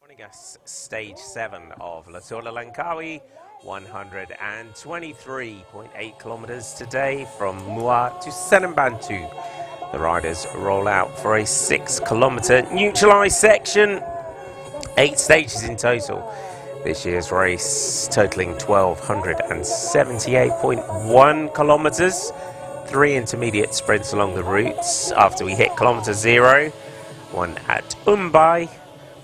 Joining us, stage 7 of La Tour de Langkawi, 123.8 kilometres today from Muar to Seremban. The riders roll out for a 6-kilometre neutralised section. 8 stages in total. This year's race totalling 1,278.1 kilometres. 3 intermediate sprints along the routes after we hit kilometre 0. One at Umbai,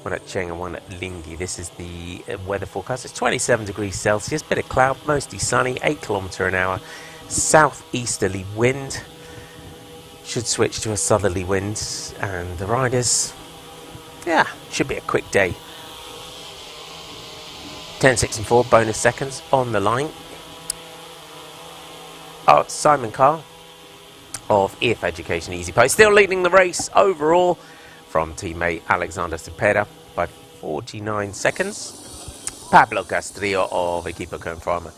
one at Cheng and one at Lingi. This is the weather forecast. It's 27 degrees Celsius, bit of cloud, mostly sunny, 8 kilometre an hour. Southeasterly wind. Should switch to a southerly wind. And the riders, yeah, should be a quick day. 10, 6 and 4 bonus seconds on the line. Oh, Simon Carr of EF Education Easy Post still leading the race overall from teammate Alexander Cepeda by 49 seconds. Pablo Castrillo of Equipo Confirma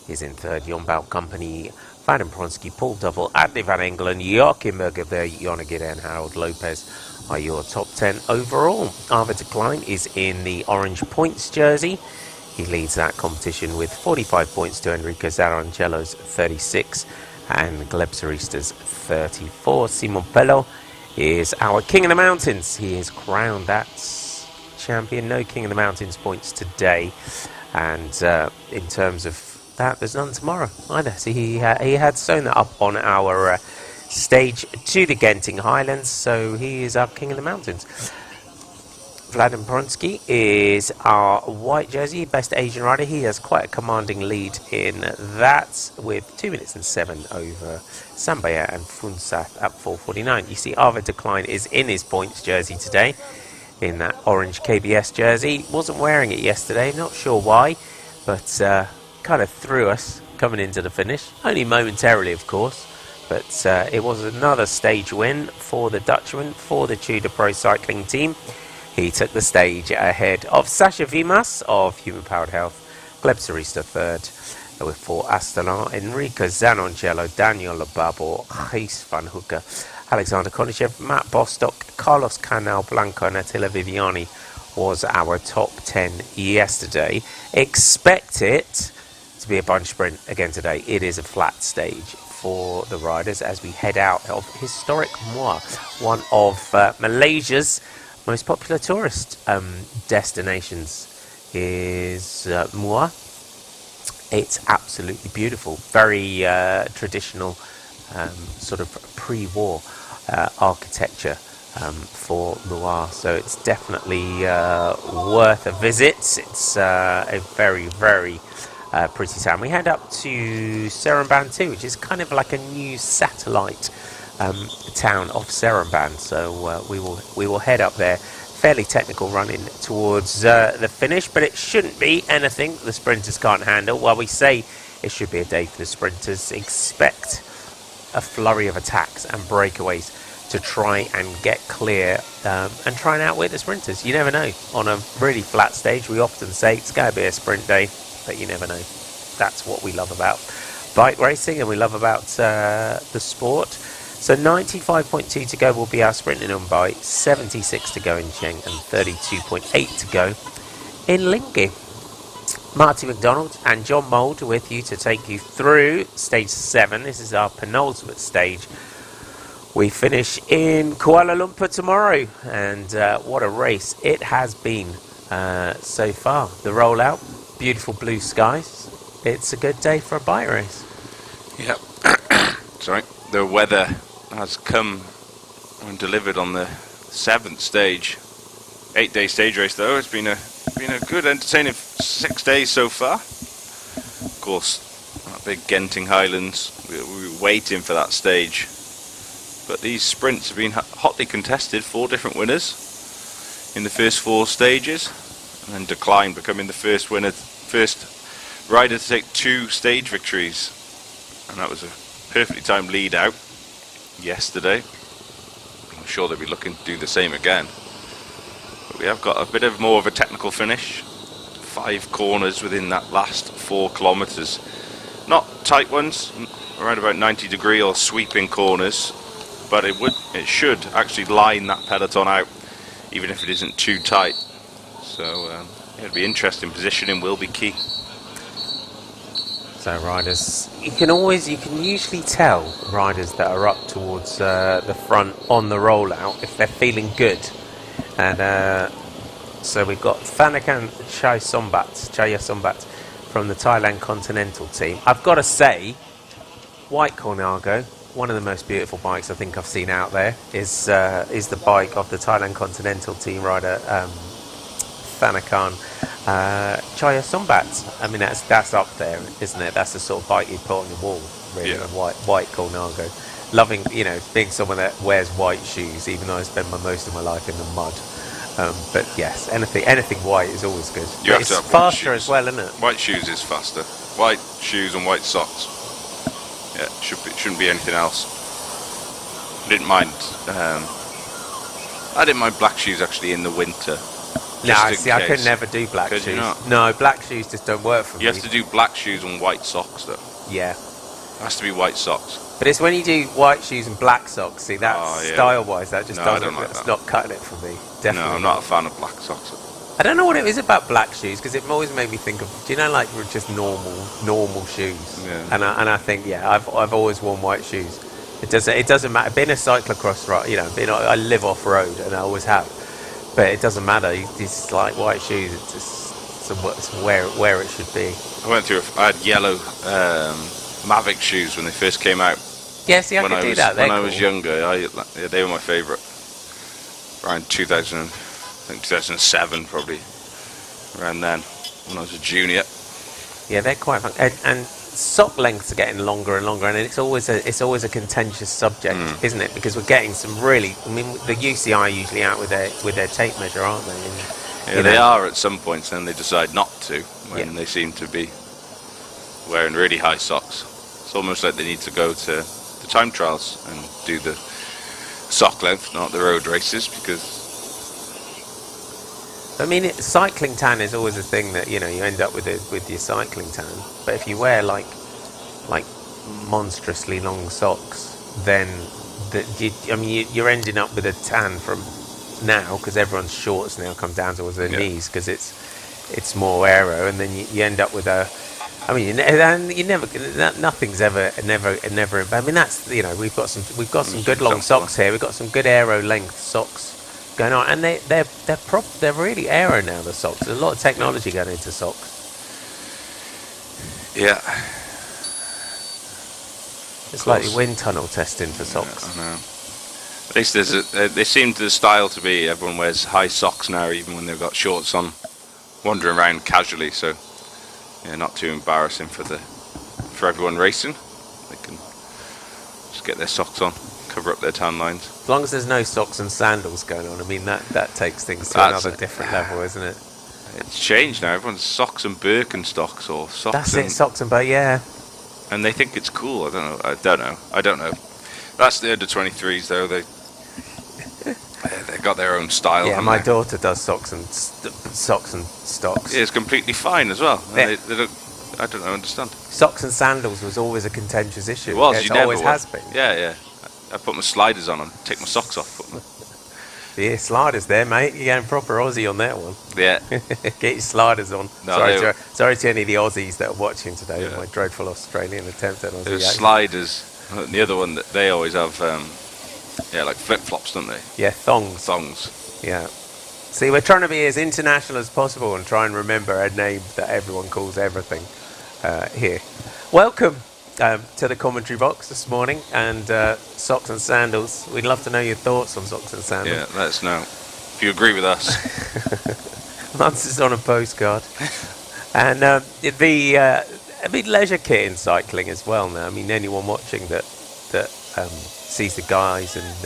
is in third. Jon Bout Company, Vadim Pronsky, Paul Double, Adley Van Engelen, Joachim Mergerberg, Jonagida and Harold Lopez are your top 10 overall. Arvid de Klein is in the orange points jersey. He leads that competition with 45 points to Enrico Zarangello's 36 and Glebserista's 34. Simon Pello is our King of the Mountains. He is crowned that champion. No King of the Mountains points today. And in terms of that, there's none tomorrow either. So he had sewn that up on our stage to the Genting Highlands. So he is our King of the Mountains. Vadim Pronsky is our white jersey, best Asian rider. He has quite a commanding lead in that with 2 minutes and 7 over Sambaya and Funsath at 4:49. You see Arvid de Klein is in his points jersey today in that orange KBS jersey. Wasn't wearing it yesterday, not sure why, but kind of threw us coming into the finish. Only momentarily, of course, but it was another stage win for the Dutchman, for the Tudor Pro Cycling team. He took the stage ahead of Sasha Vimas of Human Powered Health, Glebserista third, with 4 Astalan, Enrico Zanoncello, Daniel Lababo, Gijs van Hoeken, Alexander Konishev, Matt Bostock, Carlos Canal Blanco and Attila Viviani was our top 10 yesterday. Expect it to be a bunch sprint again today. It is a flat stage for the riders as we head out of historic Muar, one of Malaysia's most popular tourist destinations is Muar. It's absolutely beautiful, very traditional sort of pre-war architecture for Muar, so it's definitely worth a visit. It's a very, very pretty town. We head up to Seremban too, which is kind of like a new satellite town of Seremban, so we will head up there. Fairly technical running towards the finish, but it shouldn't be anything the sprinters can't handle. While we say it should be a day for the sprinters, expect a flurry of attacks and breakaways to try and get clear and try and outwit the sprinters. You never know. On a really flat stage, we often say it's going to be a sprint day, but you never know. That's what we love about bike racing and we love about the sport. So 95.2 to go will be our sprint in Umbai, 76 to go in Cheng and 32.8 to go in Lingi. Marty McDonald and John Mould with you to take you through stage 7. This is our penultimate stage. We finish in Kuala Lumpur tomorrow, and what a race it has been so far. The rollout, beautiful blue skies. It's a good day for a bike race. Yep. Sorry. The weather has come and delivered on the 7th stage. 8-day stage race though. It's been a good, entertaining 6 days so far. Of course, that big Genting Highlands, we were waiting for that stage. But these sprints have been hotly contested. 4 different winners in the first 4 stages, and then Decline becoming the first rider to take 2 stage victories, and that was a perfectly timed lead out yesterday. I'm sure they'll be looking to do the same again. But we have got a bit of more of a technical finish. 5 corners within that last 4 kilometres. Not tight ones, around about 90 degree or sweeping corners, but it should actually line that peloton out, even if it isn't too tight. So it'll be interesting. Positioning will be key. So riders, you can usually tell riders that are up towards the front on the rollout if they're feeling good. And so we've got Thanakan Chayasombat from the Thailand Continental team. I've got to say, White Cornago, one of the most beautiful bikes I think I've seen out there, is the bike of the Thailand Continental team rider Thanakan Chayasombat. I mean, that's up there, isn't it? That's the sort of bike you put on your wall, really. Yeah. White Cornago. Loving, being someone that wears white shoes, even though I spend most of my life in the mud. But yes, anything white is always good. You have it's to have faster as well, isn't it? White shoes is faster. White shoes and white socks. Yeah, shouldn't be anything else. I didn't mind black shoes actually in the winter. No, see, I could never do black Could shoes. you not? No, black shoes just don't work for me. You have to do black shoes and white socks though. Yeah. It has to be white socks. But it's when you do white shoes and black socks, see, that's style-wise, that just No, I doesn't, don't like that's that. not cutting it for me. Definitely. No, I'm not a fan of black socks. I don't know what it is about black shoes, because it always made me think of, like just normal shoes. Yeah. And I think, I've always worn white shoes. It doesn't matter. Being a cyclocross rider, I live off road, and I always have. But it doesn't matter. It's like white shoes. It's just it's where it should be. I had yellow Mavic shoes when they first came out. Yeah, see, I could do that. When I was younger, they were my favourite. Around 2007 probably. Around then, when I was a junior. Yeah, they're quite fun. And sock lengths are getting longer and longer, and it's always a contentious subject, isn't it? Because we're getting some really. I mean, the UCI are usually out with their tape measure, aren't they? And, they are at some points, and they decide not to when they seem to be wearing really high socks. It's almost like they need to go to the time trials and do the sock length, not the road races, because. I mean, cycling tan is always a thing that you end up with your cycling tan. But if you wear like monstrously long socks, then you're ending up with a tan from now, because everyone's shorts now come down towards their knees because it's more aero, and then you end up with a. I mean, and you never. Nothing's ever. I mean, that's we've got some good long socks here. We've got some good aero length socks going on, and they're really aero now. The socks. There's a lot of technology going into socks. Yeah. It's like the wind tunnel testing for socks. I know. At least they seem to the style to be everyone wears high socks now, even when they've got shorts on, wandering around casually. So. Yeah, not too embarrassing for everyone racing. They can just get their socks on, cover up their tan lines. As long as there's no socks and sandals going on, I mean that takes things to another different level, isn't it? It's changed now. Everyone's socks and Birkenstocks or socks. That's it, socks and yeah. And they think it's cool. I don't know. That's the under 23s though. They got their own style. Yeah, my daughter does socks and stocks. Yeah, it's completely fine as well. Yeah. I don't understand. Socks and sandals was always a contentious issue. It was. It always has been. Yeah. I put my sliders on and take my socks off. Yeah, sliders there, mate. You're going proper Aussie on that one. Yeah. Get your sliders on. No, sorry to any of the Aussies that are watching today. Yeah. My dreadful Australian attempt at Aussie. Those sliders. The other one that they always have. Like flip-flops, don't they? Yeah, thongs. Yeah. See, we're trying to be as international as possible and try and remember a name that everyone calls everything here. Welcome to the commentary box this morning, and socks and sandals. We'd love to know your thoughts on socks and sandals. Yeah, let us know if you agree with us. Answers on a postcard. And the leisure kit in cycling as well now. I mean, anyone watching that sees the guys and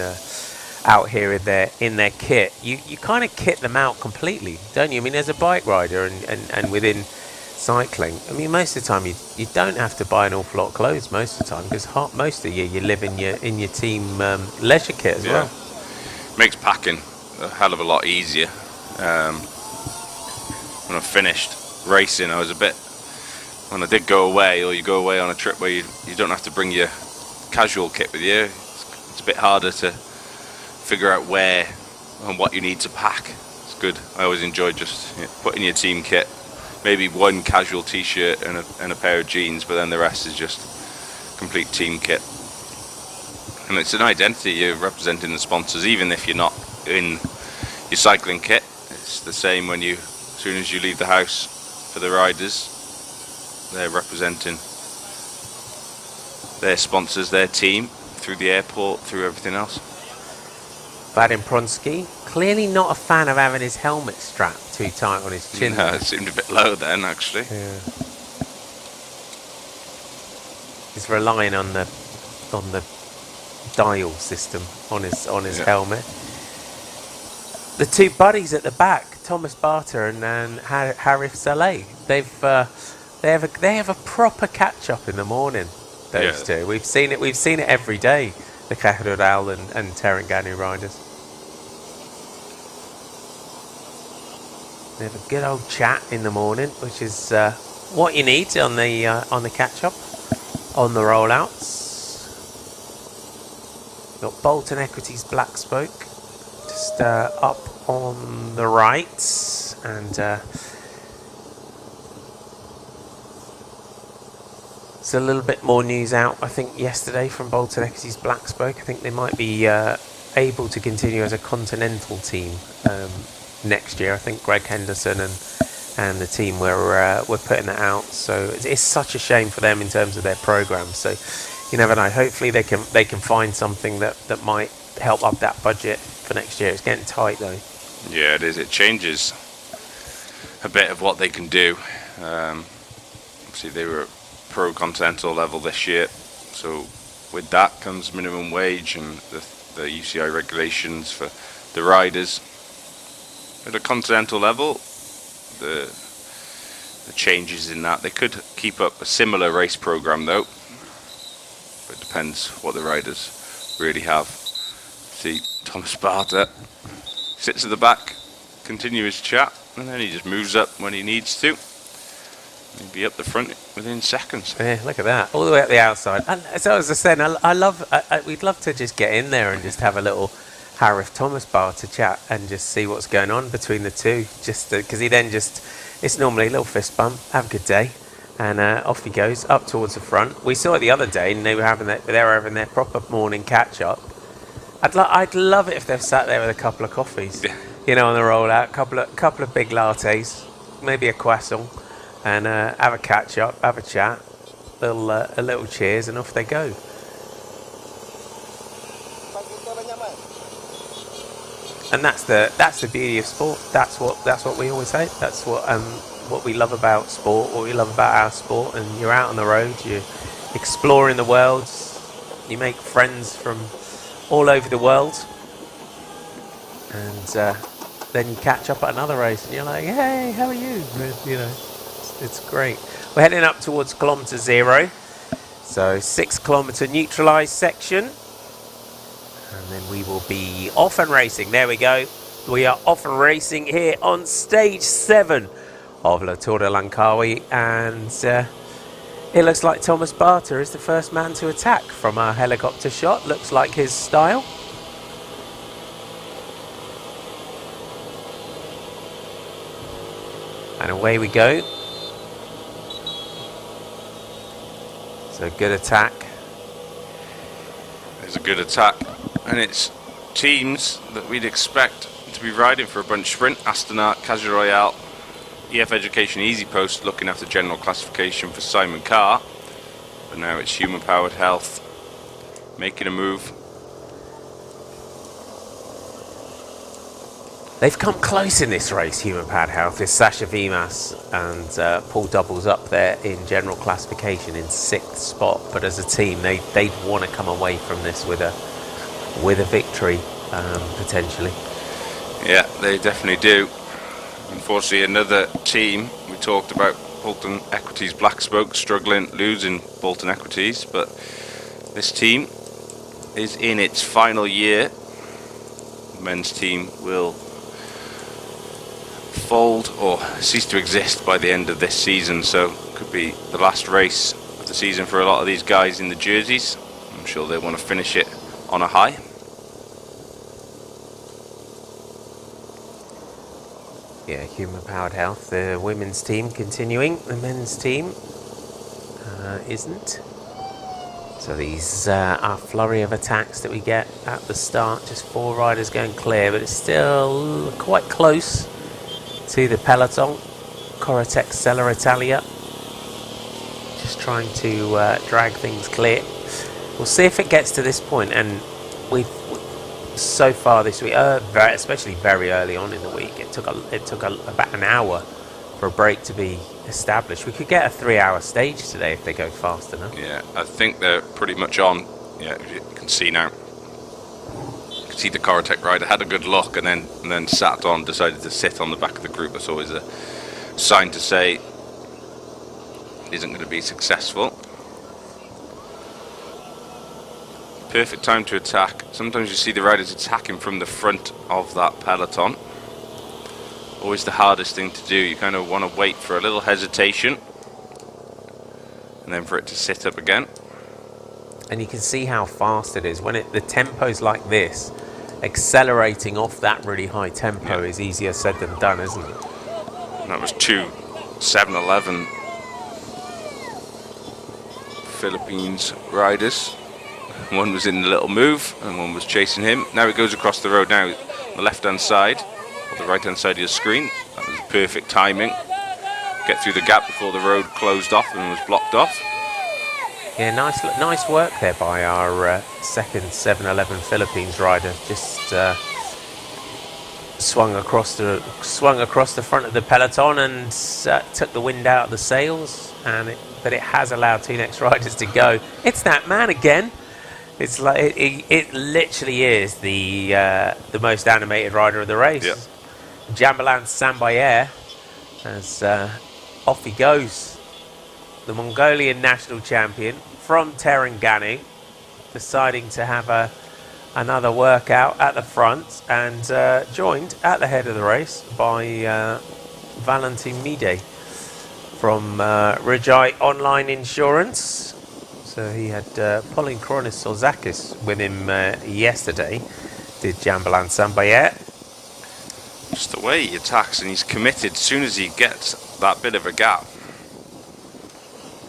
out here in their kit, you kind of kit them out completely, don't you? I mean, as a bike rider and within cycling, I mean, most of the time you don't have to buy an awful lot of clothes most of the time, because most of the year you live in your team leisure kit as well. Makes packing a hell of a lot easier. When I finished racing, I was when I did go away, or you go away on a trip where you don't have to bring your casual kit with you, it's a bit harder to figure out where and what you need to pack. It's good. I always enjoy just putting your team kit, maybe one casual t-shirt and a pair of jeans, but then the rest is just complete team kit. And it's an identity. You're representing the sponsors, even if you're not in your cycling kit. It's the same when as soon as you leave the house for the riders, they're representing their sponsors, their team, through the airport, through everything else. Vadim Pronsky, clearly not a fan of having his helmet strapped too tight on his chin. No, it seemed a bit low then, actually. Yeah. He's relying on the dial system on his helmet. The two buddies at the back, Thomas Barter and Harif Saleh, they have a proper catch up in the morning. Those two, we've seen it every day. The categorized and Terengganu riders. They have a good old chat in the morning, which is what you need on the catch up, on the rollouts. Got Bolton Equities Black Spoke just up on the right, and there's a little bit more news out, I think, yesterday from Bolton Equities Black Spoke. I think they might be able to continue as a continental team next year. I think Greg Henderson and the team were putting that out. So it's such a shame for them in terms of their program. So you never know. Hopefully they can find something that might help up that budget for next year. It's getting tight though. Yeah, it is. It changes a bit of what they can do. Obviously they were at pro continental level this year, so with that comes minimum wage and the UCI regulations for the riders. At a continental level, the changes in that, they could keep up a similar race program though, but it depends what the riders really have. See, Thomas Barter sits at the back, continue his chat, and then he just moves up when he needs to. He'll be up the front within seconds. Yeah, look at that, all the way up the outside. And so as I said, we'd love to just get in there and just have a little Harif Thomas Barter chat and just see what's going on between the two. Just because it's normally a little fist bump, have a good day, and off he goes up towards the front. We saw it the other day, and they were having their proper morning catch up. I'd love it if they've sat there with a couple of coffees, you know, on the rollout, couple of big lattes, maybe a croissant, and have a catch up, have a chat, a little cheers, and off they go. And that's the beauty of sport. That's what we always say. That's what we love about sport, what we love about our sport. And you're out on the road, you're exploring the world, you make friends from all over the world, and then you catch up at another race, and you're like, hey, how are you? You know, it's great. We're heading up towards kilometre 0, so 6 kilometre neutralised section. And then we will be off and racing. There we go. We are off and racing here on stage 7 of La Tour de Langkawi. And it looks like Thomas Barter is the first man to attack from our helicopter shot. Looks like his style. And away we go. So good attack. There's a good attack. And it's teams that we'd expect to be riding for a bunch sprint. Astana, Casa Royale, EF Education Easy Post looking after general classification for Simon Carr. But now it's Human Powered Health making a move. They've come close in this race, Human Powered Health. It's Sasha Vimas and Paul Doubles up there in general classification in 6th spot. But as a team, they'd want to come away from this with a victory, potentially. Yeah, they definitely do. Unfortunately, another team, we talked about Bolton Equities Black Spoke struggling, losing Bolton Equities, but this team is in its final year. The men's team will fold or cease to exist by the end of this season, so it could be the last race of the season for a lot of these guys in the jerseys. I'm sure they want to finish it on a high. Yeah, human-powered health. The women's team continuing. The men's team isn't. So these are flurry of attacks that we get at the start. Just 4 riders going clear, but it's still quite close to the peloton. Corotec Sella Italia just trying to drag things clear. We'll see if it gets to this point, and we've so far this week, especially very early on in the week, it took about an hour for a break to be established. We could get a 3-hour stage today if they go fast enough. Yeah, I think they're pretty much on. Yeah, you can see now. You can see the Corotec rider had a good look and then sat on, decided to sit on the back of the group. That's always a sign to say it isn't going to be successful. Perfect time to attack. Sometimes you see the riders attacking from the front of that peloton. Always the hardest thing to do. You kind of want to wait for a little hesitation and then for it to sit up again. And you can see how fast it is. When the tempo's like this, accelerating off that really high tempo is easier said than done, isn't it? And that was 2 7-11 Philippines riders. One was in the little move and one was chasing him. Now it goes across the road now on the left hand side or the right hand side of your screen. That was perfect timing. Get through the gap before the road closed off and was blocked off. Yeah, nice work there by our second 7-11 Philippines rider. Just swung across the front of the peloton and took the wind out of the sails. But it has allowed 2 next riders to go. It's that man again. It's like it literally is the most animated rider of the race. Yep. Jambalan Sambayer, as off he goes. The Mongolian national champion from Terengganu, deciding to have another workout at the front, and joined at the head of the race by Valentin Mide from Rajai Online Insurance. So he had Polynchronis Solzakis with him yesterday, did Jambalan Sambayer. Just the way he attacks, and he's committed as soon as he gets that bit of a gap.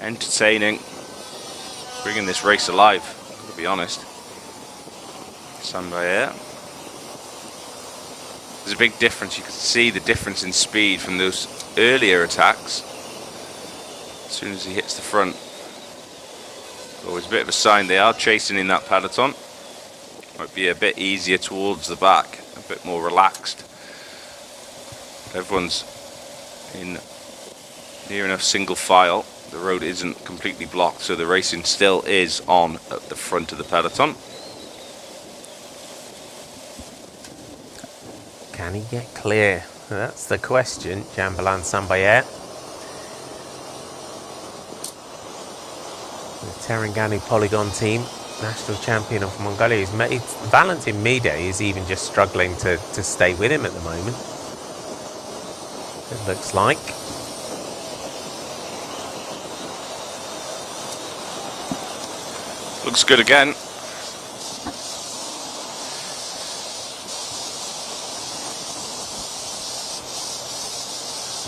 Entertaining, bringing this race alive, to be honest. Sambayer. There's a big difference. You can see the difference in speed from those earlier attacks. As soon as he hits the front. Always a bit of a sign they are chasing in that peloton. Might be a bit easier towards the back, a bit more relaxed. Everyone's in near enough single file. The road isn't completely blocked, so the racing still is on at the front of the peloton. Can he get clear? That's the question, Jambalan Sambayer. The Terengganu Polygon team, national champion of Mongolia. Valentin Mide is even just struggling to stay with him at the moment. It looks like. Looks good again.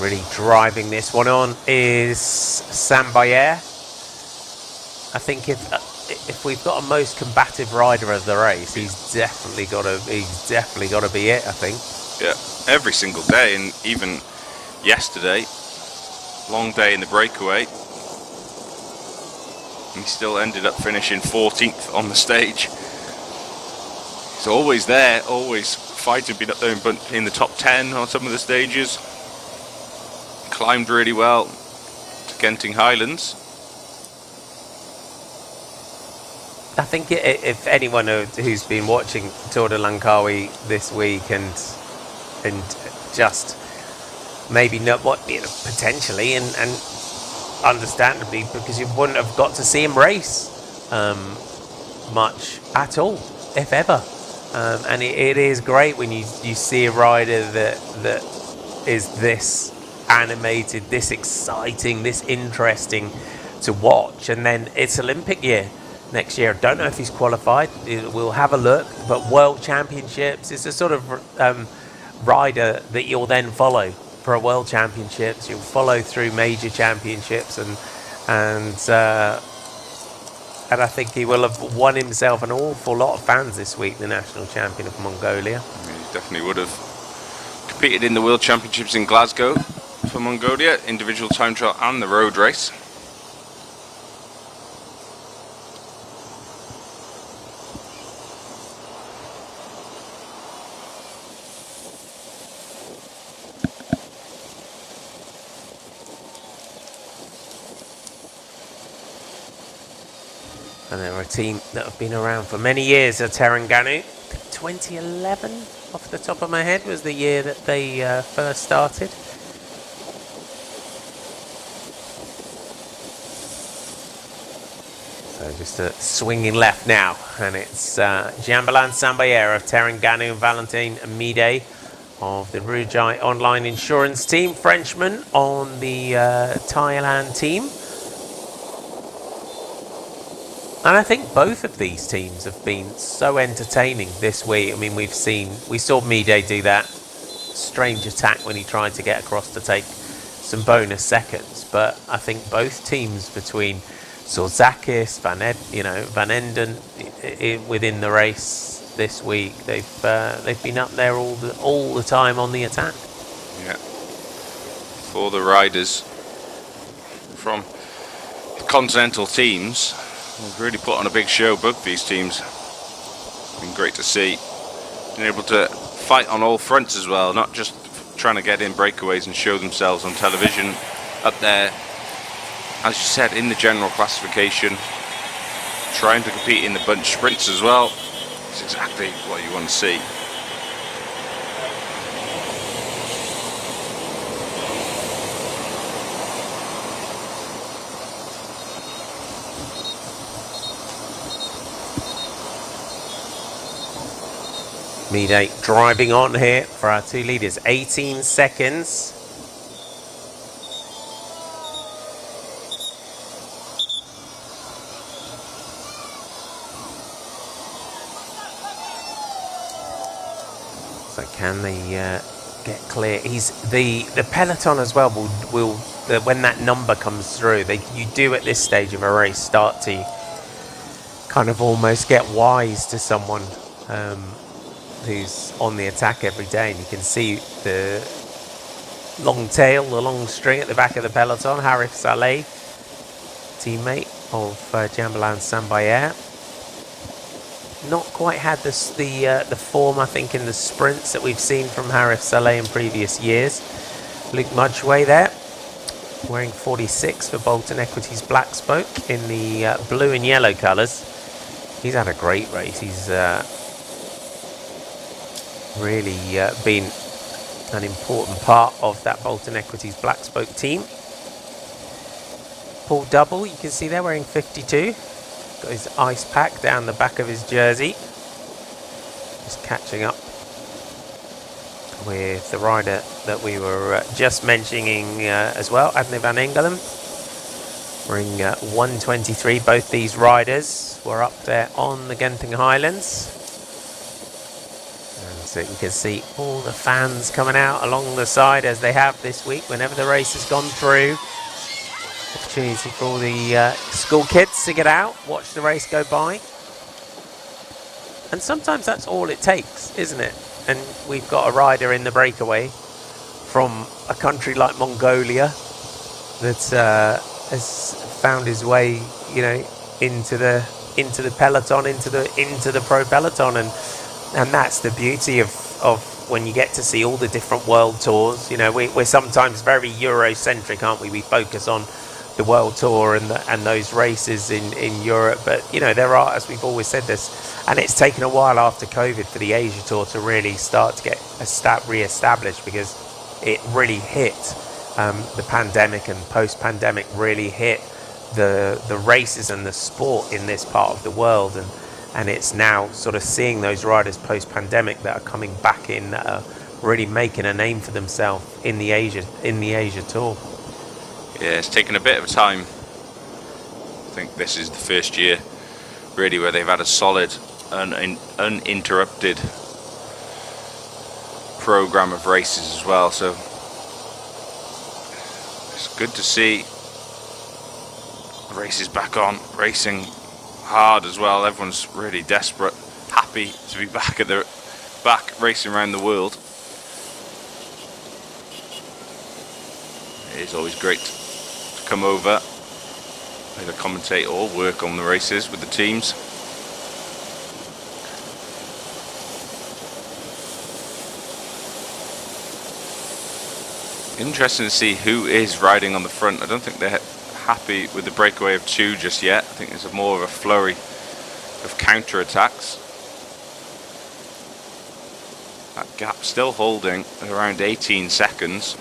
Really driving this one on is Sambayer. I think if we've got a most combative rider of the race, he's definitely got to be it, I think. Yeah, every single day, and even yesterday, long day in the breakaway. He still ended up finishing 14th on the stage. He's always there, always fighting, been up there in the top 10 on some of the stages. Climbed really well to Genting Highlands. I think if anyone who's been watching Tour de Langkawi this week and just maybe not potentially and understandably, because you wouldn't have got to see him race much at all, if ever. And it is great when you see a rider that is this animated, this exciting, this interesting to watch. And then it's Olympic year next year. Don't know if he's qualified. We'll have a look. But World Championships is a sort of rider that you'll then follow Pro World Championships. You'll follow through major championships, and I think he will have won himself an awful lot of fans this week, the national champion of Mongolia. He definitely would have competed in the World Championships in Glasgow for Mongolia, individual time trial and the road race. And they're a team that have been around for many years, Terengganu. 2011, off the top of my head, was the year that they first started. So just a swinging left now, and it's Jambalan Sambayer of Terengganu and Valentin Mide of the Rujai Online Insurance team, Frenchman on the Thailand team. And I think both of these teams have been so entertaining this week. I mean, we saw Mide do that strange attack when he tried to get across to take some bonus seconds. But I think both teams, between Sorzakis, Van Enden within the race this week, they've been up there all the time on the attack. Yeah. For the riders from the continental teams, they've really put on a big show, both these teams. It's been great to see. Been able to fight on all fronts as well, not just trying to get in breakaways and show themselves on television. Up there, as you said, in the general classification, trying to compete in the bunch sprints as well. It's exactly what you want to see. Mide driving on here for our two leaders, 18 seconds. So can they get clear? He's the peloton as well will when that number comes through, you do at this stage of a race start to kind of almost get wise to someone who's on the attack every day, and you can see the long tail, the long string at the back of the peloton. Harif Saleh, teammate of Jambalan Sambayer, not quite had the form, I think, in the sprints that we've seen from Harif Saleh in previous years. Luke Mudgeway there, wearing 46 for Bolton Equities Black Spoke in the blue and yellow colours. He's had a great race. He's really been an important part of that Bolton Equities Black Spoke team. Paul Double, you can see there, wearing 52. Got his ice pack down the back of his jersey. Just catching up with the rider that we were just mentioning as well, Adne van Engelen. Wearing 123. Both these riders were up there on the Genting Highlands. So you can see all the fans coming out along the side, as they have this week whenever the race has gone through. Opportunity for all the school kids to get out, watch the race go by. And sometimes that's all it takes, isn't it? And we've got a rider in the breakaway from a country like Mongolia that has found his way, into the peloton, into the pro peloton, and that's the beauty of when you get to see all the different world tours. We're sometimes very Eurocentric, aren't we? We focus on the world tour and those races in Europe, but there are, as we've always said this, and it's taken a while after COVID for the Asia Tour to really start to get re-established, because it really hit the pandemic, and post-pandemic really hit the races and the sport in this part of the world, and it's now sort of seeing those riders post-pandemic that are coming back in, that are really making a name for themselves in the Asia Tour. Yeah, it's taken a bit of time. I think this is the first year really where they've had a solid, uninterrupted program of races as well. So It's good to see the race is back on, racing hard as well. Everyone's really desperate, happy to be back racing around the world. It is always great to come over, either commentate or work on the races with the teams. Interesting to see who is riding on the front. I don't think they're happy with the breakaway of 2 just yet. I think there's more of a flurry of counter attacks. That gap still holding at around 18 seconds.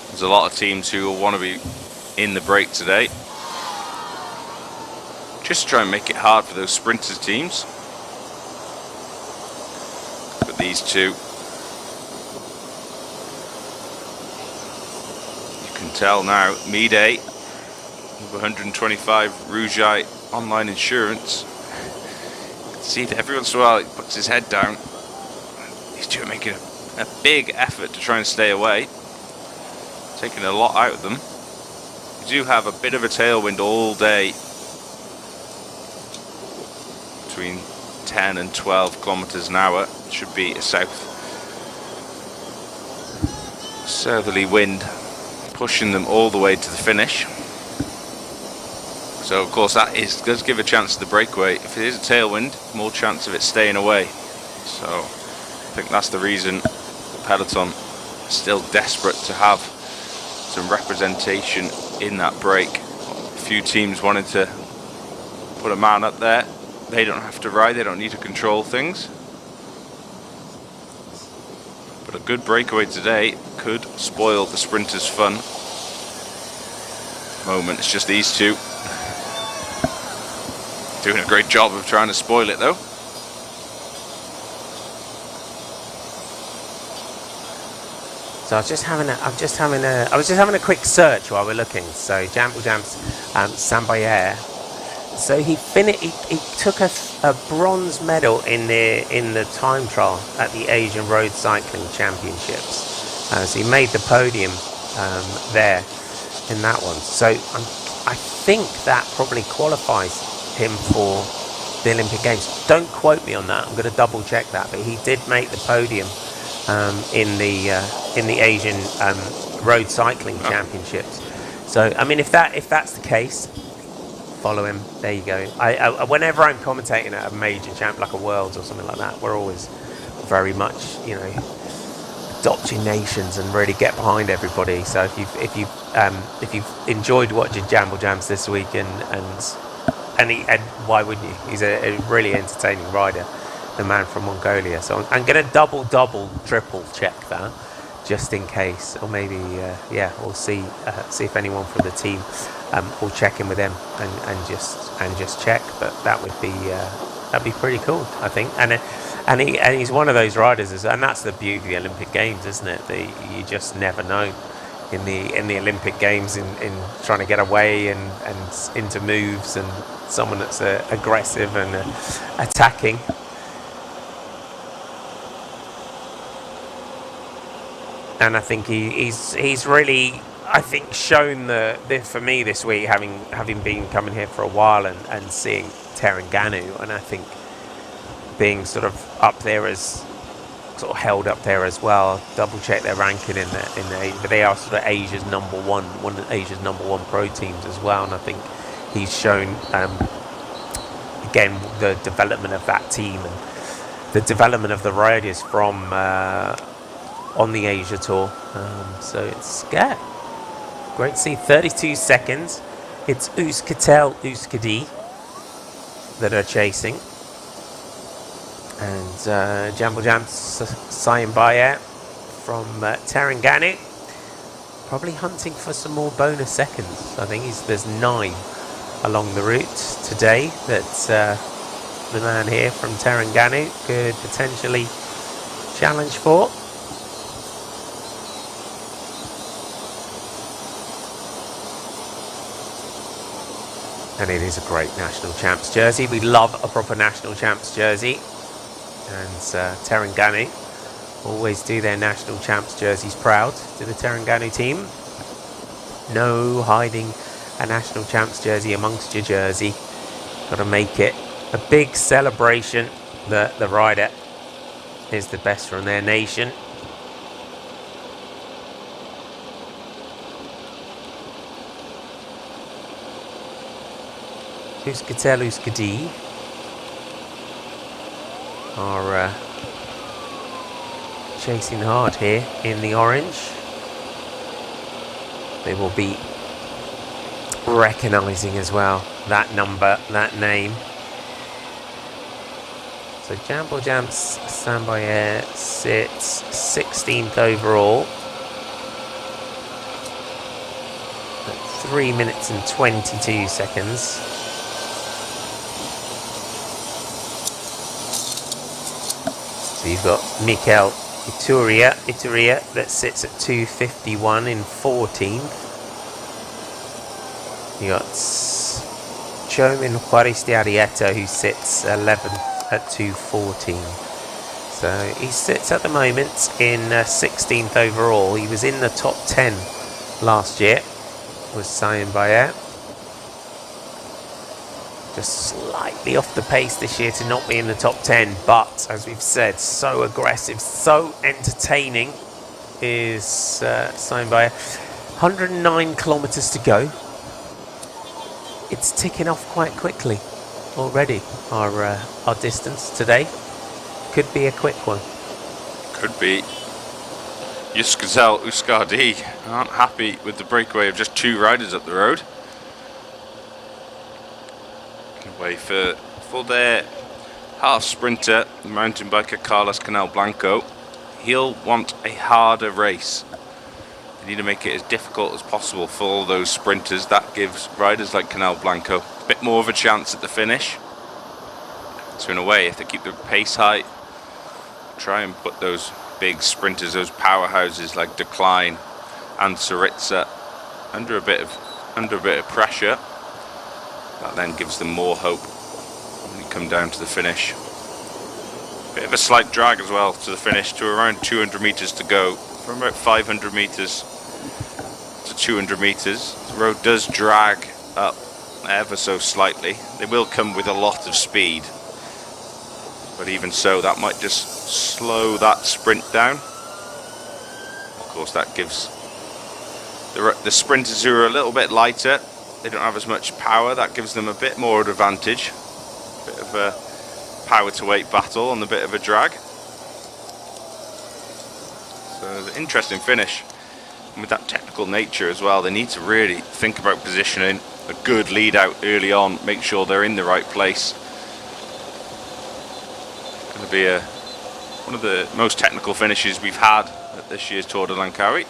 There's a lot of teams who will want to be in the break today. Just try and make it hard for those sprinters teams. But these two, you can tell now, Midday, with 125 Rougai online insurance. You can see that every once in a while he puts his head down. These two are making a big effort to try and stay away. Taking a lot out of them. You do have a bit of a tailwind all day, between 10 and 12 kilometres an hour. Should be a southerly wind pushing them all the way to the finish. So of course that does give a chance to the breakaway. If it is a tailwind, more chance of it staying away. So I think that's the reason the peloton is still desperate to have some representation in that break. A few teams wanted to put a man up there. They don't have to ride, they don't need to control things. But a good breakaway today could spoil the sprinters' fun. At the moment it's just these two doing a great job of trying to spoil it though. So I was just having a quick search while we're looking. So Jamble Jam's Sambayer. So he took a bronze medal in the time trial at the Asian Road Cycling Championships. So he made the podium there in that one. So I think that probably qualifies him for the Olympic Games. Don't quote me on that. I'm going to double check that. But he did make the podium in the Asian Road Cycling Championships. So I mean, if that's the case, follow him. There you go. I whenever I'm commentating at a major champ like a Worlds or something like that, we're always very much, you know, adopting nations and really get behind everybody. So if you've enjoyed watching Jamble Jams this week, and why wouldn't you? He's a really entertaining rider, the man from Mongolia. So I'm going to double, triple check that just in case, or maybe we'll see if anyone from the team will check in with them and just check. But that'd be pretty cool, I think. And he's one of those riders, and that's the beauty of the Olympic Games, isn't it? That you just never know in the Olympic Games in trying to get away and into moves, and someone that's aggressive and attacking. And I think he's really, I think, shown for me this week, having been coming here for a while and seeing Terengganu, and I think being sort of up there as sort of held up there as well. Double check their ranking in the but they are sort of Asia's one of Asia's number one pro teams as well. And I think he's shown again the development of that team and the development of the riders from on the Asia Tour. So it's great to see. 32 seconds. It's Euskaltel Euskadi that are chasing. And Jamble Jam Sayembaye from Terengganu probably hunting for some more bonus seconds. I think there's 9 along the route today that the man here from Terengganu could potentially challenge for. And it is a great national champs jersey. We love a proper national champs jersey. And Terengganu always do their national champs jerseys proud to the Terengganu team. No hiding a national champs jersey amongst your jersey. Got to make it a big celebration that the rider is the best from their nation. Euskaltel Euskadi are chasing hard here in the orange. They will be recognising as well that number, that name. So Jambo Jamps Sambaye sits 16th overall at 3 minutes and 22 seconds. So you've got Mikel Ituria that sits at 2:51 in 14th. You got Chomin Juaristiarieta who sits 11th at 2:14. So he sits at the moment in 16th overall. He was in the top 10 last year, was Sayan Bayer. Just slightly off the pace this year to not be in the top 10, but as we've said, so aggressive, so entertaining is Sayan Bayer. 109 kilometres to go. It's ticking off quite quickly already, our distance today. Could be a quick one. Could be. Euskaltel Euskadi aren't happy with the breakaway of just 2 riders up the road. Away for their half sprinter, mountain biker Carlos Canal Blanco. He'll want a harder race. They need to make it as difficult as possible for all those sprinters. That gives riders like Canal Blanco a bit more of a chance at the finish. So in a way, if they keep the pace high, try and put those big sprinters, those powerhouses like Decline and Saritsa under a bit of pressure. That then gives them more hope when you come down to the finish. Bit of a slight drag as well to the finish, to around 200 metres to go. From about 500 metres to 200 metres. The road does drag up ever so slightly. They will come with a lot of speed. But even so, that might just slow that sprint down. Of course, that gives the sprinters who are a little bit lighter, they don't have as much power, that gives them a bit more advantage. A bit of a power to weight battle on the bit of a drag. So the interesting finish. And with that technical nature as well, they need to really think about positioning, a good lead out early on, make sure they're in the right place. It's going to be one of the most technical finishes we've had at this year's Tour de Langkawi.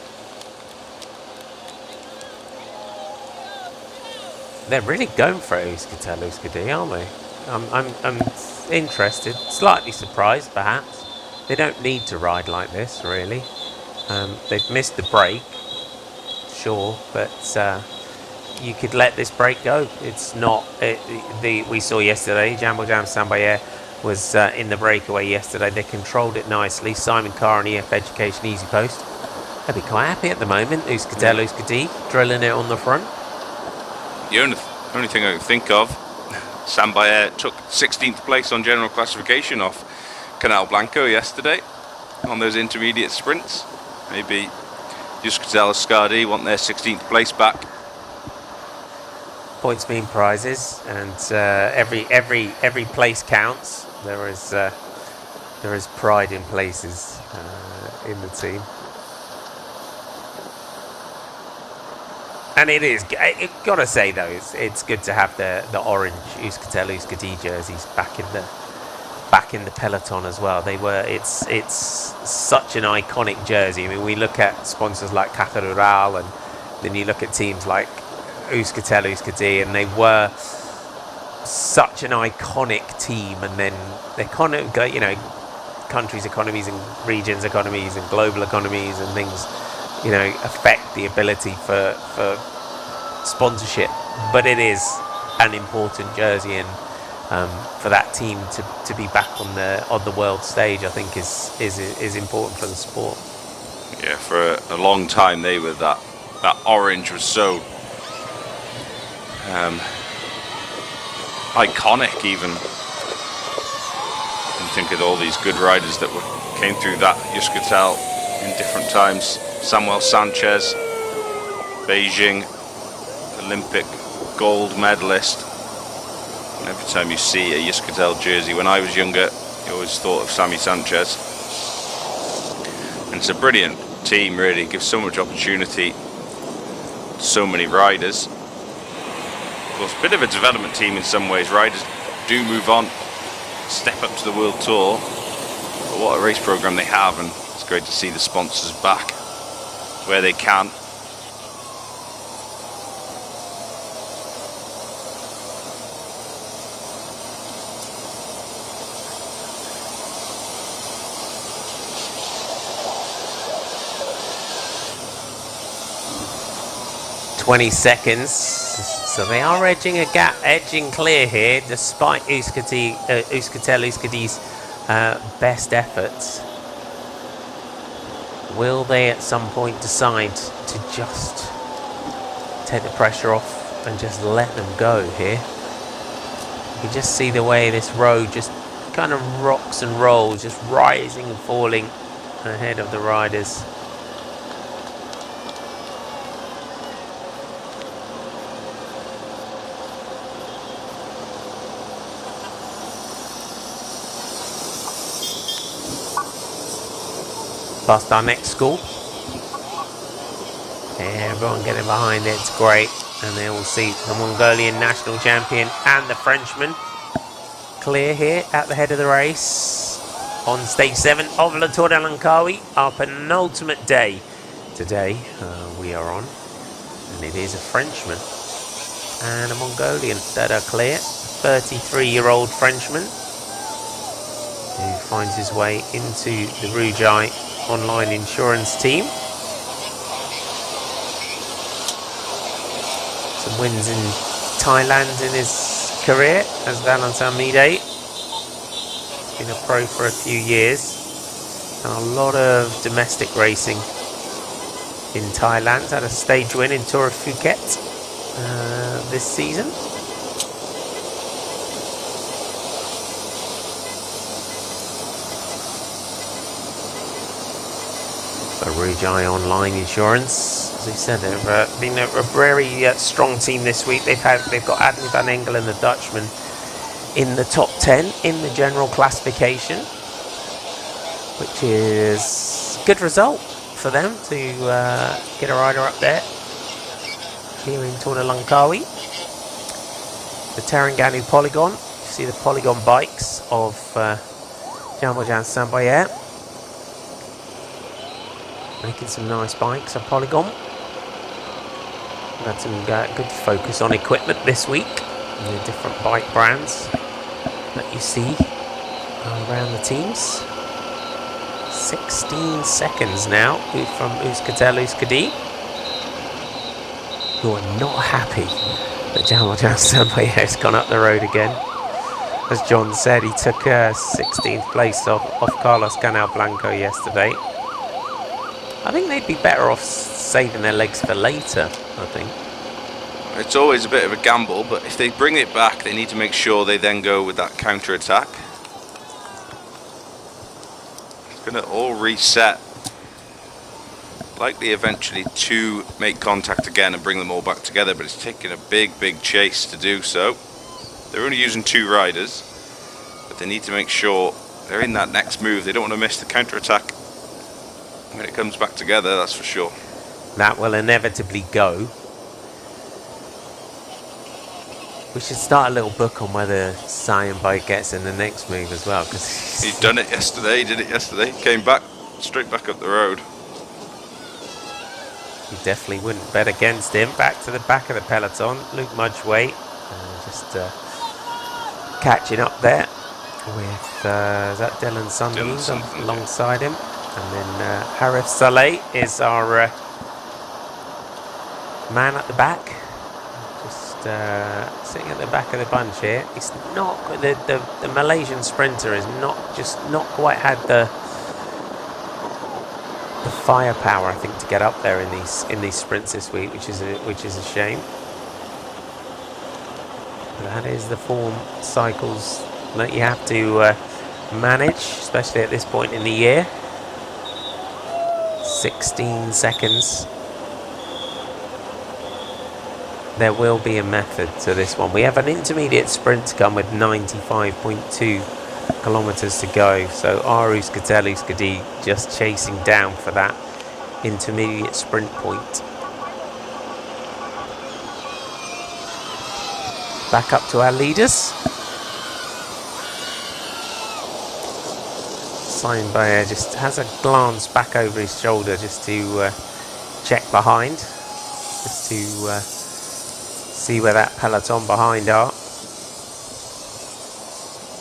They're really going for it, Euskaltel Euskadi, aren't they? I'm interested, slightly surprised perhaps. They don't need to ride like this, really. They've missed the break, sure, but you could let this break go. It's not. We saw yesterday, Jambo Jam Sambaye was in the breakaway yesterday. They controlled it nicely. Simon Carr and EF Education Easy Post. They'll be quite happy at the moment. Euskaltel Euskadi drilling it on the front. The only thing I can think of, Sambaye took 16th place on general classification off Canal Blanco yesterday on those intermediate sprints. Maybe Euskaltel Euskadi want their 16th place back. Points mean prizes, and every place counts. There is pride in places in the team. And it is, I've got to say though, it's good to have the orange Euskaltel Euskadi jerseys back in the peloton as well. It's such an iconic jersey. I mean, we look at sponsors like Caja Rural, and then you look at teams like Euskaltel Euskadi, and they were such an iconic team. And then they kind of go, countries' economies and regions' economies and global economies and things, affect the ability for sponsorship. But it is an important jersey, and for that team to be back on the world stage, I think is important for the sport. Yeah, for a long time they were that orange was so iconic even. And think of all these good riders that came through that Euskaltel in different times. Samuel Sanchez, Beijing Olympic gold medalist. And every time you see a Euskaltel jersey, when I was younger, you always thought of Sammy Sanchez. And it's a brilliant team, really. It gives so much opportunity to so many riders. Of course, a bit of a development team in some ways. Riders do move on, step up to the World Tour. But what a race program they have, and it's great to see the sponsors back where they can. .20 seconds, so they are edging clear here, despite Euskaltel's best efforts. Will they at some point decide to just take the pressure off and just let them go here? You can just see the way this road just kind of rocks and rolls, just rising and falling ahead of the riders. Past our next school. Everyone getting behind it, it's great. And they all see the Mongolian national champion and the Frenchman clear here at the head of the race on stage 7 of Le Tour de Langkawi, our penultimate day today we are on. And it is a Frenchman and a Mongolian that are clear. 33-year-old Frenchman who finds his way into the Rujai online insurance team. Some wins in Thailand in his career as Valentin Mide. Been a pro for a few years. And a lot of domestic racing in Thailand. Had a stage win in Tour of Phuket this season. Rujai Online Insurance, as I said, they've been a very strong team this week. They've got Adney van Engelen, the Dutchman, in the top 10 in the general classification, which is a good result for them to get a rider up there here in Tour de Langkawi. The Terengganu Polygon, you see the Polygon bikes of Jean-Valjean Saint-Brieuc. Making some nice bikes, a Polygon. Had some good focus on equipment this week. And the different bike brands that you see around the teams. 16 seconds now from Euskaltel, who are not happy that Jean-Valjean Saint-Brieuc has gone up the road again. As John said, he took 16th place off Carlos Canal Blanco yesterday. I think they'd be better off saving their legs for later, I think. It's always a bit of a gamble, but if they bring it back, they need to make sure they then go with that counter-attack. It's going to all reset. Likely eventually to make contact again and bring them all back together, but it's taking a big chase to do so. They're only using 2 riders, but they need to make sure they're in that next move. They don't want to miss the counter-attack when it comes back together, that's for sure. That will inevitably go. We should start a little book on whether Cyan Bike gets in the next move as well, because he's done it yesterday. He did it yesterday. Came back straight back up the road. You definitely wouldn't bet against him. Back to the back of the peloton. Luke Mudgway just catching up there with is that Dylan Sunderland alongside him. And then Harif Saleh is our man at the back. Just sitting at the back of the bunch here. It's not the Malaysian sprinter is not quite had the firepower, I think, to get up there in these sprints this week, which is a shame. But that is the form cycles that you have to manage, especially at this point in the year. 16 seconds. There will be a method to this one. We have an intermediate sprint to come with 95.2 kilometres to go. So Arus Katelus Kadi just chasing down for that intermediate sprint point. Back up to our leaders. Simon Bayer just has a glance back over his shoulder just to check behind, just to see where that peloton behind are. At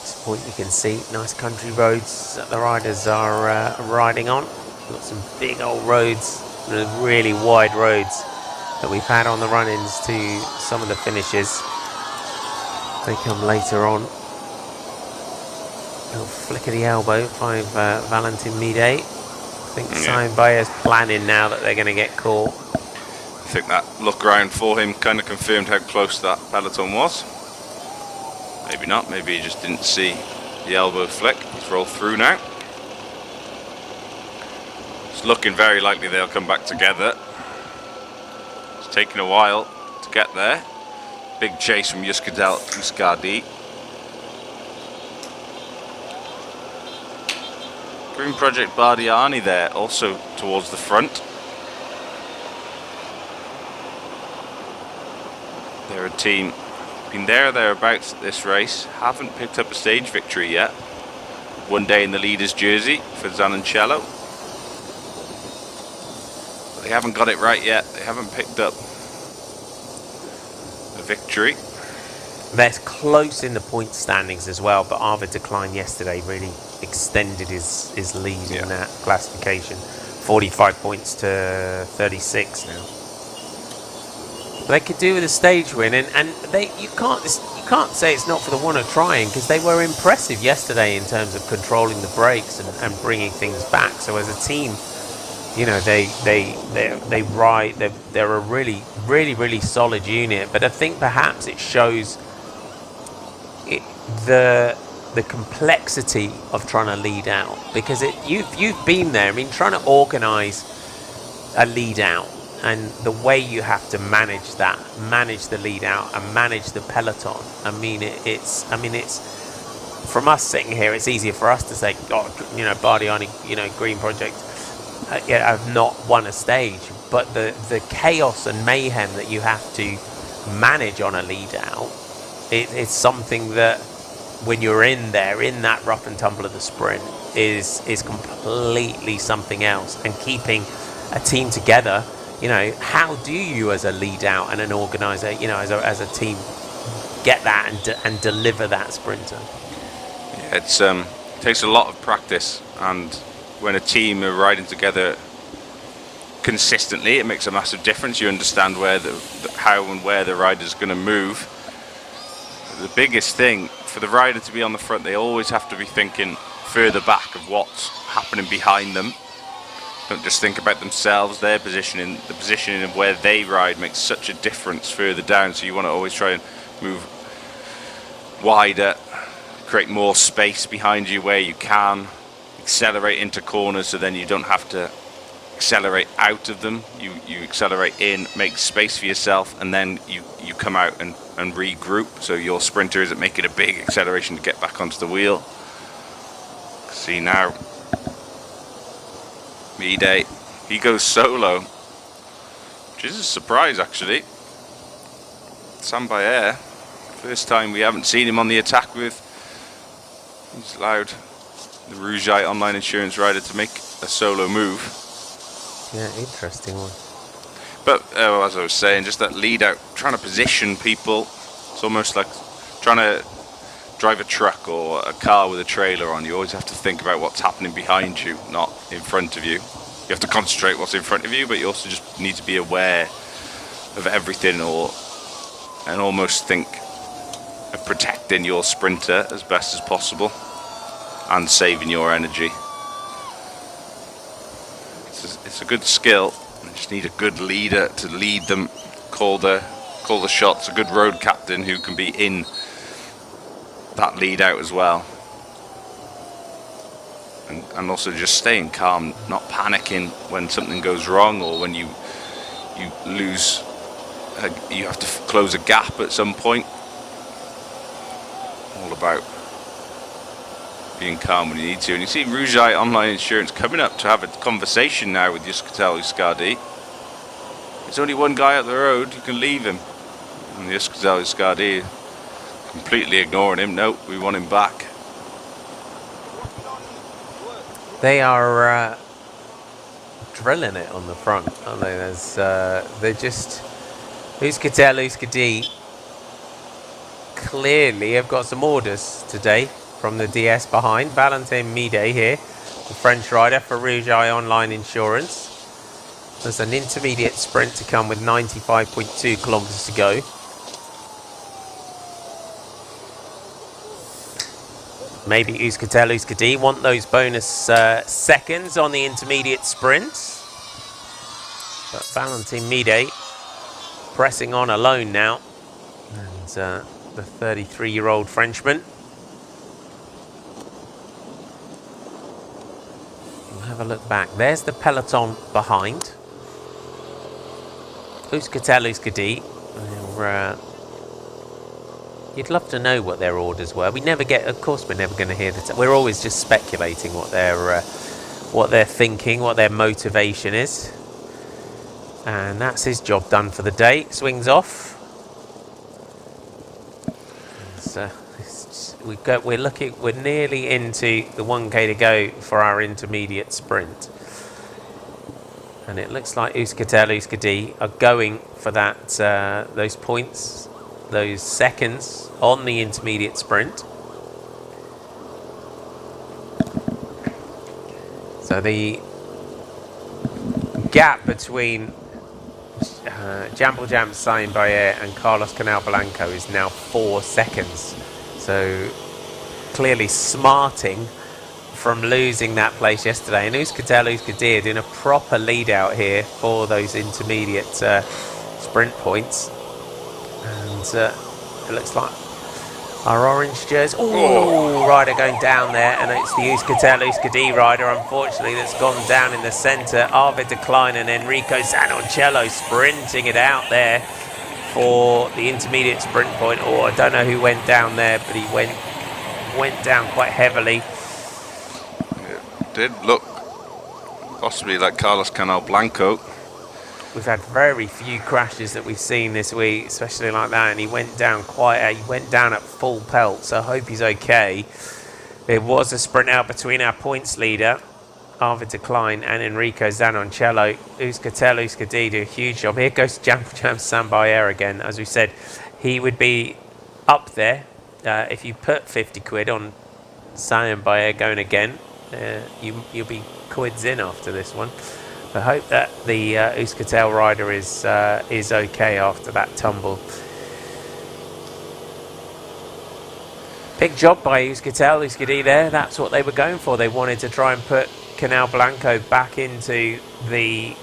this point you can see nice country roads that the riders are riding on. We've got some big old roads, really wide roads that we've had on the run-ins to some of the finishes. They come later on. Little flick of the elbow by Valentin Mide. I think Simon Bayer's planning now that they're going to get caught. I think that look round for him kind of confirmed how close that peloton was. Maybe not, maybe he just didn't see the elbow flick. He's rolled through now. It's looking very likely they'll come back together. It's taken a while to get there. Big chase from Yuskadi. Green Project Bardiani there, also towards the front. They're a team, been there or thereabouts at this race, haven't picked up a stage victory yet. One day in the leader's jersey for Zanoncello. But they haven't got it right yet, they haven't picked up a victory. They're close in the point standings as well, but Arvid decline yesterday really extended his lead in that classification. 45 points to 36 now. They could do with a stage win, and you can't say it's not for the one of trying, because they were impressive yesterday in terms of controlling the brakes and bringing things back. So as a team, you know, they ride. They're a really solid unit. But I think perhaps it shows the complexity of trying to lead out, because you've been there. I mean, trying to organise a lead out, and the way you have to manage the lead out and manage the peloton. I mean, it's from us sitting here, it's easier for us to say, oh, you know, Bardiani, you know, Green Project, have not won a stage, but the chaos and mayhem that you have to manage on a lead out, it's something that when you're in there, in that rough and tumble of the sprint, is completely something else. And keeping a team together, you know, how do you as a lead out and an organizer, you know, as a team, get that and deliver that sprinter? Yeah, it takes a lot of practice, and when a team are riding together consistently, it makes a massive difference. You understand where how and where the rider's going to move. The biggest thing for the rider to be on the front, they always have to be thinking further back of what's happening behind them. Don't just think about themselves. Their positioning, the positioning of where they ride makes such a difference further down. So you want to always try and move wider, create more space behind you where you can, accelerate into corners so then you don't have to accelerate out of them. You accelerate in, make space for yourself, and then you come out and regroup, so your sprinter isn't making a big acceleration to get back onto the wheel. See now, Mide, he goes solo, which is a surprise actually. Sam Bayer, first time we haven't seen him on the attack with. He's allowed the Rougeite online insurance rider to make a solo move. Yeah, interesting one. But as I was saying, just that lead out, trying to position people, it's almost like trying to drive a truck or a car with a trailer on. You always have to think about what's happening behind you, not in front of you. You have to concentrate what's in front of you, but you also just need to be aware of everything, or and almost think of protecting your sprinter as best as possible and saving your energy. It's a good skill. You just need a good leader to lead them, call the shots, a good road captain who can be in that lead out as well. And also just staying calm, not panicking when something goes wrong or when you lose, you have to close a gap at some point. All about being calm when you need to. And you see Rougai Online Insurance coming up to have a conversation now with Euskaltel Euskadi. There's only one guy up the road, you can leave him. And the Euskaltel Euskadi completely ignoring him. Nope, we want him back. They are drilling it on the front, aren't they? They're just Euskaltel Euskadi clearly have got some orders today from the DS behind. Valentin Mide here, the French rider for Rougai Online Insurance. There's an intermediate sprint to come with 95.2 kilometres to go. Maybe Euskaltel Euskadi want those bonus seconds on the intermediate sprint. But Valentin Mide pressing on alone now. And the 33-year-old Frenchman. We'll have a look back. There's the peloton behind. Euskaltel Euskadi. You'd love to know what their orders were. We never get, of course, we're never going to hear that. We're always just speculating what they're thinking, what their motivation is. And that's his job done for the day. Swings off. So we're nearly into the 1K to go for our intermediate sprint. And it looks like Euskaltel Euskadi are going for that those points, those seconds on the intermediate sprint. So the gap between Jambal Sain Bayer and Carlos Canal Blanco is now 4 seconds. So clearly smarting from losing that place yesterday. And Euskaltel Euskadi are doing a proper lead out here for those intermediate sprint points. And it looks like our orange jersey. Oh, rider going down there, and it's the Euskaltel Euskadi rider, unfortunately, that's gone down in the centre. Arvid de Klein and Enrico Zanoncello sprinting it out there for the intermediate sprint point. Oh, I don't know who went down there, but he went down quite heavily. It did look possibly like Carlos Canal Blanco. We've had very few crashes that we've seen this week, especially like that, and he went down at full pelt, so I hope he's okay. There was a sprint out between our points leader, Arvid de Klein, and Enrico Zanoncello. Euskaltel Euskadi do a huge job. Here goes Jambal Sambayer again. As we said, he would be up there if you put 50 quid on Sambayer going again. You'll be quids in after this one. I hope that the Euskaltel rider is okay after that tumble. Big job by Euskaltel Euskadi there. That's what they were going for. They wanted to try and put Canal Blanco back into the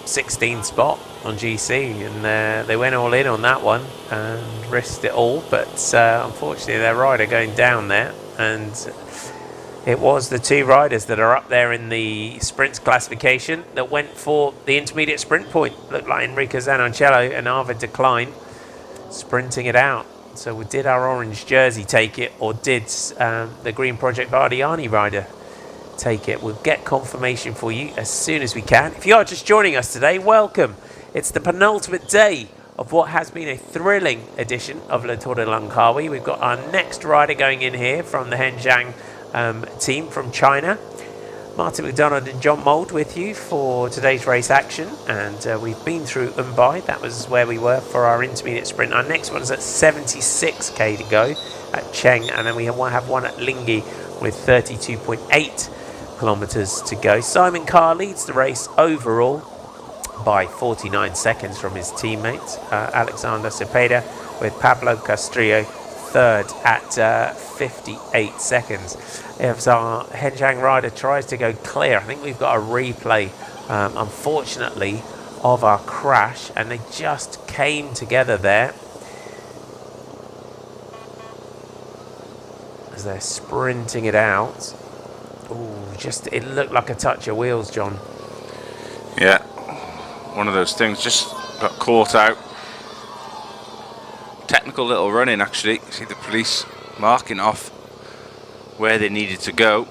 16th spot on GC, and they went all in on that one and risked it all. But unfortunately, their rider going down there, and it was the two riders that are up there in the sprints classification that went for the intermediate sprint point. Looked like Enrico Zanoncello and Arvid de Klein sprinting it out. So did our orange jersey take it, or did the Green Project Bardiani rider take it? We'll get confirmation for you as soon as we can. If you are just joining us today, welcome. It's the penultimate day of what has been a thrilling edition of Le Tour de Langkawi. We've got our next rider going in here from the Henjiang team from China. Martin McDonald and John Mould with you for today's race action, and we've been through Mumbai. That was where we were for our intermediate sprint. Our next one's at 76k to go at Cheng, and then we have one at Lingi with 32.8 kilometres to go. Simon Carr leads the race overall. by 49 seconds from his teammates. Alexander Cepeda with Pablo Castrillo third at 58 seconds. If our Henjiang rider tries to go clear, I think we've got a replay, unfortunately, of our crash, and they just came together there as they're sprinting it out. Ooh, it looked like a touch of wheels, John. Yeah, one of those things, just got caught out. Technical little run-in, actually. See the police marking off where they needed to go.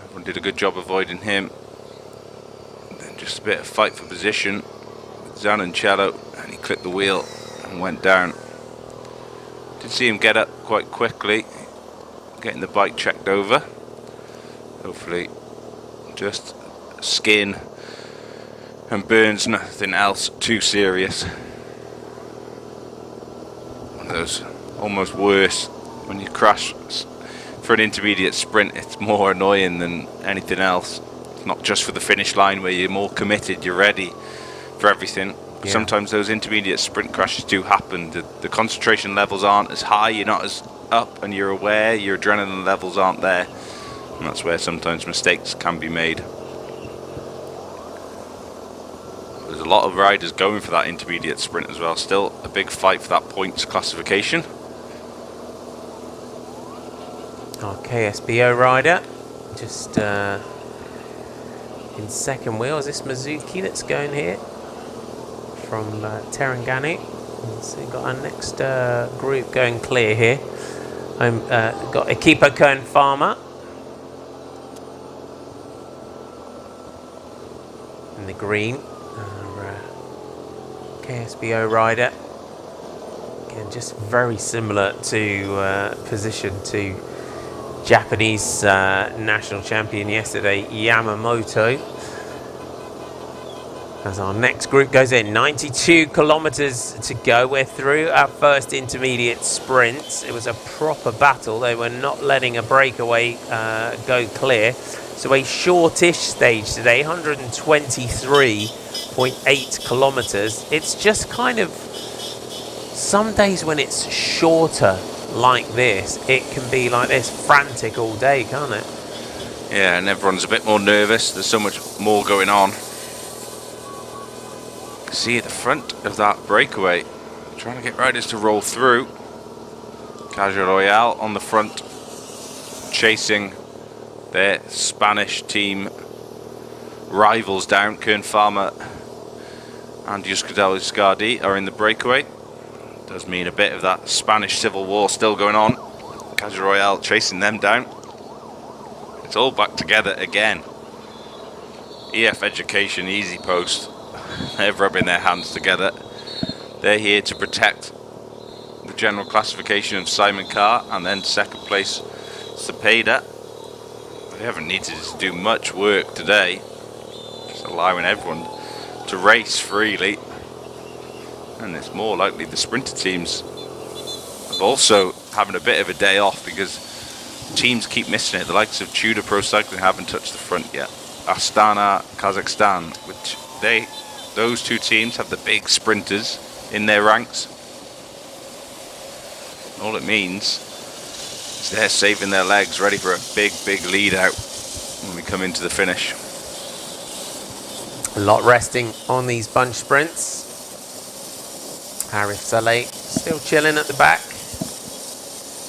Everyone did a good job avoiding him. And then just a bit of fight for position with Zanoncello, and he clipped the wheel and went down. Did see him get up quite quickly, getting the bike checked over. Hopefully just skin and burns, nothing else too serious. One of those almost worse when you crash for an intermediate sprint. It's more annoying than anything else. It's not just for the finish line where you're more committed, you're ready for everything. Yeah. Sometimes those intermediate sprint crashes do happen. The concentration levels aren't as high, you're not as up, and you're aware, your adrenaline levels aren't there. And that's where sometimes mistakes can be made. There's a lot of riders going for that intermediate sprint as well. Still a big fight for that points classification. Our KSBO rider just in second wheel. Is this Mizuki that's going here from Terengganu? So we've got our next group going clear here. Got Equipo Kern Farmer in the green. KSBO rider. Again, just very similar to position to Japanese national champion yesterday, Yamamoto. As our next group goes in, 92 kilometres to go. We're through our first intermediate sprint. It was a proper battle. They were not letting a breakaway go clear. So a shortish stage today, 123.8 kilometres. It's just kind of, some days when it's shorter like this, it can be like this, frantic all day, can't it? Yeah, and everyone's a bit more nervous. There's so much more going on. See at the front of that breakaway, trying to get riders to roll through. Caja Royale on the front, chasing their Spanish team rivals down. Kern Farmer and Euskaltel Euskadi are in the breakaway. Does mean a bit of that Spanish civil war still going on. Caja Royale chasing them down. It's all back together again. EF Education, Easy Post. They're rubbing their hands together. They're here to protect the general classification of Simon Carr, and then second place Cepeda. They haven't needed to do much work today, just allowing everyone to race freely. And it's more likely the sprinter teams have also having a bit of a day off, because teams keep missing it. The likes of Tudor Pro Cycling haven't touched the front yet. Astana, Kazakhstan, which those two teams have the big sprinters in their ranks. All it means is they're saving their legs, ready for a big lead out when we come into the finish. A lot resting on these bunch sprints. Arif Saleh still chilling at the back.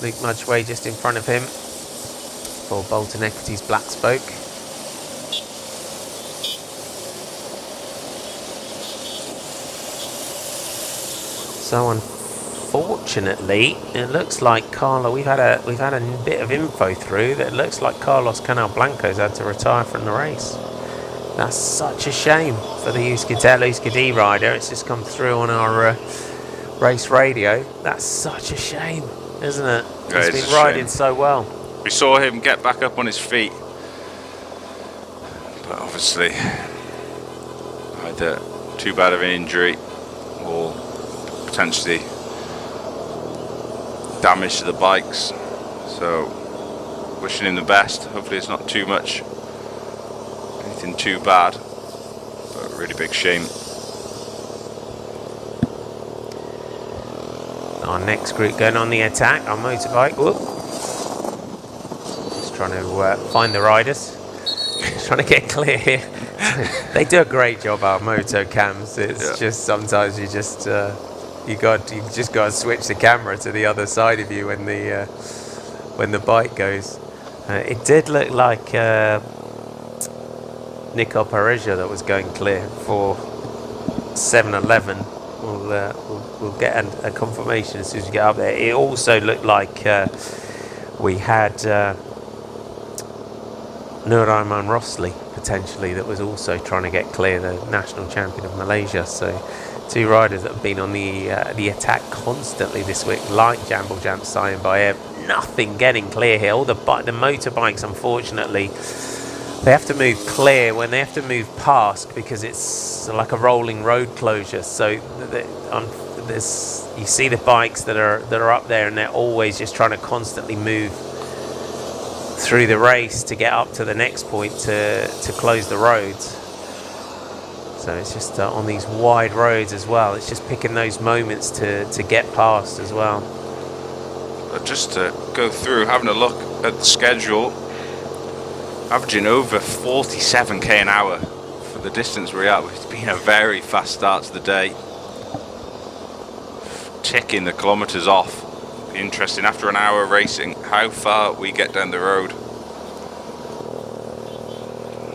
Luke Mudgeway just in front of him for Bolton Equities Black Spoke. So unfortunately, it looks like we've had a bit of info through that it looks like Carlos Canalblanco's had to retire from the race. That's such a shame for the Euskaltel Euskadi rider. It's just come through on our race radio. That's such a shame, isn't it? Yeah, he's been riding so well. We saw him get back up on his feet, but obviously either too bad of an injury or potentially damage to the bikes. So wishing him the best. Hopefully it's not too much, anything too bad. But A really big shame. Our next group going on the attack, our motorbike. Whoop. Just trying to find the riders. Just trying to get clear here. They do a great job, our moto cams. It's just sometimes you just you just got to switch the camera to the other side of you when the bike goes. It did look like Nico Parisia that was going clear for 7-11. We'll get a confirmation as soon as we get up there. It also looked like we had Nur Aiman Rosli potentially that was also trying to get clear, the national champion of Malaysia. So two riders that have been on the attack constantly this week, like Jambal Jamp, Sayan Bayer. Nothing getting clear here. All the motorbikes, unfortunately, they have to move clear when they have to move past, because it's like a rolling road closure. So you see the bikes that are up there, and they're always just trying to constantly move through the race to get up to the next point to close the roads. So it's just on these wide roads as well. It's just picking those moments to get past as well. Just to go through, having a look at the schedule, averaging over 47k an hour for the distance we're at. It's been a very fast start to the day. Ticking the kilometres off. Interesting, after an hour racing, how far we get down the road.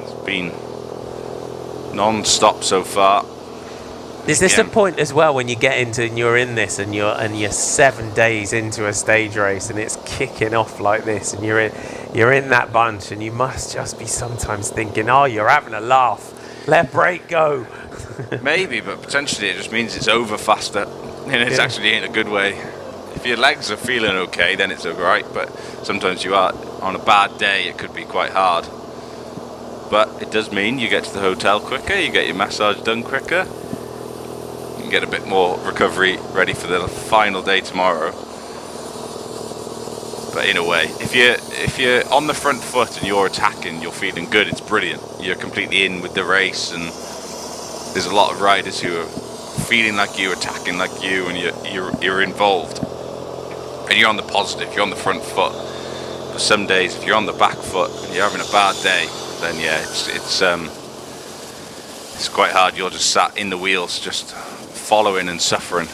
It's been non-stop so far. Is this the point as well when you get into and you're in this and you're 7 days into a stage race and it's kicking off like this, and you're in that bunch, and you must just be sometimes thinking, oh, you're having a laugh, let break go. Maybe, but potentially it just means it's over faster, and it's actually in a good way. If your legs are feeling okay, then it's alright, but sometimes you are on a bad day, it could be quite hard. But it does mean you get to the hotel quicker, you get your massage done quicker, you can get a bit more recovery ready for the final day tomorrow. But in a way, if you're on the front foot and you're attacking, you're feeling good, it's brilliant. You're completely in with the race, and there's a lot of riders who are feeling like you, attacking like you, and you're involved. And you're on the positive, you're on the front foot. But some days, if you're on the back foot and you're having a bad day, then yeah, it's quite hard. You're just sat in the wheels, just following and suffering,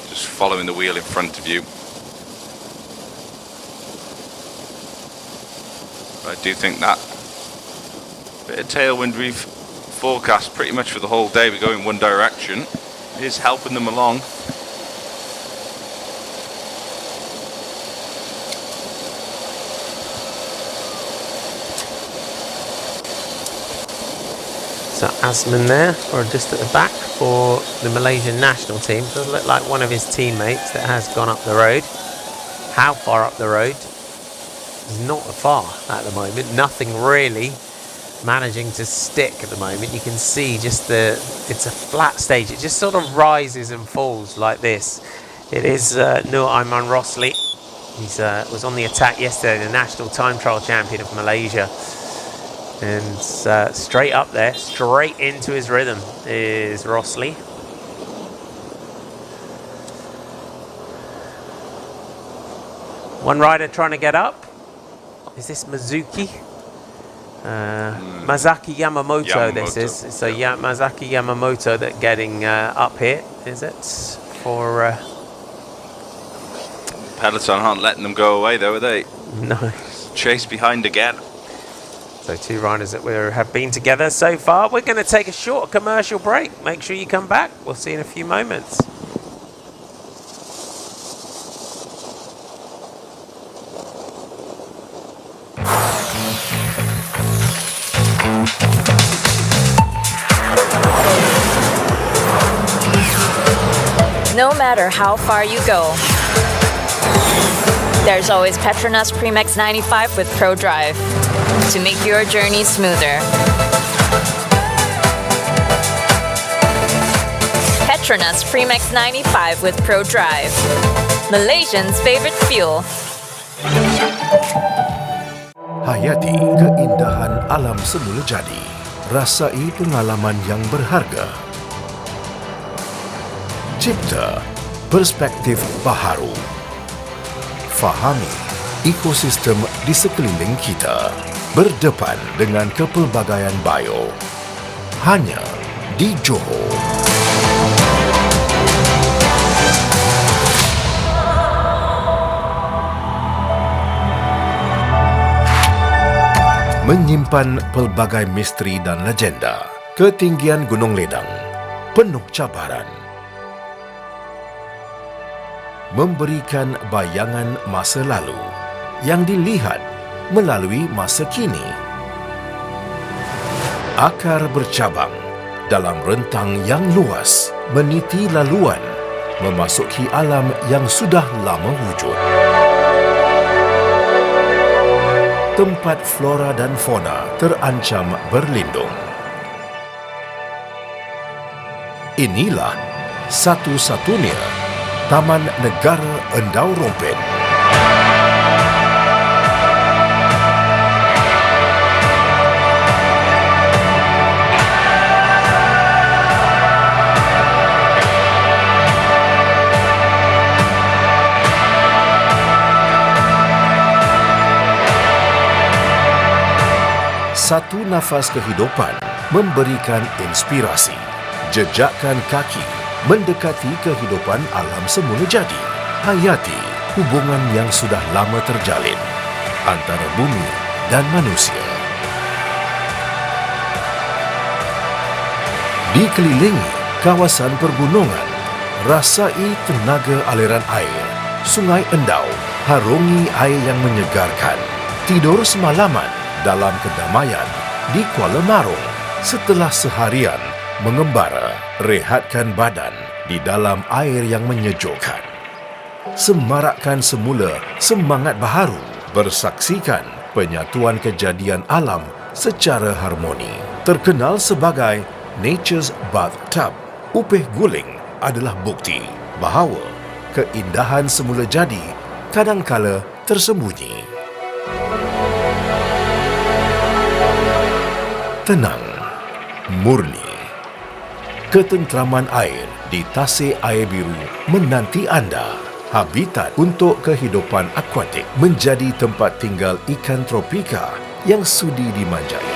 just following the wheel in front of you. But I do think that bit of tailwind we've forecast pretty much for the whole day, we go in one direction, is helping them along. So Asman there, or just at the back for the Malaysian national team. Does look like one of his teammates that has gone up the road. How far up the road? Not far at the moment. Nothing really managing to stick at the moment. You can see just it's a flat stage. It just sort of rises and falls like this. It is Nur Aiman Rosli. He was on the attack yesterday, the national time trial champion of Malaysia. And straight up there, straight into his rhythm is Rosli. One rider trying to get up. Is this Mizuki? Masaki Yamamoto, this is. So yeah, Masaki Yamamoto that getting up here, is it? For Peloton aren't letting them go away though, are they? No. Chase behind again. So two riders that have been together so far. We're going to take a short commercial break. Make sure you come back. We'll see you in a few moments. No matter how far you go, there's always PETRONAS Premix 95 with Pro Drive to make your journey smoother. PETRONAS Premix 95 with Pro Drive, Malaysians' favorite fuel. Hayati keindahan alam semula jadi. rasai pengalaman yang berharga. Cipta perspektif baharu. Fahami ekosistem di sekeliling kita. Berdepan dengan kepelbagaian bio. Hanya di Johor. Menyimpan pelbagai misteri dan legenda. Ketinggian Gunung Ledang penuh cabaran. Memberikan bayangan masa lalu yang dilihat melalui masa kini. Akar bercabang dalam rentang yang luas, meniti laluan, memasuki alam yang sudah lama wujud. Tempat flora dan fauna terancam berlindung. Inilah satu-satunya Taman Negara Endau Rompen. Satu nafas kehidupan memberikan inspirasi. Jejakkan kaki mendekati kehidupan alam semula jadi. Hayati hubungan yang sudah lama terjalin antara bumi dan manusia. Dikelilingi kawasan pergunungan, rasai tenaga aliran air. Sungai Endau harungi air yang menyegarkan. Tidur semalaman dalam kedamaian di Kuala Marung setelah seharian mengembara, rehatkan badan di dalam air yang menyejukkan. Semarakkan semula semangat baharu, bersaksikan penyatuan kejadian alam secara harmoni. Terkenal sebagai Nature's Bathtub, Upih Guling adalah bukti bahawa keindahan semula jadi kadangkala tersembunyi. Tenang, murni. Ketenteraman air di tasik air biru menanti anda. Habitat untuk kehidupan akuatik menjadi tempat tinggal ikan tropika yang sudi dimanjai.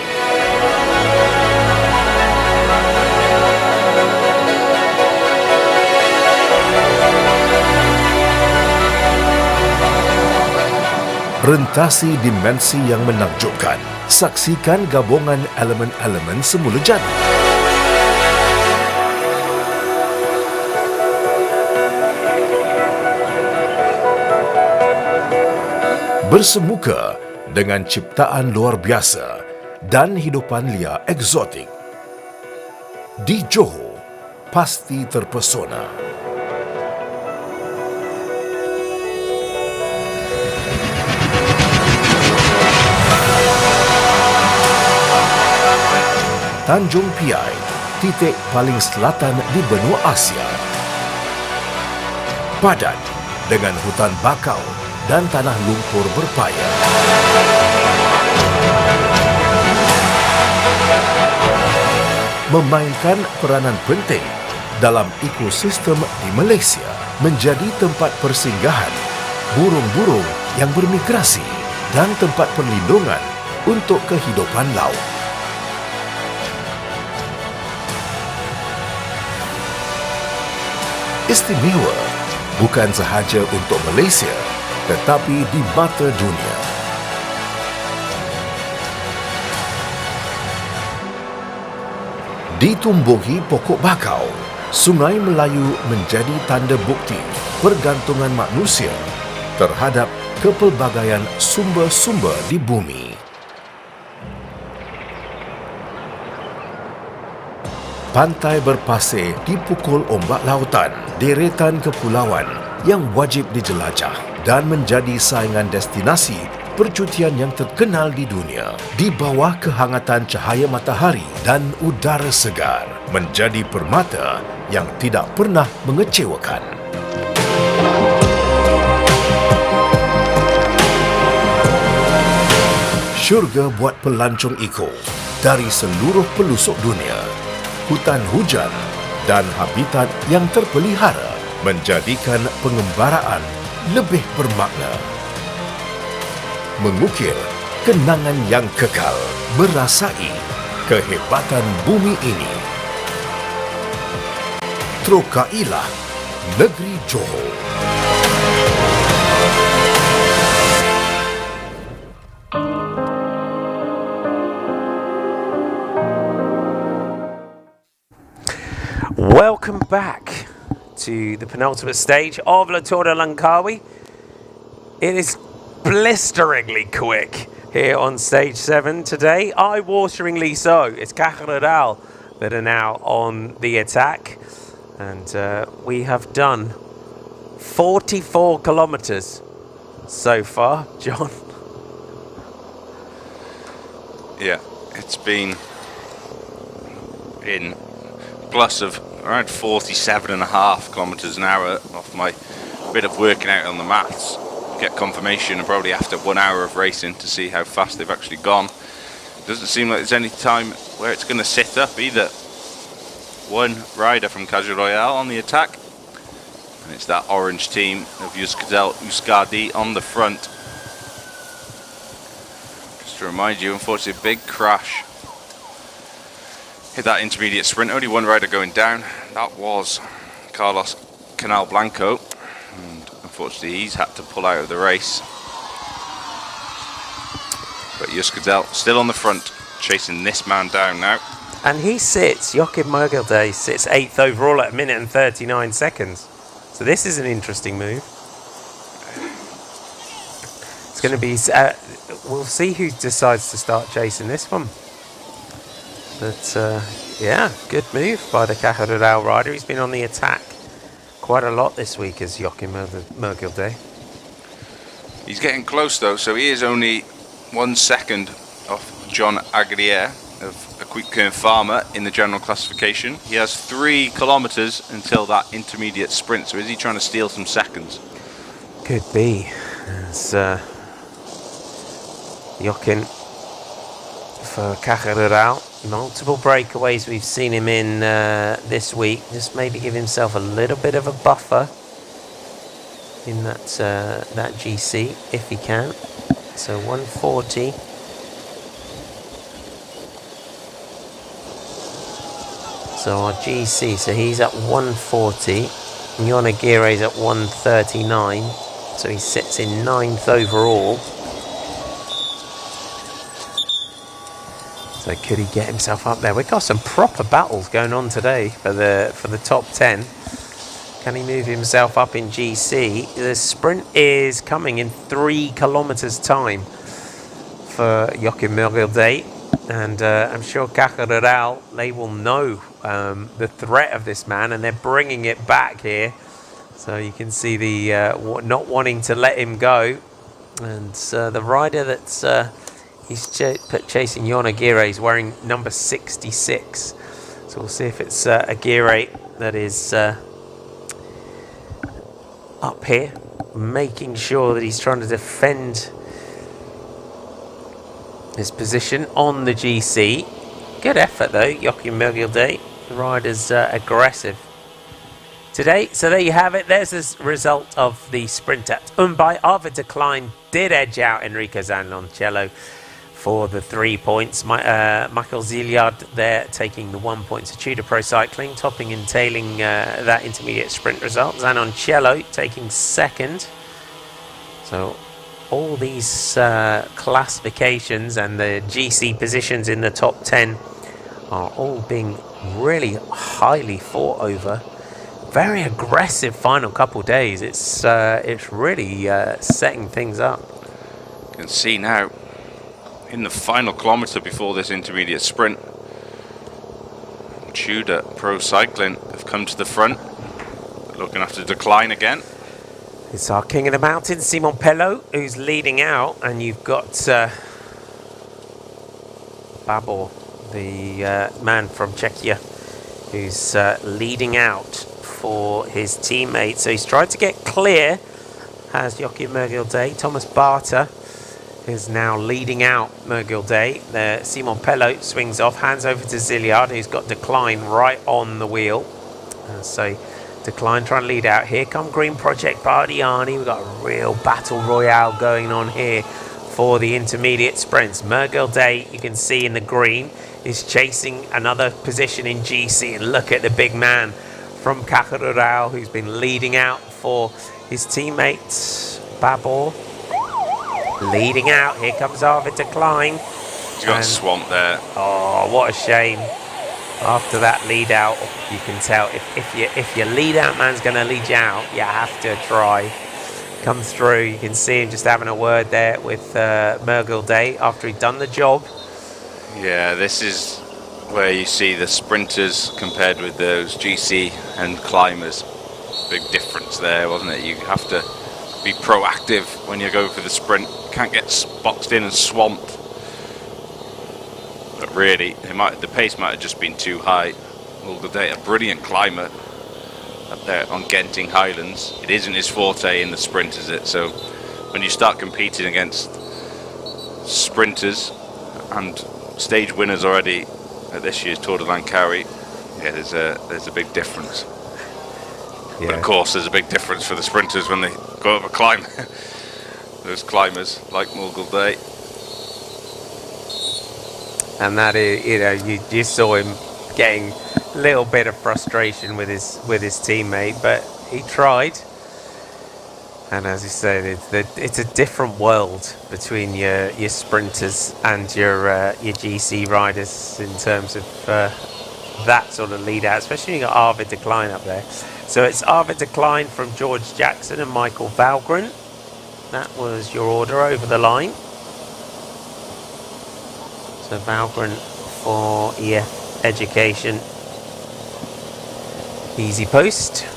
Rentasi dimensi yang menakjubkan. Saksikan gabungan elemen-elemen semula jadi. Bersemuka dengan ciptaan luar biasa dan hidupan liar eksotik. Di Johor, pasti terpesona. Tanjung Piai, titik paling selatan di benua Asia. Padat dengan hutan bakau dan tanah lumpur berpaya. Memainkan peranan penting dalam ekosistem di Malaysia, menjadi tempat persinggahan burung-burung yang bermigrasi dan tempat perlindungan untuk kehidupan laut. Istimewa bukan sahaja untuk Malaysia, tetapi di mata dunia. Ditumbuhi pokok bakau, Sungai Melayu menjadi tanda bukti pergantungan manusia terhadap kepelbagaian sumber-sumber di bumi. Pantai berpasir dipukul ombak lautan, deretan kepulauan yang wajib dijelajah dan menjadi saingan destinasi percutian yang terkenal di dunia. Di bawah kehangatan cahaya matahari dan udara segar, menjadi permata yang tidak pernah mengecewakan. Syurga buat pelancong eko. dari seluruh pelosok dunia. Hutan hujan dan habitat yang terpelihara menjadikan pengembaraan lebih bermakna. Mengukir kenangan yang kekal, merasai kehebatan bumi ini. Trokailah negeri Johor. Welcome back to the penultimate stage of La Tour de Langkawi. It is blisteringly quick here on stage 7 today, eye-wateringly so. It's categorized that are now on the attack, and we have done 44 kilometres so far, John. Yeah, it's been in plus of around 47.5 kilometres an hour off my bit of working out on the maths. Get confirmation and probably after 1 hour of racing to see how fast they've actually gone. Doesn't seem like there's any time where it's going to sit up either. One rider from Caja Royale on the attack, and it's that orange team of Euskadi on the front. Just to remind you, unfortunately, a big crash hit that intermediate sprint. Only one rider going down. That was Carlos Canal Blanco, and unfortunately he's had to pull out of the race. But Euskadel still on the front, chasing this man down now. And he sits, Joachim Mergelde sits 8th overall at 1 minute and 39 seconds. So this is an interesting move. It's going to be, we'll see who decides to start chasing this one. But yeah, good move by the Categorized rider. He's been on the attack quite a lot this week as Joachim Mergelde. He's getting close though, so he is only 1 second off John Agrier of a quick Kern Farmer in the general classification. He has 3 kilometres until that intermediate sprint, so is he trying to steal some seconds? Could be. It's Joachim for Categorized. Multiple breakaways we've seen him in this week. Just maybe give himself a little bit of a buffer in that GC if he can. So 140. So our GC, so he's at 140. Jon Aguirre's at 139. So he sits in 9th overall. So could he get himself up there? We've got some proper battles going on today for the top 10. Can he move himself up in GC? The sprint is coming in 3 kilometres time for Joachim Mergelde, and I'm sure Categorized, they will know the threat of this man, and they're bringing it back here. So you can see the not wanting to let him go, and the rider that's he's chasing Jon Aguirre is wearing number 66. So we'll see if it's Aguirre that is up here, making sure that he's trying to defend his position on the GC. Good effort though, Joachim Mergelde. The rider's aggressive today. So there you have it. There's the result of the sprint at Umbai. Arvid Decline did edge out Enrico Zanloncello for the 3 points. Michael Ziliard there taking the 1 point to Tudor Pro Cycling, topping and tailing that intermediate sprint result. Zanoncello taking 2nd. So all these classifications and the GC positions in the top 10 are all being really highly fought over. Very aggressive final couple days. It's really setting things up. You can see now in the final kilometre before this intermediate sprint, Tudor Pro Cycling have come to the front. They're looking after Decline again. It's our king of the mountains, Simon Pello, who's leading out, and you've got Babor, the man from Czechia, who's leading out for his teammates. So he's tried to get clear, has Joachim Mergelde. Thomas Barter, is now leading out Mergil Day. Simon Pello swings off, hands over to Zilliard, who's got Decline right on the wheel. So Decline trying to lead out. Here come Green Project Bardiani. We've got a real battle royale going on here for the intermediate sprints. Mergil Day, you can see in the green, is chasing another position in GC. And look at the big man from Categorized, who's been leading out for his teammates. Babor leading out. Here comes Arvid Decline. He's got swamped there. Oh, what a shame. After that lead out, you can tell if your lead out man's going to lead you out, you have to try. Come through. You can see him just having a word there with Mergil Day after he'd done the job. Yeah, this is where you see the sprinters compared with those GC and climbers. Big difference there, wasn't it? You have to be proactive when you go for the sprint. Can't get boxed in and swamped. But really, the pace might have just been too high. Mergil Day, a brilliant climber up there on Genting Highlands. It isn't his forte in the sprint, is it? So when you start competing against sprinters and stage winners already at this year's Tour de Langkawi, yeah, there's a big difference. Yeah. But of course, there's a big difference for the sprinters when they go up a climb. Those climbers like Mergil Day. And that is, you saw him getting a little bit of frustration with his teammate, but he tried. And as you said, it's a different world between your sprinters and your GC riders in terms of that sort of lead out, especially when you got Arvid Decline up there. So it's Arvid Decline from George Jackson and Michael Valgren. That was your order over the line. So Valgren for EF Education. Easy post.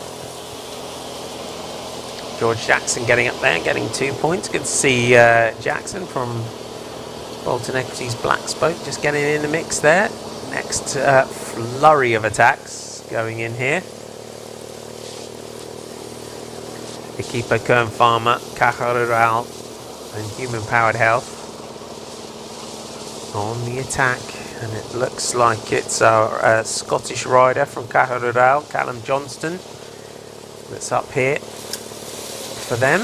George Jackson getting up there, getting 2 points. Good to see Jackson from Bolton Equities Black Spoke just getting in the mix there. Next flurry of attacks going in here. Equipa Kern Farmer, Caja Rural and Human Powered Health on the attack. And it looks like it's our Scottish rider from Caja Rural, Callum Johnston, that's up here for them.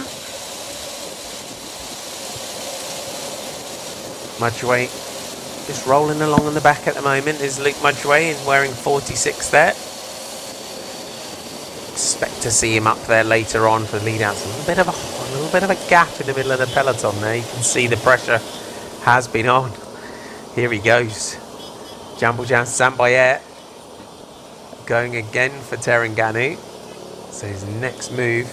Mudgeway just rolling along in the back at the moment is Luke Mudgeway, is wearing 46 there. Expect to see him up there later on for the lead outs. A little bit of a gap in the middle of the peloton there. You can see the pressure has been on. Here he goes. Jambujan Sambayer going again for Terengganu. So his next move.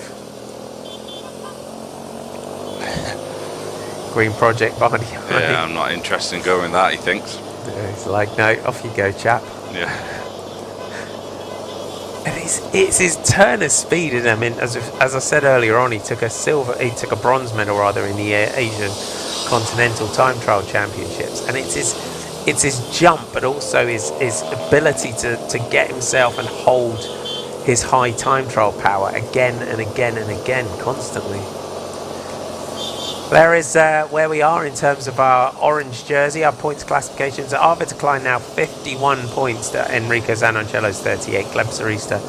Green Project Barney. Yeah, I'm not interested in going that, he thinks. He's like, no, off you go, chap. Yeah. And it's his turn of speed, isn't it? I mean, as I said earlier on, he took a bronze medal rather in the Asian Continental Time Trial Championships, and it's his jump, but also his ability to get himself and hold his high time trial power again and again and again, constantly. There is where we are in terms of our orange jersey, our points classifications. Arvid Decline now 51 points to Enrico Zanoncello's 38, Gleb Sarista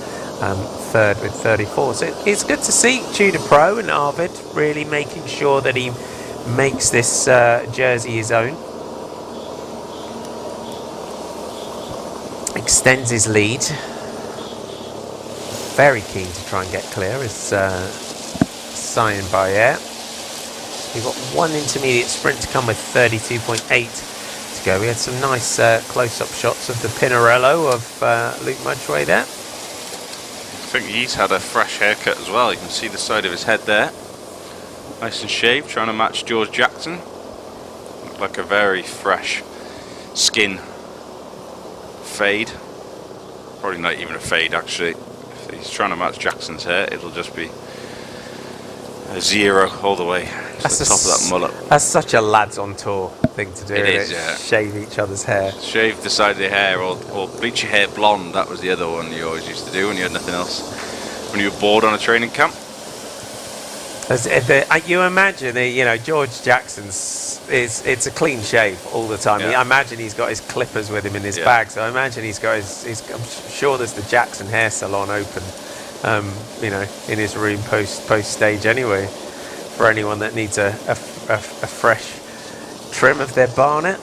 third with 34. So it's good to see Tudor Pro and Arvid really making sure that he makes this jersey his own. Extends his lead. Very keen to try and get clear is Cyan Bayer. We've got one intermediate sprint to come with 32.8 to go. We had some nice close-up shots of the Pinarello of Luke Mudgeway there. I think he's had a fresh haircut as well. You can see the side of his head there. Nice and shaved, trying to match George Jackson. Looked like a very fresh skin fade. Probably not even a fade, actually. If he's trying to match Jackson's hair, it'll just be a zero all the way to the top of that mullet. That's such a lads on tour thing to do. It is, yeah. Shave each other's hair. Shave the side of your hair or bleach your hair blonde. That was the other one you always used to do when you had nothing else. When you were bored on a training camp. You imagine, George Jackson's it's a clean shave all the time. Yeah. I imagine he's got his clippers with him in his bag. So I imagine he's got I'm sure there's the Jackson hair salon open, in his room post stage anyway, for anyone that needs a fresh trim of their barnet.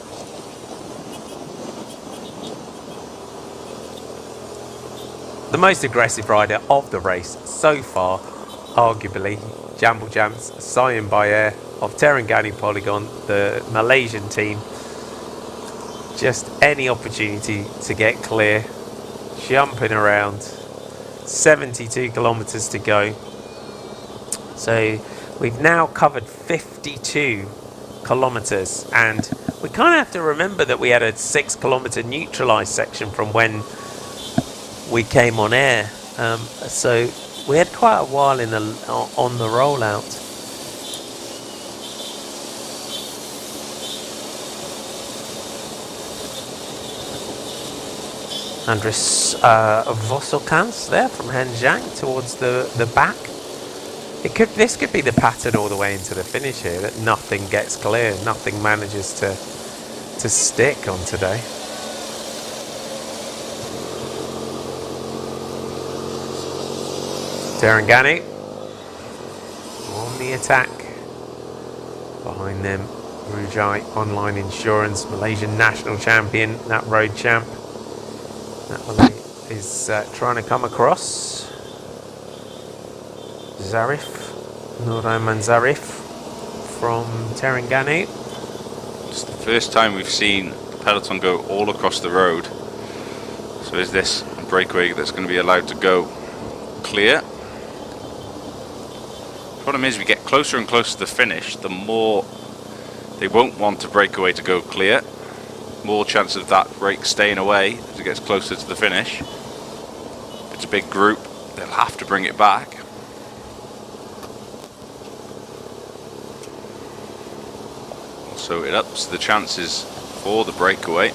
The most aggressive rider of the race so far, arguably, Jamble Jams, Sayan Bayer of Terengganu Polygon, the Malaysian team. Just any opportunity to get clear, jumping around. 72 kilometres to go. So we've now covered 52 kilometres, and we kind of have to remember that we had a 6 kilometre neutralised section from when we came on air, so we had quite a while on the rollout. Andres Vosselkans there from Hanjiang towards the back. This could be the pattern all the way into the finish here, that nothing gets clear, nothing manages to stick on today. Terengganu on the attack. Behind them, Rujai Online Insurance, Malaysian national champion, that road champ. That one is trying to come across. Zarif, Nuraiman Zarif from Terengganu. It's the first time we've seen the peloton go all across the road. So is this a breakaway that's going to be allowed to go clear? Problem is, we get closer and closer to the finish, the more they won't want to break away to go clear. More chance of that break staying away as it gets closer to the finish. If it's a big group, they'll have to bring it back. So it ups the chances for the breakaway.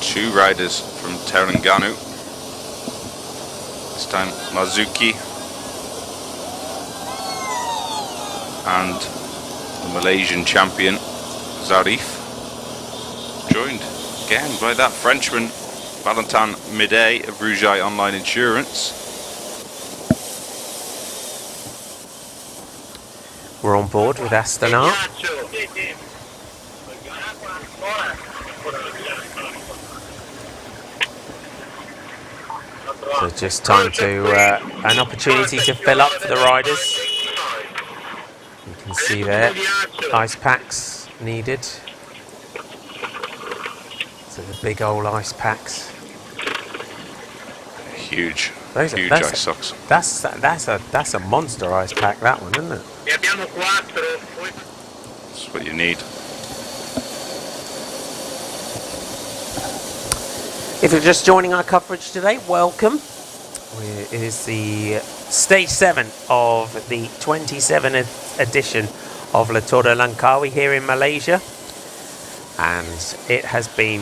Two riders from Terengganu. This time Mazuki and the Malaysian champion Zarif, joined again by that Frenchman Valentin Midet of Rujai Online Insurance. We're on board with Astana. So just time to an opportunity to fill up for the riders. You can see there, ice packs needed. So the big old ice packs. Huge, Those huge that's ice socks. That's a monster ice pack, that one, isn't it? That's what you need. If you're just joining our coverage today, welcome. It is the stage 7 of the 27th edition of La Tour de Langkawi here in Malaysia, and it has been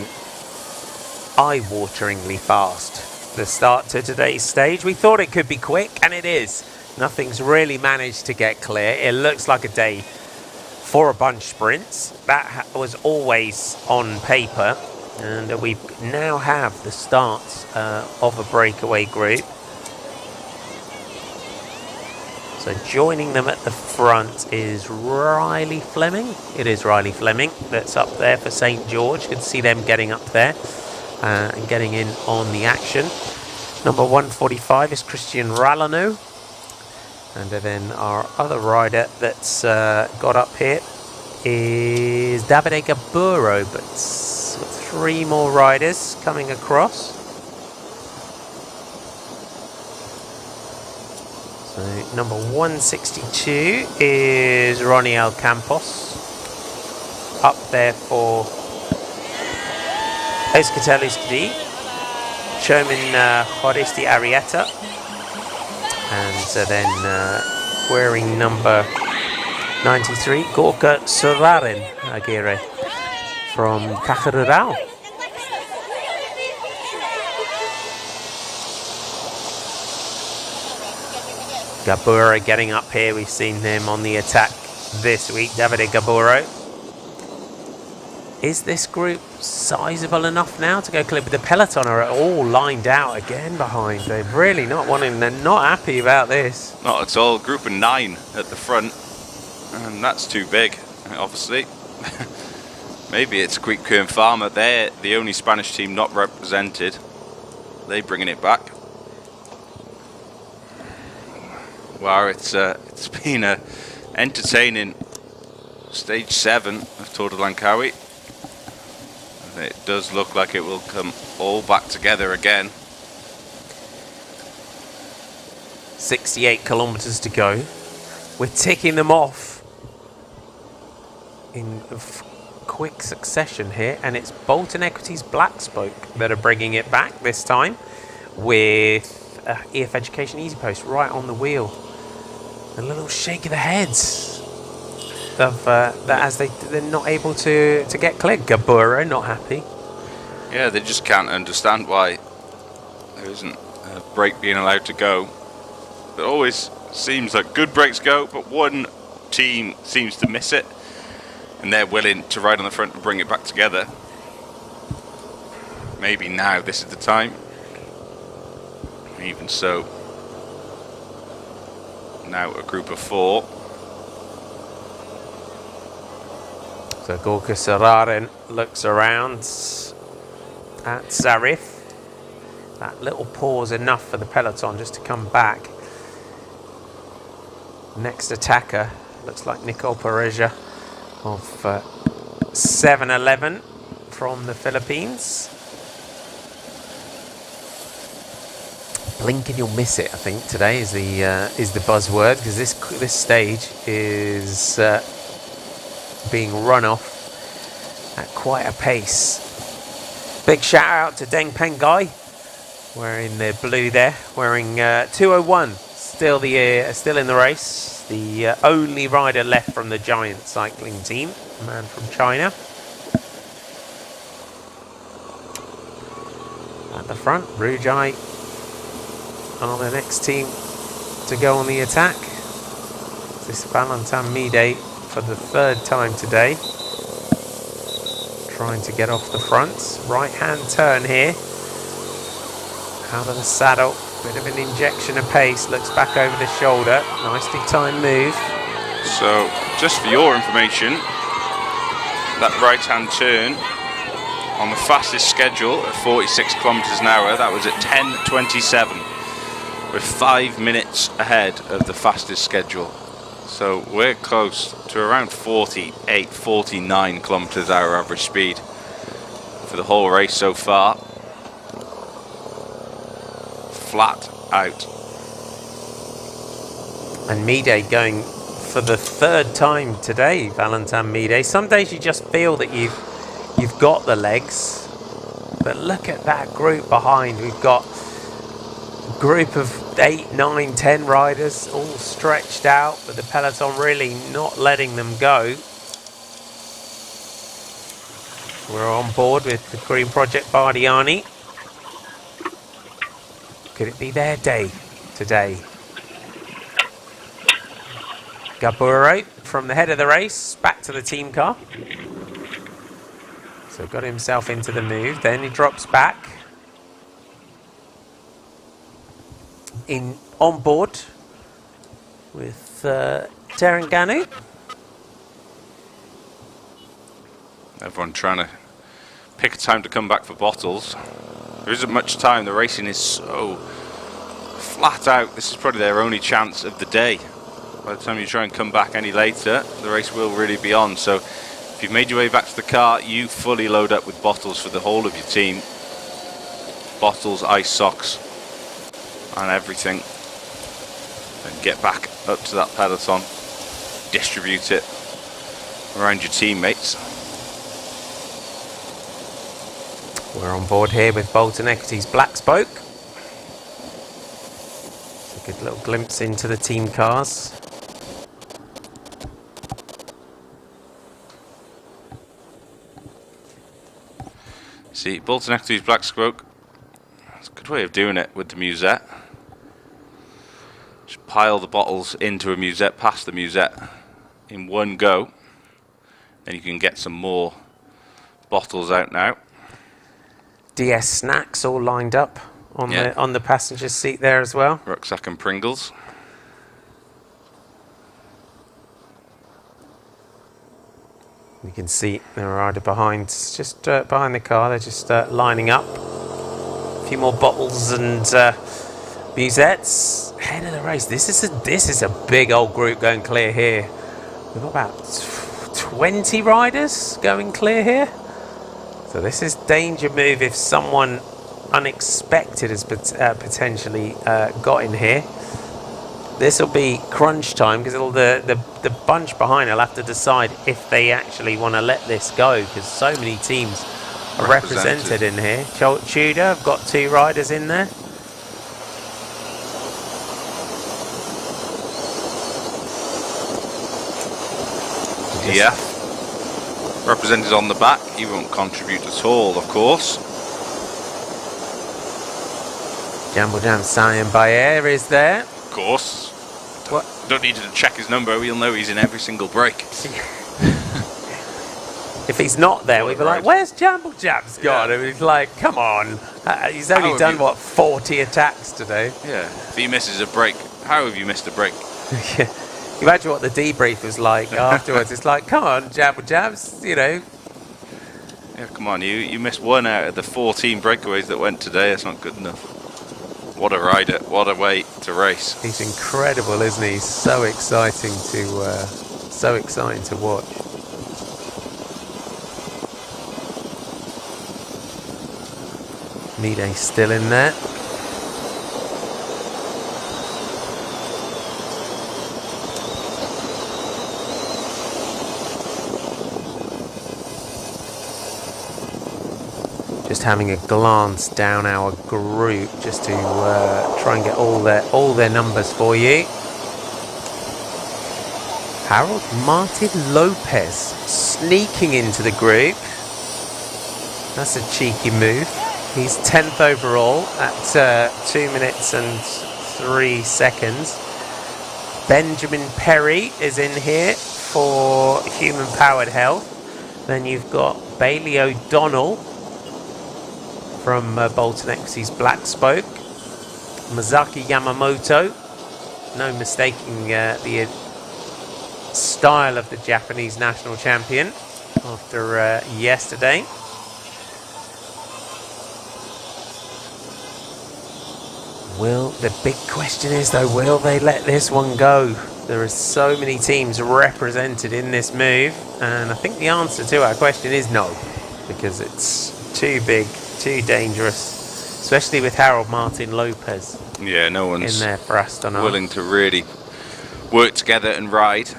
eye-wateringly fast. The start to today's stage, we thought it could be quick, and it is. Nothing's really managed to get clear. It looks like a day for a bunch sprints. That was always on paper. And we now have the start of a breakaway group. So joining them at the front is Riley Fleming. It is Riley Fleming that's up there for St. George. You can see them getting up there and getting in on the action. Number 145 is Christian Rallano. And then our other rider that's got up here is Davide Gaburo, but 3 more riders coming across. So number 162 is Ronnie L. Campos, up there for Euskatelus Gdi, Chomin Horisti Arietta, and then wearing number 93, Gorka Surarin Aguirre from Kakharurao. Gabura getting up here. We've seen him on the attack this week, Davide Gaburo. Is this group sizable enough now to go clear? But the peloton are all lined out again behind. They're really not wanting, they're not happy about this. Not at all. Group of 9 at the front, and that's too big, obviously. Maybe it's Quick Kern Farmer. They're the only Spanish team not represented. They bringing it back. Wow, it's been a entertaining stage 7 of Tour de Langkawi. And it does look like it will come all back together again. 68 kilometres to go. We're ticking them off in quick succession here, and it's Bolton Equities Black Spoke that are bringing it back this time with EF Education Easy Post right on the wheel. A little shake of the heads of that as they're not able to get clear. Gaburo not happy. Yeah, they just can't understand why there isn't a break being allowed to go. It always seems like good breaks go, but one team seems to miss it, and they're willing to ride on the front and bring it back together. Maybe now this is the time. Even so, now a group of 4. So Gorka Seraren looks around at Zarif. That little pause enough for the peloton just to come back. Next attacker looks like Nicole Pareja of 7-11 from the Philippines. Blink and you'll miss it, I think, today is the buzzword, because this stage is being run off at quite a pace. Big shout out to Deng Pengai, wearing the blue there, wearing 2:01, still in the race. The only rider left from the Giant cycling team, a man from China. At the front, Rujai are the next team to go on the attack. This Valentin Mide for the 3rd time today, trying to get off the front. Right hand turn here, out of the saddle, bit of an injection of pace, looks back over the shoulder, nicely timed move. So just for your information, that right hand turn on the fastest schedule at 46 kilometres an hour, that was at 10:27. We're 5 minutes ahead of the fastest schedule. So we're close to around 48, 49 kilometres an hour average speed for the whole race so far. Flat out. And Mide going for the 3rd time today, Valentin Mide. Some days you just feel that you've got the legs, but look at that group behind. We've got a group of 8, 9, 10 riders all stretched out, but the peloton really not letting them go. We're on board with the Green Project Bardiani. Could it be their day today? Gaburo from the head of the race back to the team car. So got himself into the move, then he drops back. On board with Terengganu. Everyone trying to pick a time to come back for bottles. There isn't much time, the racing is so flat out. This is probably their only chance of the day. By the time you try and come back any later, the race will really be on. So if you've made your way back to the car, you fully load up with bottles for the whole of your team. Bottles, ice socks, and everything. And get back up to that peloton, distribute it around your teammates. We're on board here with Bolton Equities Black Spoke. It's a good little glimpse into the team cars. See, Bolton Equities Black Spoke. It's a good way of doing it with the musette. Just pile the bottles into a musette, past the musette in one go. Then you can get some more bottles out now. DS snacks all lined up on the passenger seat there as well. Rucksack and Pringles. You can see the rider behind, just behind the car. They're just lining up. A few more bottles and musettes ahead of the race. This is a big old group going clear here. We've got about 20 riders going clear here. So this is danger move if someone unexpected has potentially got in here. This will be crunch time because the bunch behind will have to decide if they actually want to let this go, because so many teams are represented in here. Tudor have got 2 riders in there. Yeah. Represented on the back. He won't contribute at all, of course. Jambo Jam Cyan Bayer is there. Of course. What? Don't need to check his number. We'll know he's in every single break. If he's not there, we'd be like, where's Jambo Jam's gone? And he's like, come on. He's only done, 40 attacks today. Yeah. If he misses a break, how have you missed a break? Yeah. Imagine what the debrief was like afterwards. It's like, come on, Jambo Jams, you know. Yeah, come on. You missed 1 out of the 14 breakaways that went today. That's not good enough. What a rider. What a way to race. He's incredible, isn't he? He's so exciting to watch. Mide still in there. Just having a glance down our group just to try and get all their numbers for you. Harold Martin Lopez sneaking into the group. That's a cheeky move. He's 10th overall at 2 minutes and 3 seconds. Benjamin Perry is in here for Human Powered Health. Then you've got Bailey O'Donnell from Bolton Equities Black Spoke. Mazaki Yamamoto. No mistaking the style of the Japanese national champion after yesterday. The big question is though, will they let this one go? There are so many teams represented in this move, and I think the answer to our question is no, because it's too big, too dangerous, especially with Harold Martin Lopez. Yeah, no one's in there for Aston willing to really work together and ride.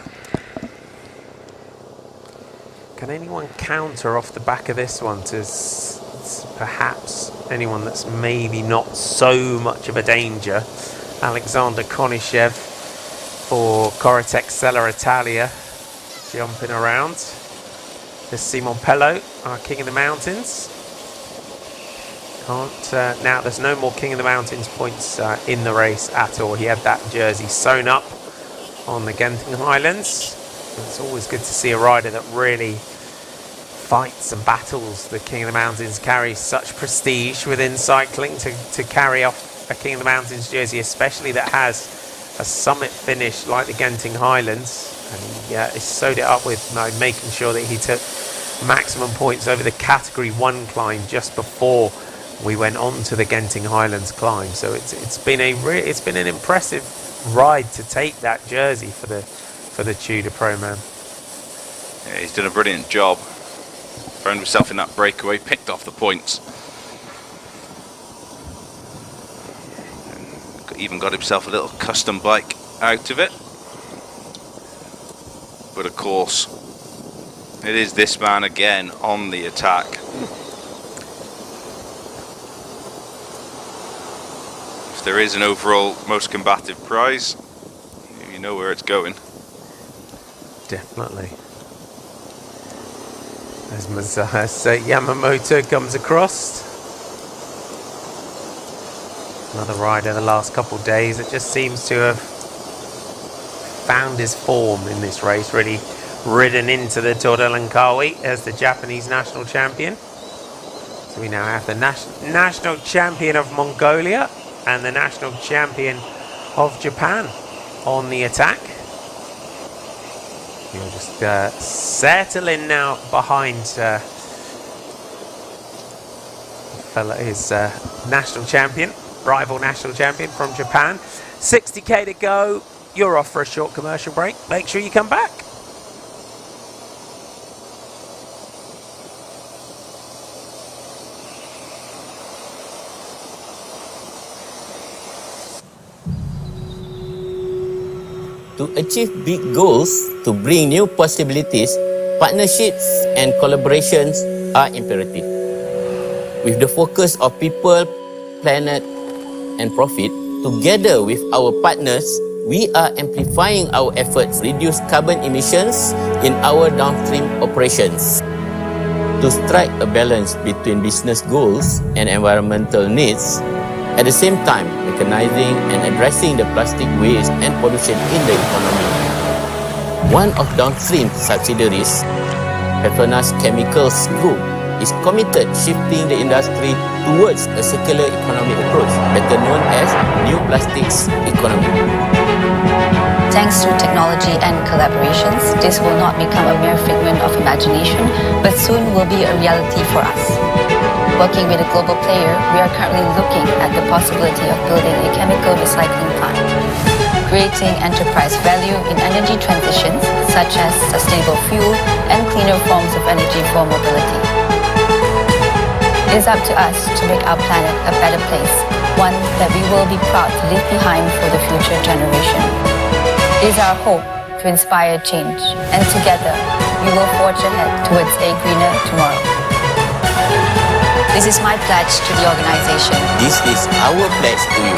Can anyone counter off the back of this one to perhaps anyone that's maybe not so much of a danger? Alexander Konishev for Coritex Sella Italia jumping around. There's Simon Pello, our King of the Mountains. Now there's no more King of the Mountains points in the race at all. He had that jersey sewn up on the Genting Highlands. It's always good to see a rider that really fights and battles. The King of the Mountains carries such prestige within cycling to carry off a King of the Mountains jersey, especially that has a summit finish like the Genting Highlands. And he sewed it up with making sure that he took maximum points over the Category 1 climb just before we went on to the Genting Highlands climb. So it's been an impressive ride to take that jersey for the Tudor Pro Man. Yeah, he's done a brilliant job. Found himself in that breakaway, picked off the points. And even got himself a little custom bike out of it. But of course, it is this man again on the attack. If there is an overall most combative prize, you know where it's going. Definitely. As Yamamoto comes across. Another rider the last couple of days that just seems to have found his form in this race, really ridden into the Tour de Langkawi as the Japanese national champion. So we now have the national champion of Mongolia and the national champion of Japan on the attack. He'll just settle in now behind his national champion, rival national champion from Japan. 60k to go. You're off for a short commercial break. Make sure you come back. To achieve big goals, to bring new possibilities, partnerships and collaborations are imperative. With the focus of people, planet and profit, together with our partners, we are amplifying our efforts to reduce carbon emissions in our downstream operations. To strike a balance between business goals and environmental needs, at the same time recognizing and addressing the plastic waste and pollution in the economy. One of downstream subsidiaries, PETRONAS Chemicals Group, is committed shifting the industry towards a circular economy approach, better known as New Plastics Economy. Thanks to technology and collaborations, this will not become a mere figment of imagination, but soon will be a reality for us. Working with a global player, we are currently looking at the possibility of building a chemical recycling plant, creating enterprise value in energy transitions such as sustainable fuel and cleaner forms of energy for mobility. It is up to us to make our planet a better place, one that we will be proud to leave behind for the future generation. It is our hope to inspire change, and together we will forge ahead towards a greener tomorrow. This is my pledge to the organization. This is our pledge to you.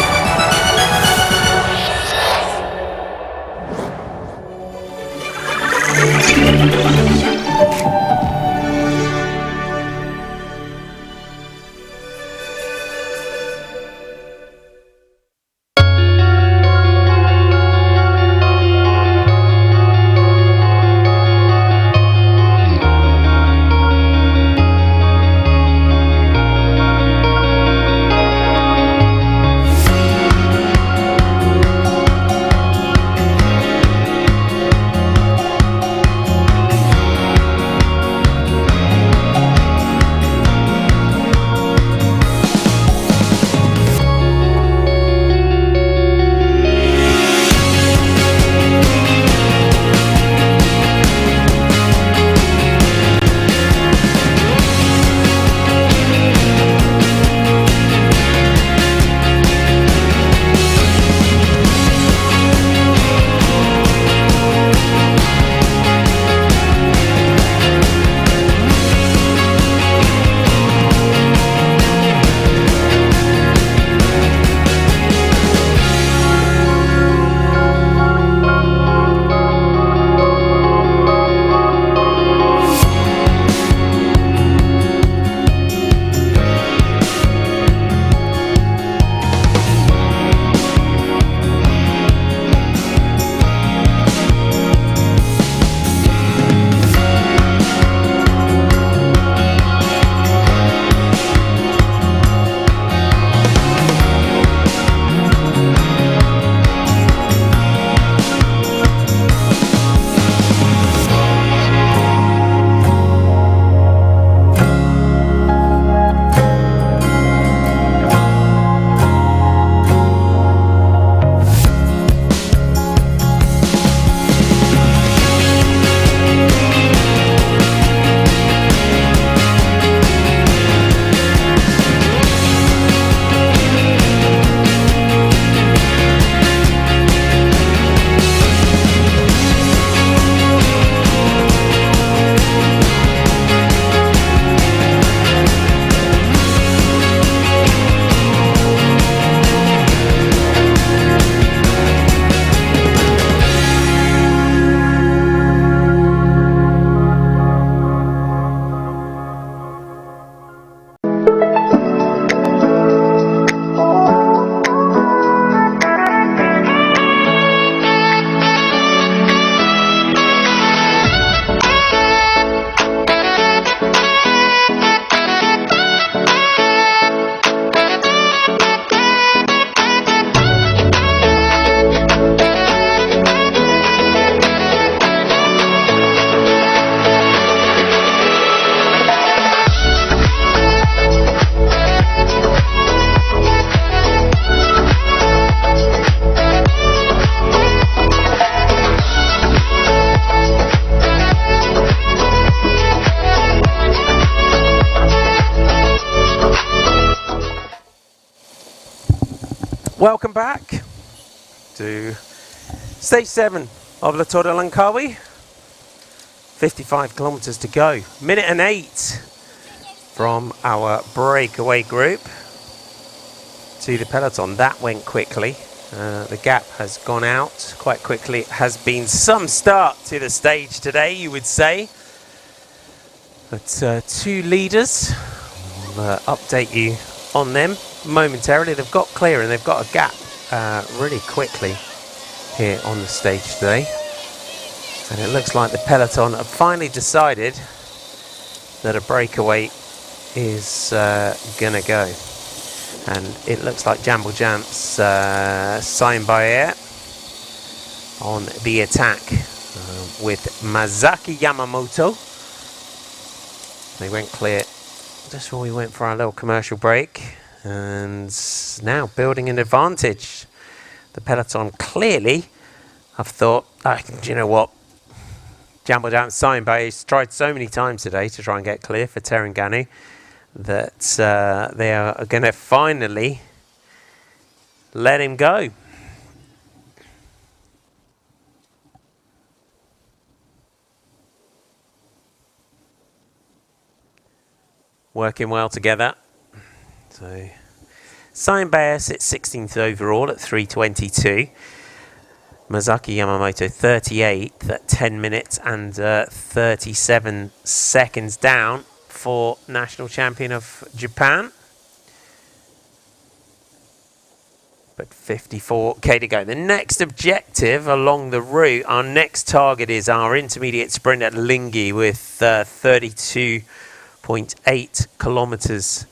Welcome back to stage 7 of the Tour de Langkawi. 55 kilometres to go. Minute and 8 from our breakaway group to the peloton. That went quickly. The gap has gone out quite quickly. It has been some start to the stage today, you would say. But 2 leaders. We'll update you on them momentarily. They've got clear and they've got a gap really quickly here on the stage today. And it looks like the peloton have finally decided that a breakaway is gonna go. And it looks like Jambo Jamps signed by air on the attack with Masaki Yamamoto. They went clear just when we went for our little commercial break, and now building an advantage. The peloton clearly have thought, you know what, Jambo Jamps signed by he's tried so many times today to try and get clear for Terengganu that they are going to finally let him go. Working well together. So Signed Bayer sits 16th overall at 3:22. Masaki Yamamoto 38th at 10 minutes and 37 seconds down for national champion of Japan. But 54k to go. The next objective along the route, our next target is our intermediate sprint at Lingi with 32.8 kilometres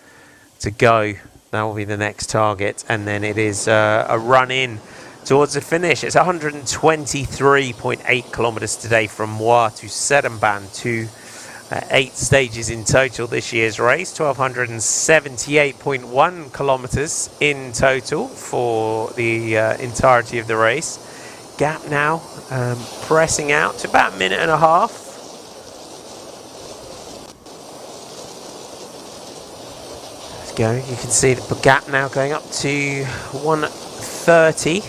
to go. That will be the next target. And then it is a run in towards the finish. It's 123.8 kilometres today from Muar to Seremban, to 8 stages in total this year's race. 1,278.1 kilometres in total for the entirety of the race. Gap now pressing out to about a minute and a half. Let's go. You can see the gap now going up to 1:30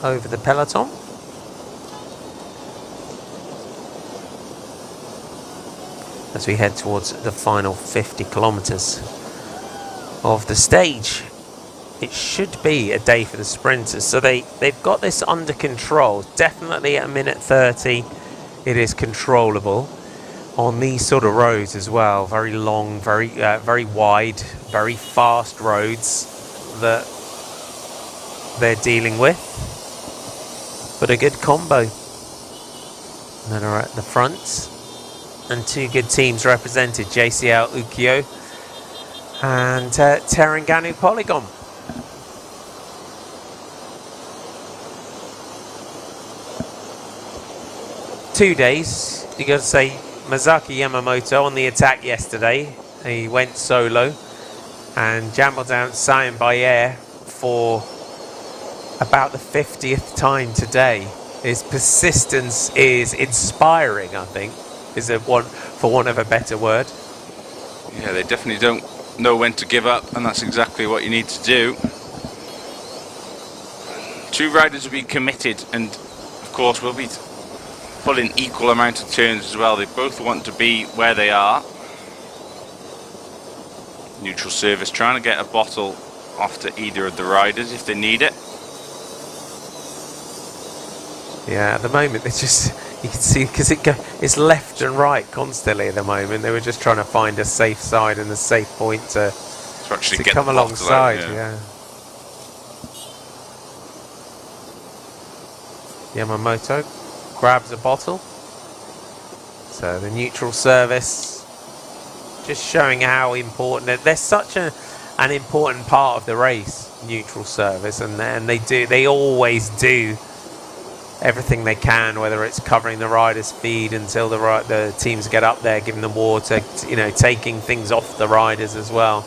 over the peloton. As we head towards the final 50 kilometres of the stage. It should be a day for the sprinters, so they've got this under control. Definitely at 1:30 it is controllable on these sort of roads as well. Very long, very wide, very fast roads that they're dealing with, but a good combo that are at the front. And 2 good teams represented, JCL Ukyo and Terengganu Polygon. Two days, you got to say, Masaki Yamamoto on the attack yesterday. He went solo, and Jambo Jamps signed by air for about the 50th time today. His persistence is inspiring, I think. Is there one, for want of a better word? Yeah, they definitely don't know when to give up, and that's exactly what you need to do. 2 riders will be committed, and of course will be pulling equal amount of turns as well. They both want to be where they are. Neutral service, trying to get a bottle off to either of the riders if they need it. Yeah, at the moment it's just, you can see, because it's left and right constantly at the moment. They were just trying to find a safe side and a safe point to actually get come alongside. Out, yeah. Yamamoto grabs a bottle. So the neutral service, just showing how important they're such an important part of the race. Neutral service, and they always do everything they can, whether it's covering the riders' feed until the teams get up there, giving them water, taking things off the riders as well.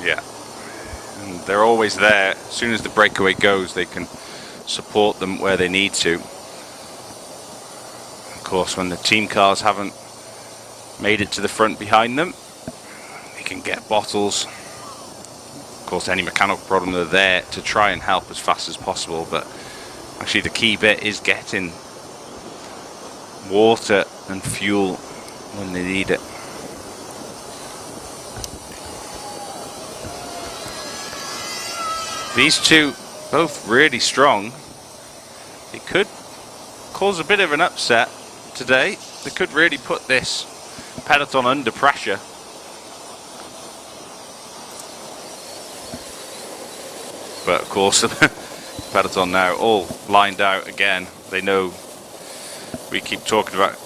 Yeah, and they're always there. As soon as the breakaway goes, they can support them where they need to. Of course, when the team cars haven't made it to the front behind them, they can get bottles course, any mechanical problem, they're there to try and help as fast as possible. But actually the key bit is getting water and fuel when they need it. These two both really strong. It could cause a bit of an upset today. They could really put this peloton under pressure. But of course, the peloton now all lined out again. They know we keep talking about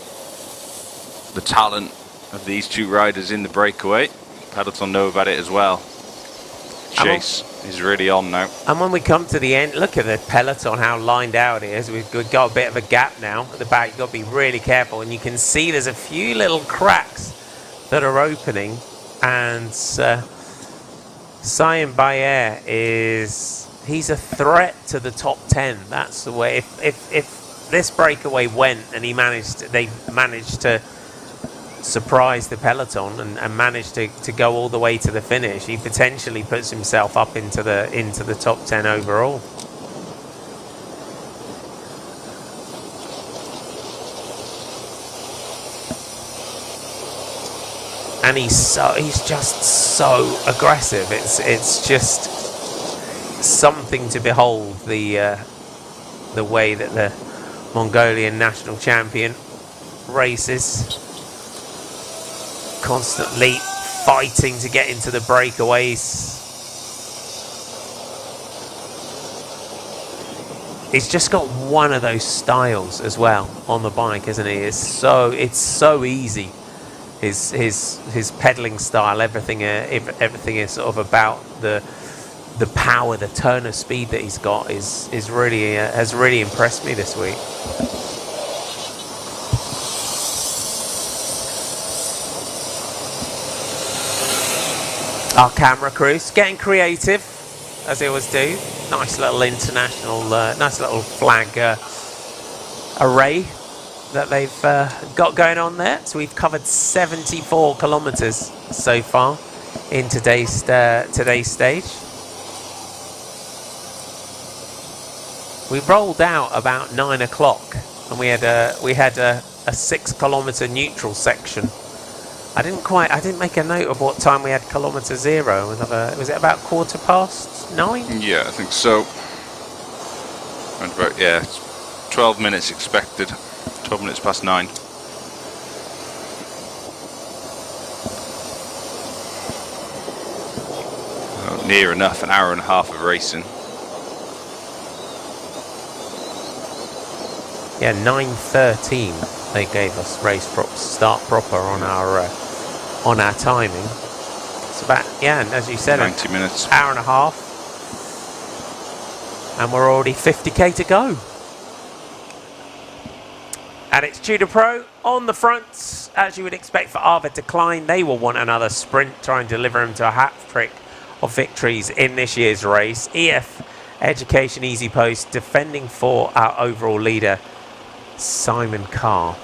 the talent of these two riders in the breakaway. Peloton know about it as well. Chase is really on now. And when we come to the end, look at the peloton, how lined out it is. We've got a bit of a gap now at the back. You've got to be really careful. And you can see there's a few little cracks that are opening. And Cyan Bayer he's a threat to the top 10. That's the way. If this breakaway went and they managed to surprise the peloton and managed to go all the way to the finish, he potentially puts himself up into the top 10 overall. And he's just so aggressive. It's just something to behold, the way that the Mongolian national champion races, constantly fighting to get into the breakaways. He's just got one of those styles as well on the bike, isn't he? It's so easy. His pedaling style, everything is sort of about the power, the turn of speed that he's got is really has really impressed me this week. Our camera crews getting creative, as they always do. Nice little international, nice little flag array that they've got going on there. So we've covered 74 kilometres so far in today's stage. We rolled out about 9 o'clock, and we had a 6 kilometre neutral section. I didn't make a note of what time we had kilometre zero. Was it about 9:15? Yeah, I think so. And about, yeah, it's 12 minutes expected. 12 minutes past 9. Oh, near enough, an hour and a half of racing. Yeah, 9:13 they gave us race start proper on our timing. It's about, yeah, and as you said, 90 minutes. Hour and a half, and we're already 50k to go. Attitude Pro on the front, as you would expect for Arvid Decline. They will want another sprint, try and deliver him to a hat-trick of victories in this year's race. EF Education Easy Post defending for our overall leader, Simon Carr.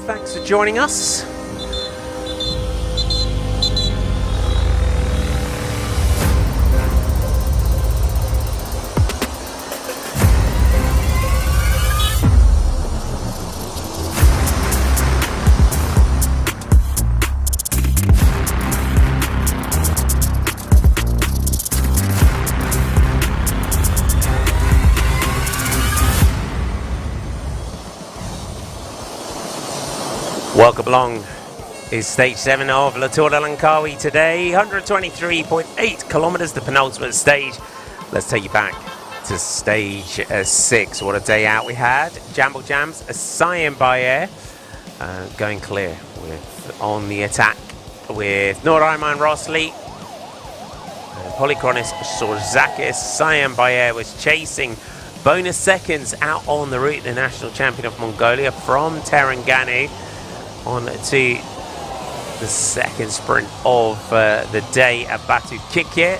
Thanks for joining us. Welcome along. Is stage 7 of La Tour de Langkawi today. 123.8 kilometres, the penultimate stage. Let's take you back to stage 6. What a day out we had. Jamble Jams, Seremban going clear with on the attack with Nur Aiman Rosli. Polychronis Sorzakis. Seremban was chasing bonus seconds out on the route. The national champion of Mongolia from Terengganu on to the second sprint of the day at Batu Kikye.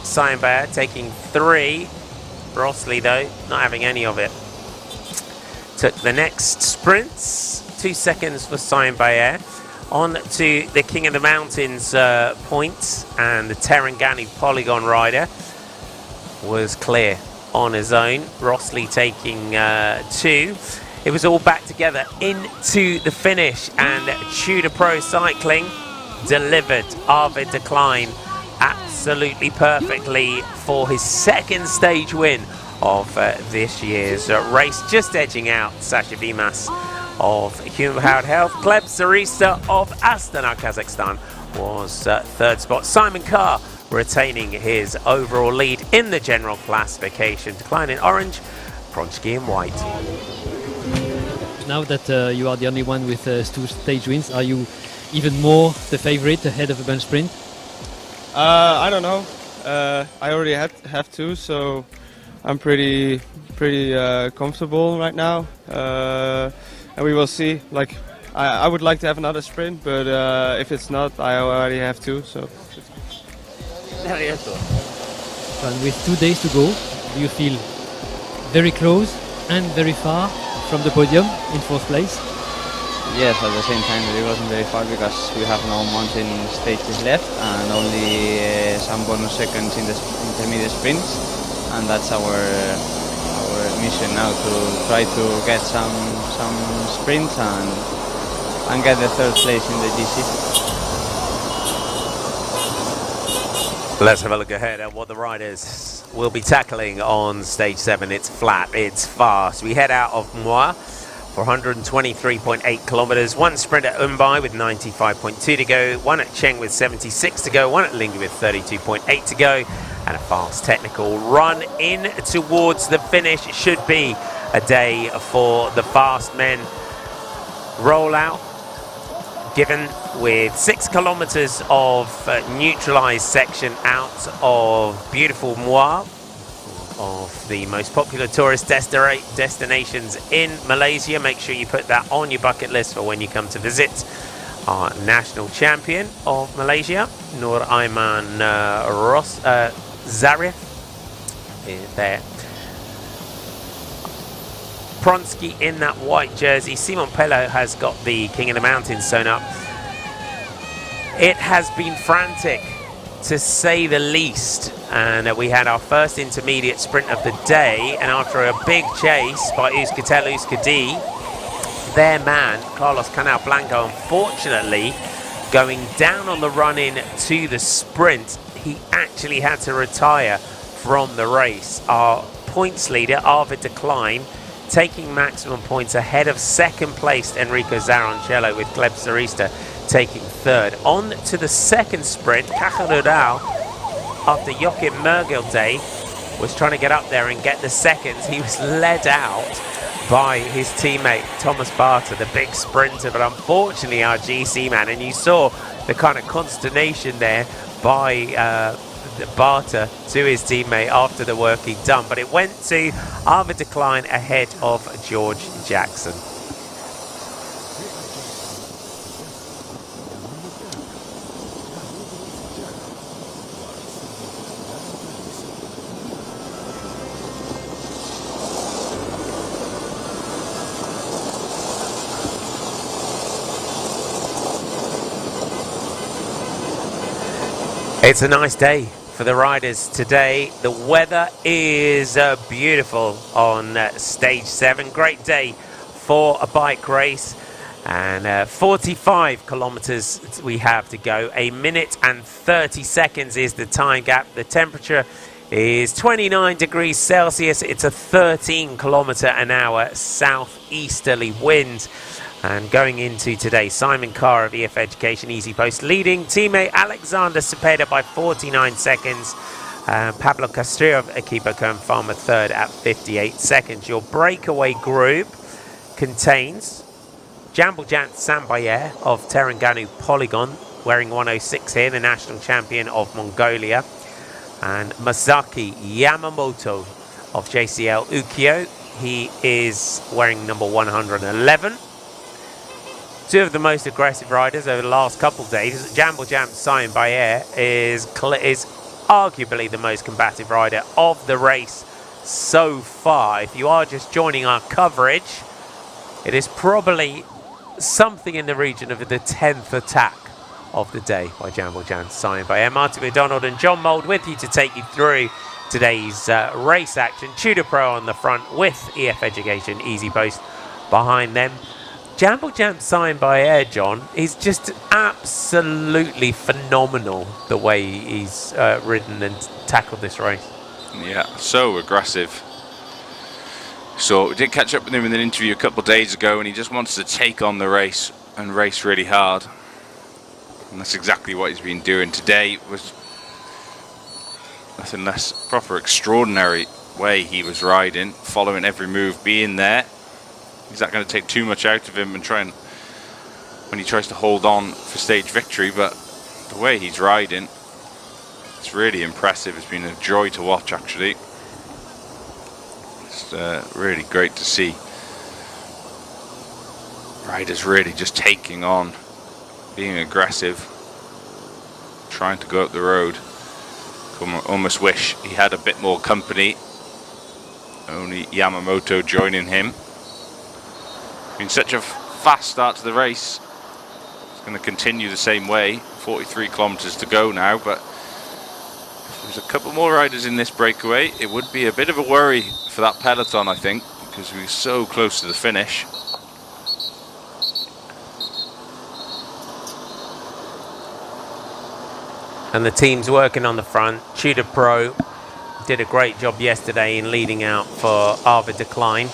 Seremban taking 3. Rosli, though, not having any of it. Took the next sprints. 2 seconds for Seremban. On to the King of the Mountains points, and the Terengganu polygon rider was clear on his own. Rosli taking 2. It was all back together into the finish, and Tudor Pro Cycling delivered Arvid Decline absolutely perfectly for his second stage win of this year's race, just edging out Sasha Vimas of Human Powered Health. Gleb Zarista of Astana, Kazakhstan was third spot. Simon Carr retaining his overall lead in the general classification. Decline in orange, Pronsky in white. Now that you are the only one with 2 stage wins, are you even more the favorite ahead of the bench sprint? I don't know. I already have 2, so I'm pretty comfortable right now. And we will see. Like, I would like to have another sprint, but if it's not, I already have 2. So. And with 2 days to go, do you feel very close and very far from the podium in 4th place? Yes, at the same time it wasn't very far because we have no mountain stages left and only some bonus seconds in the intermediate sprints, and that's our mission now, to try to get some sprints and get the 3rd place in the GC. Let's have a look ahead at what the riders will be tackling on stage 7. It's flat, it's fast. We head out of Muar for 123.8 kilometres. 1 sprint at Umbai with 95.2 to go. 1 at Cheng with 76 to go. 1 at Lingui with 32.8 to go. And a fast technical run in towards the finish. It should be a day for the fast men. Rollout given with 6 kilometres of neutralised section out of beautiful Muar, of the most popular tourist destinations in Malaysia. Make sure you put that on your bucket list for when you come to visit our national champion of Malaysia, Nur Aiman Zarif. There. Pronsky in that white jersey. Simon Pello has got the King of the Mountains sewn up. It has been frantic, to say the least, and we had our first intermediate sprint of the day, and after a big chase by Euskaltel Euskadi, their man Carlos Canal Blanco, unfortunately going down on the run-in to the sprint, he actually had to retire from the race. Our points leader Arvid Decline taking maximum points ahead of 2nd placed Enrico Zaroncello, with Gleb Zarista taking 3rd. On to the 2nd sprint, Kacherudal, after Joachim Mergilde was trying to get up there and get the seconds, he was led out by his teammate Thomas Barter, the big sprinter, but unfortunately our GC man, and you saw the kind of consternation there by Barter to his teammate after the work he'd done, but it went to Arvid Decline ahead of George Jackson. It's a nice day for the riders today. The weather is beautiful on stage 7. Great day for a bike race, and 45 kilometers we have to go. 1 minute and 30 seconds is the time gap. The temperature is 29 degrees Celsius. It's a 13 kilometer an hour southeasterly wind. And going into today, Simon Carr of EF Education Easy Post leading teammate Alexander Cepeda by 49 seconds. Pablo Castrillo of Equipo Confirma third at 58 seconds. Your breakaway group contains Jambuljant Sambayer of Terengganu Polygon, wearing 106 here, the national champion of Mongolia. And Masaki Yamamoto of JCL Ukyo. He is wearing number 111. Two of the most aggressive riders over the last couple of days. Jambuljant Sambayer is arguably the most combative rider of the race so far. If you are just joining our coverage, it is probably something in the region of the 10th attack of the day by Jambuljant Sambayer. Martin McDonald and John Mould with you to take you through today's race action. Tudor Pro on the front with EF Education Easy Post behind them. Jambuljant Sambayer, John, is just absolutely phenomenal the way he's ridden and tackled this race. Yeah, so aggressive. So we did catch up with him in an interview a couple of days ago, and he just wants to take on the race and race really hard. And that's exactly what he's been doing today. Was nothing less proper extraordinary way he was riding, following every move, being there. He's not going to take too much out of him and try and when he tries to hold on for stage victory, but the way he's riding, it's really impressive. It's been a joy to watch, actually. It's really great to see riders really just taking on, being aggressive, trying to go up the road. Almost wish he had a bit more company. Only Yamamoto joining him. Been such a fast start to the race. It's going to continue the same way. 43 kilometres to go now, but if there's a couple more riders in this breakaway, it would be a bit of a worry for that peloton, I think, because we're so close to the finish. And the team's working on the front. Tudor Pro did a great job yesterday in leading out for Arvid Decline.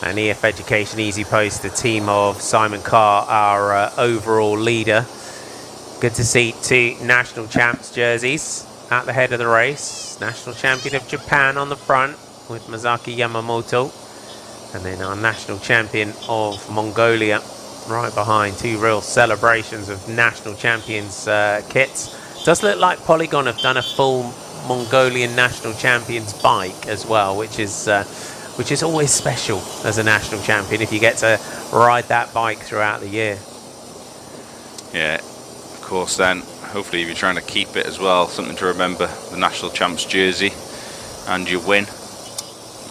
And EF Education Easy Post, the team of Simon Carr, our overall leader. Good to see two national champs jerseys at the head of the race. National champion of Japan on the front with Masaki Yamamoto. And then our national champion of Mongolia right behind. Two real celebrations of national champions kits. Does look like Polygon have done a full Mongolian national champions bike as well, which is always special as a national champion if you get to ride that bike throughout the year. Yeah, of course then, hopefully if you're trying to keep it as well, something to remember, the national champs jersey and your win.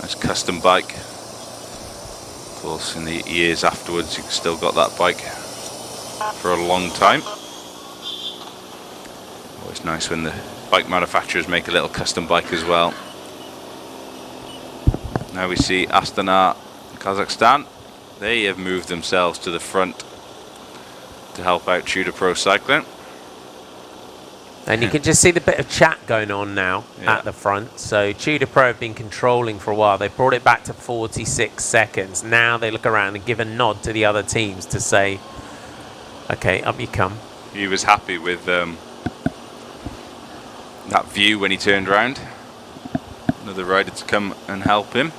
Nice custom bike. Of course in the years afterwards you've still got that bike for a long time. Always nice when the bike manufacturers make a little custom bike as well. Now we see Astana, Kazakhstan. They have moved themselves to the front to help out Tudor Pro Cycling. And you can just see the bit of chat going on now at the front. So Tudor Pro have been controlling for a while. They brought it back to 46 seconds. Now they look around and give a nod to the other teams to say, okay, up you come. He was happy with that view when he turned around. Another rider to come and help him.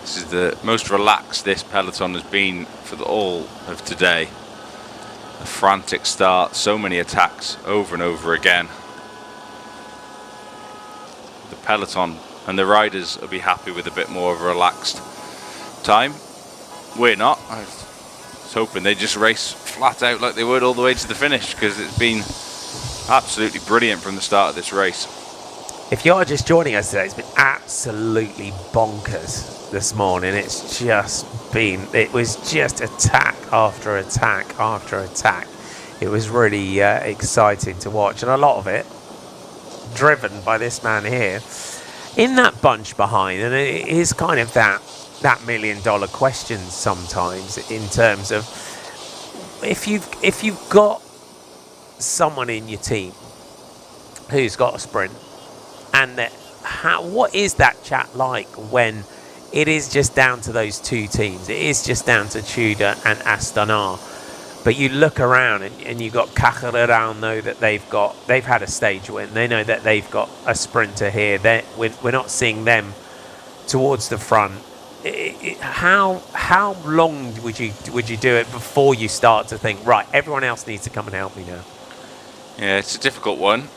This is the most relaxed this peloton has been for all of today. A frantic start, so many attacks over and over again. The peloton and the riders will be happy with a bit more of a relaxed time. We're not. I was hoping they'd just race flat out like they would all the way to the finish, because it's been absolutely brilliant from the start of this race. If you are just joining us today, it's been absolutely bonkers this morning. It's just been, it was just attack after attack after attack. It was really exciting to watch, and a lot of it driven by this man here in that bunch behind. And it is kind of that $1 million question sometimes, in terms of if you've got someone in your team who's got a sprint, and that what is that chat like when it is just down to those two teams. It is just down to Tudor and Astana. But you look around and you've got categorized, know that they've had a stage win. They know that they've got a sprinter here. We're not seeing them towards the front. How long would you do it before you start to think, right, everyone else needs to come and help me now? Yeah, it's a difficult one.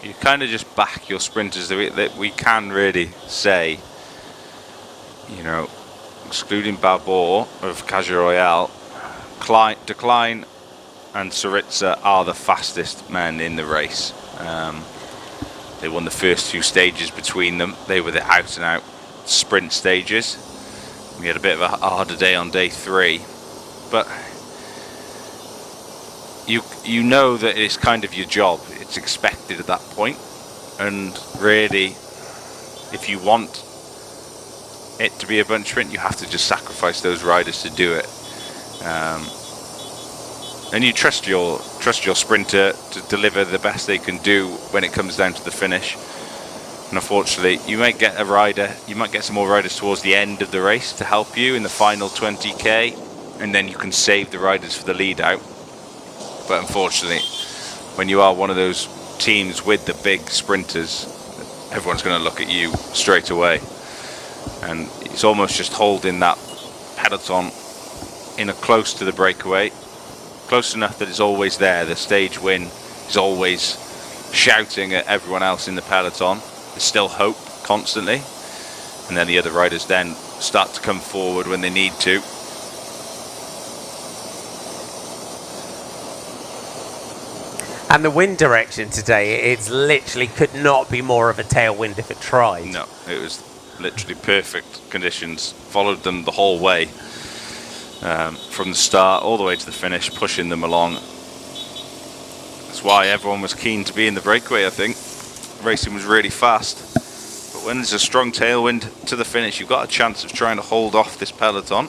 You kind of just back your sprinters that we can really say, you know, excluding Babor of Caja Royale, Decline and Saritza are the fastest men in the race. They won the first two stages between them. They were the out and out sprint stages. We had a bit of a harder day on day 3, but you know that it's kind of your job. It's expected at that point, and really, if you want it to be a bunch sprint, you have to just sacrifice those riders to do it. And you trust your sprinter to deliver the best they can do when it comes down to the finish. And unfortunately, you might get some more riders towards the end of the race to help you in the final 20k, and then you can save the riders for the lead out. But unfortunately, when you are one of those teams with the big sprinters, everyone's going to look at you straight away. And it's almost just holding that peloton in a close to the breakaway, close enough that it's always there. The stage win is always shouting at everyone else in the peloton. There's still hope constantly, and then the other riders then start to come forward when they need to. And the wind direction today, it's literally could not be more of a tailwind if it tried. No, it was literally perfect conditions. Followed them the whole way, from the start all the way to the finish, pushing them along. That's why everyone was keen to be in the breakaway, I think. Racing was really fast. But when there's a strong tailwind to the finish, you've got a chance of trying to hold off this peloton.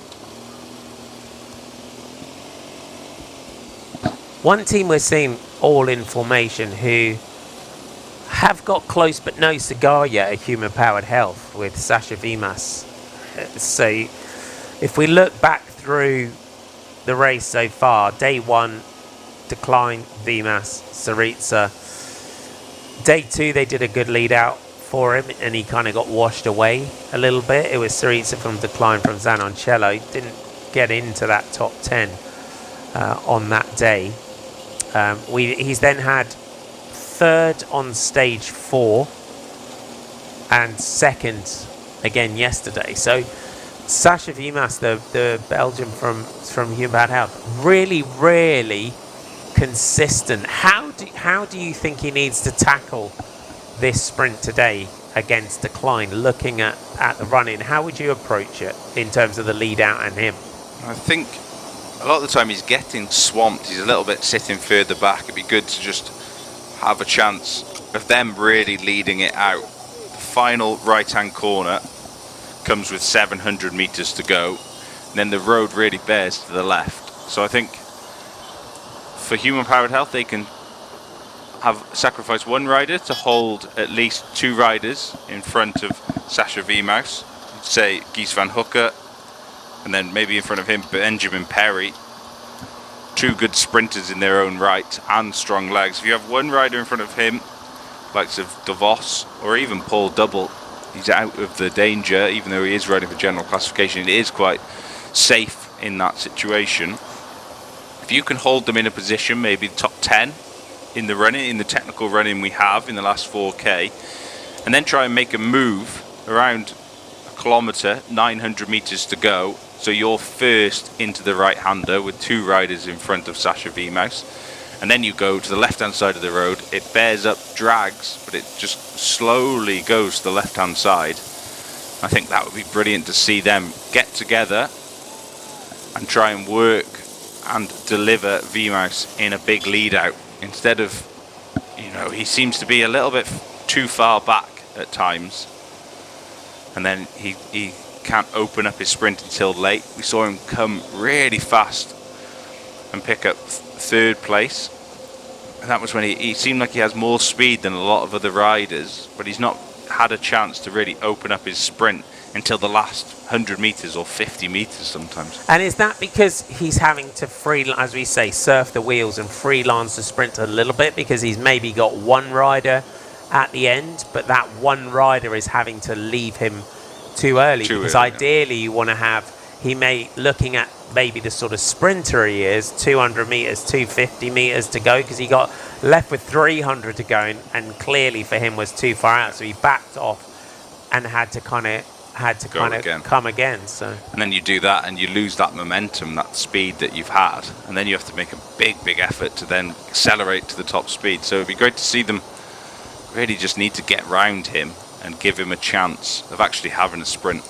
One team we're seeing all in formation who have got close but no cigar yet are Human Powered Health with Sasha Vimas. So if we look back through the race so far, day 1, Decline, Vimas, Saritza. Day 2 they did a good lead out for him and he kind of got washed away a little bit. It was Saritza from Decline from Zanoncello. Didn't get into that top 10 on that day. He's then had 3rd on stage 4 and 2nd again yesterday. So Sasha Vimas, the Belgian from Human Powered Health, really consistent. How do you think he needs to tackle this sprint today against Decline? Looking at the run-in, how would you approach it in terms of the lead out and him? I think a lot of the time he's getting swamped. He's a little bit sitting further back. It'd be good to just have a chance of them really leading it out. The final right-hand corner comes with 700 meters to go, and then the road really bears to the left. So I think for Human Powered Health, they can have sacrificed one rider to hold at least 2 riders in front of Sasha Vimas, say Gies van Hooker, and then maybe in front of him Benjamin Perry. 2 good sprinters in their own right and strong legs. If you have one rider in front of him, likes of De Vos or even Paul Double, he's out of the danger. Even though he is riding for general classification, it is quite safe in that situation. If you can hold them in a position, maybe top 10 in the running, in the technical running we have in the last 4k, and then try and make a move around a kilometre, 900 meters to go, so you're first into the right-hander with 2 riders in front of Sasha Vimas, and then you go to the left-hand side of the road. It bears up, drags, but it just slowly goes to the left-hand side. I think that would be brilliant to see them get together and try and work and deliver Vimas in a big lead out, instead of, he seems to be a little bit too far back at times, and then he can't open up his sprint until late. We saw him come really fast and pick up 3rd place, and that was when he seemed like he has more speed than a lot of other riders, but he's not had a chance to really open up his sprint until the last 100 metres or 50 metres sometimes. And is that because he's having to as we say, surf the wheels and freelance the sprint a little bit, because he's maybe got one rider at the end, but that one rider is having to leave him too early? Because ideally you want to have, looking at maybe the sort of sprinter he is, 200 metres, 250 metres to go, because he got left with 300 to go, and clearly for him was too far out, so he backed off and had to kind of come again. So, and then you do that and you lose that momentum, that speed that you've had, and then you have to make a big effort to then accelerate to the top speed. So it'd be great to see them really just need to get round him and give him a chance of actually having a sprint.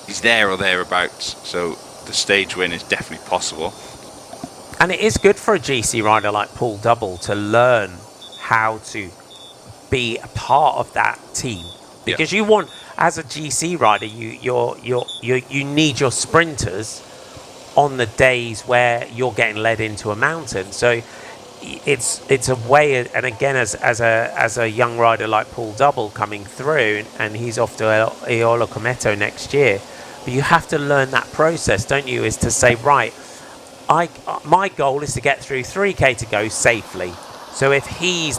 He's there or thereabouts, so the stage win is definitely possible. And it is good for a GC rider like Paul Double to learn how to be a part of that team, because you want, as a GC rider, you need your sprinters on the days where you're getting led into a mountain. So it's a way, and again, as a young rider like Paul Double coming through, and he's off to Eolo Cometo next year, but you have to learn that process, don't you? Is to say, right, my goal is to get through 3K to go safely. So if he's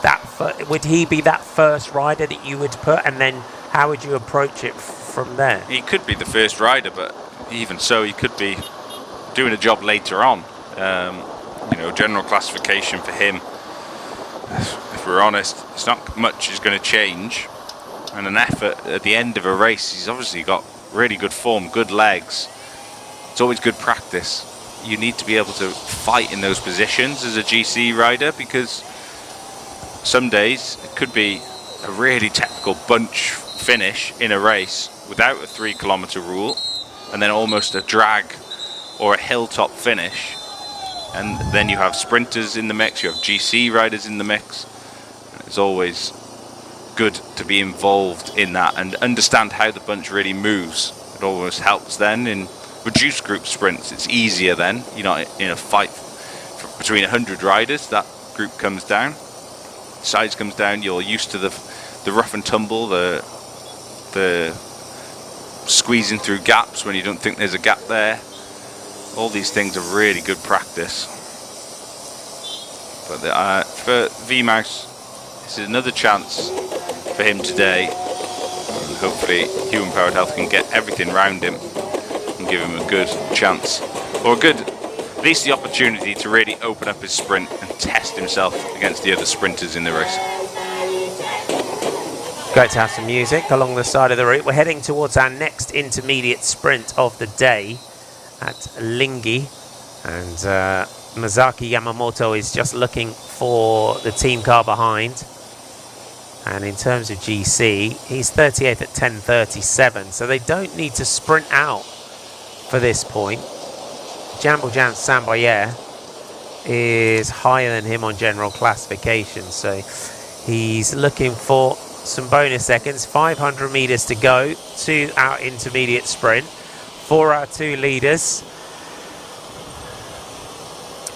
would he be that first rider that you would put, and then how would you approach it from there? He could be the first rider, but even so, he could be doing a job later on. General classification for him, if we're honest, it's not much is going to change, and an effort at the end of a race. He's obviously got really good form, good legs. It's always good practice. You need to be able to fight in those positions as a GC rider, because some days it could be a really technical bunch finish in a race without a 3 kilometre rule, and then almost a drag or a hilltop finish. And then you have sprinters in the mix, you have GC riders in the mix. It's always good to be involved in that and understand how the bunch really moves. It almost helps then in reduced group sprints. It's easier then. You're not in a fight between 100 riders. That group comes down, size comes down. You're used to the rough and tumble, the squeezing through gaps when you don't think there's a gap there. All these things are really good practice. But for V-Mouse, this is another chance for him today. And hopefully Human Powered Health can get everything round him and give him a good chance, or at least the opportunity to really open up his sprint and test himself against the other sprinters in the race. Great to have some music along the side of the route. We're heading towards our next intermediate sprint of the day at Lingi, and Masaki Yamamoto is just looking for the team car behind. And in terms of GC, he's 38th at 10:37, so they don't need to sprint out for this point. Jambo Jam Samboyer is higher than him on general classification, so he's looking for some bonus seconds. 500 meters to go to our intermediate sprint for our two leaders.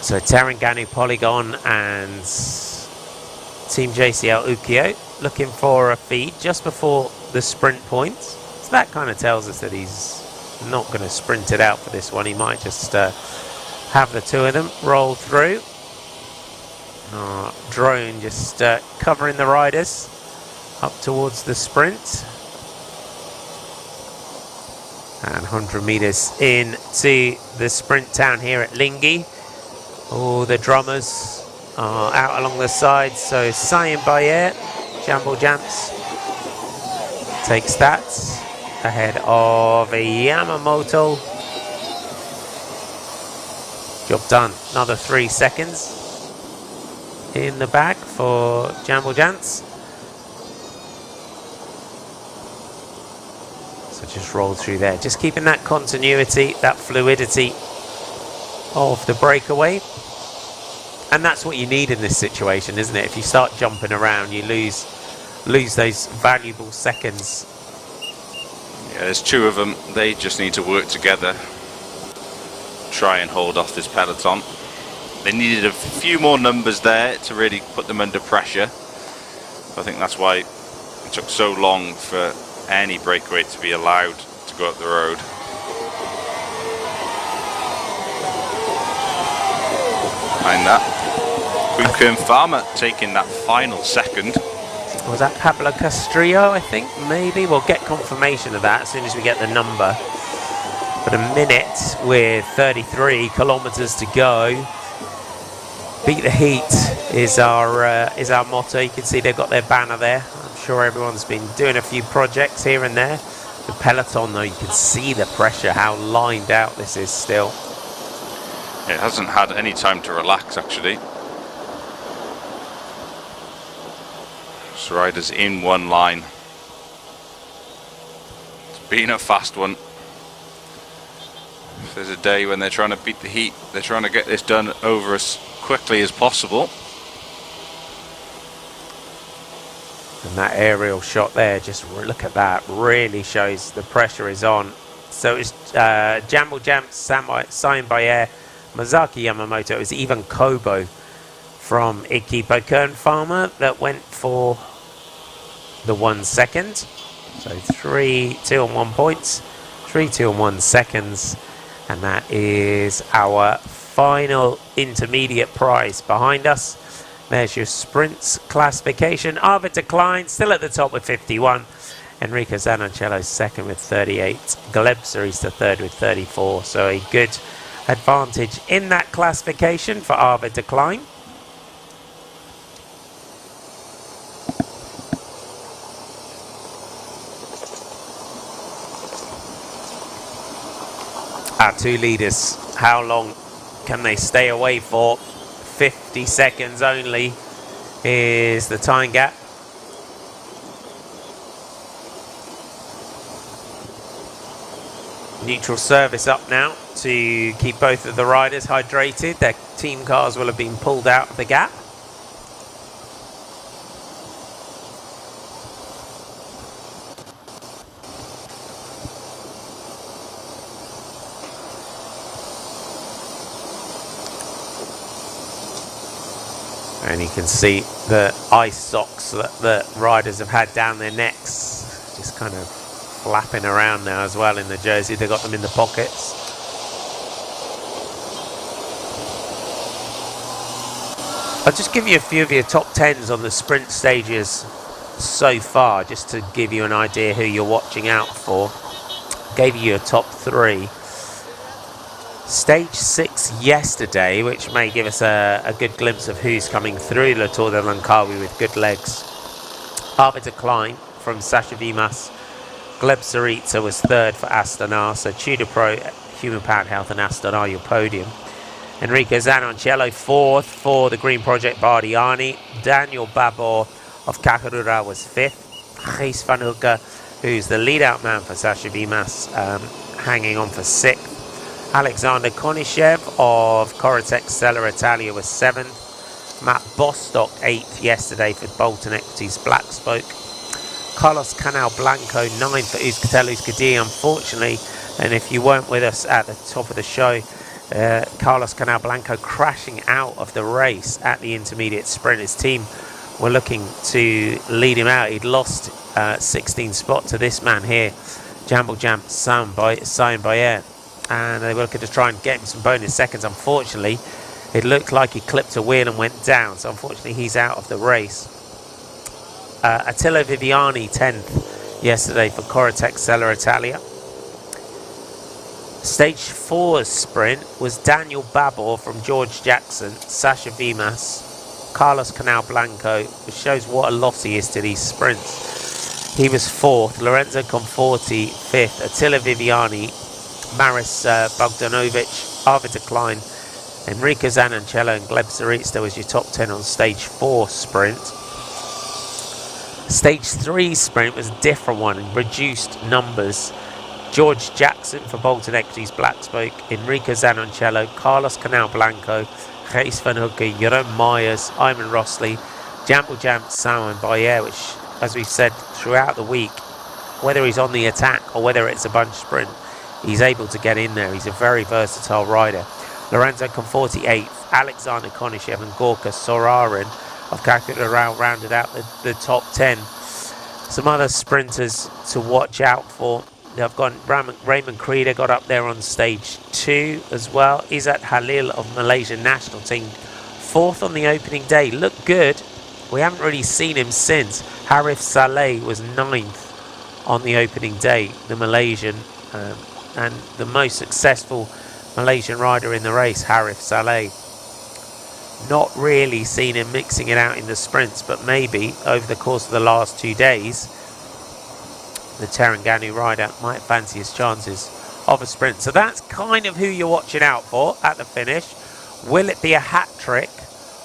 So Taranganu Polygon and Team JCL Ukio looking for a feed just before the sprint point. So that kind of tells us that he's not going to sprint it out for this one. He might just have the two of them roll through. Drone just covering the riders up towards the sprint. And 100 meters into the sprint town here at Lingi. All the drummers are out along the sides. So Sayan Bayer, Jambo Jams, takes that ahead of Yamamoto. Job done. Another 3 seconds in the bag for Jambo Jans. So just roll through there, just keeping that continuity, that fluidity of the breakaway. And that's what you need in this situation, isn't it? If you start jumping around, you lose those valuable seconds. Yeah, there's two of them. They just need to work together, try and hold off this peloton. They needed a few more numbers there to really put them under pressure. I think that's why it took so long for any breakaway to be allowed to go up the road. Behind that, Queen Farmer taking that final second. Was that Pablo Castrillo, I think? Maybe. We'll get confirmation of that as soon as we get the number. But a minute with 33 kilometres to go. Beat the heat is our motto. You can see they've got their banner there. I'm sure everyone's been doing a few projects here and there. The peloton, though, you can see the pressure, how lined out this is still. It hasn't had any time to relax, actually. This rider's in one line. It's been a fast one. If there's a day when they're trying to beat the heat, they're trying to get this done over as quickly as possible. And that aerial shot there, just look at that, really shows the pressure is on. So it's Jambo Jam, signed by Air, Mazaki Yamamoto. It was even Kobo from Ikipo Kern Farmer that went for the 1 second. So 3, 2 and 1 points, 3, 2 and 1 seconds. And that is our final intermediate prize behind us. There's your sprints classification. Arvid Decline still at the top with 51. Enrico Zanoncello second with 38. Gleb Sarista third with 34. So a good advantage in that classification for Arvid Decline. Our two leaders, how long can they stay away for? 50 seconds only is the time gap. Neutral service up now to keep both of the riders hydrated. Their team cars will have been pulled out of the gap. And you can see the ice socks that the riders have had down their necks, just kind of flapping around now as well in the jersey. They've got them in the pockets. I'll just give you a few of your top 10s on the sprint stages so far, just to give you an idea who you're watching out for. Gave you your top 3. Stage 6 yesterday, which may give us a good glimpse of who's coming through the Tour de Langkawi with good legs. Arvid Decline from Sasha Vimas. Gleb Sarita was third for Astana. So Tudor Pro, Human Powered Health and Astana, your podium. Enrico Zanoncello fourth for the Green Project Bardiani. Daniel Babor of Kakarura was fifth. Gijs van Hoeken, who's the lead-out man for Sasha Vimas, hanging on for sixth. Alexander Konishev of Coritex Stella Italia was 7th. Matt Bostock 8th yesterday for Bolton Equities Black Spoke. Carlos Canal Blanco 9th for Euskaltel Euskadi, unfortunately. And if you weren't with us at the top of the show, Carlos Canal Blanco crashing out of the race at the intermediate sprint. His team were looking to lead him out. He'd lost 16 spot to this man here, Jambo Jam signed by Air. And they were looking to try and get him some bonus seconds. Unfortunately, it looked like he clipped a wheel and went down. So unfortunately, he's out of the race. Attila Viviani 10th yesterday for Coritex Stella Italia. Stage 4's sprint was Daniel Babor from George Jackson, Sasha Vimas, Carlos Canal Blanco, which shows what a loss he is to these sprints. He was 4th, Lorenzo Conforti 5th, Attila Viviani, Maris Bogdanovic, Arvid Decline, Enrico Zanoncello and Gleb Sarita was your top 10 on stage 4 sprint. Stage 3 sprint was a different one in reduced numbers. George Jackson for Bolton Equities Black Spoke, Enrico Zanoncello, Carlos Canal Blanco, Gijs van Hoeken, Jeroen Myers, Iman Rossley, Jambo Jam signed by Air, which, as we've said throughout the week, whether he's on the attack or whether it's a bunch sprint, he's able to get in there. He's a very versatile rider. Lorenzo Conforti 8th, Alexander Konishev and Gorka Sorarin of Kakarura rounded out the top 10. Some other sprinters to watch out for. I've got Raymond Creeder got up there on stage 2 as well. Izzat Halil of Malaysian national team, 4th on the opening day. Looked good. We haven't really seen him since. Harif Saleh was 9th on the opening day, the Malaysian, and the most successful Malaysian rider in the race, Harif Saleh. Not really seen him mixing it out in the sprints, but maybe over the course of the last 2 days, the Terengganu rider might fancy his chances of a sprint. So that's kind of who you're watching out for at the finish. Will it be a hat trick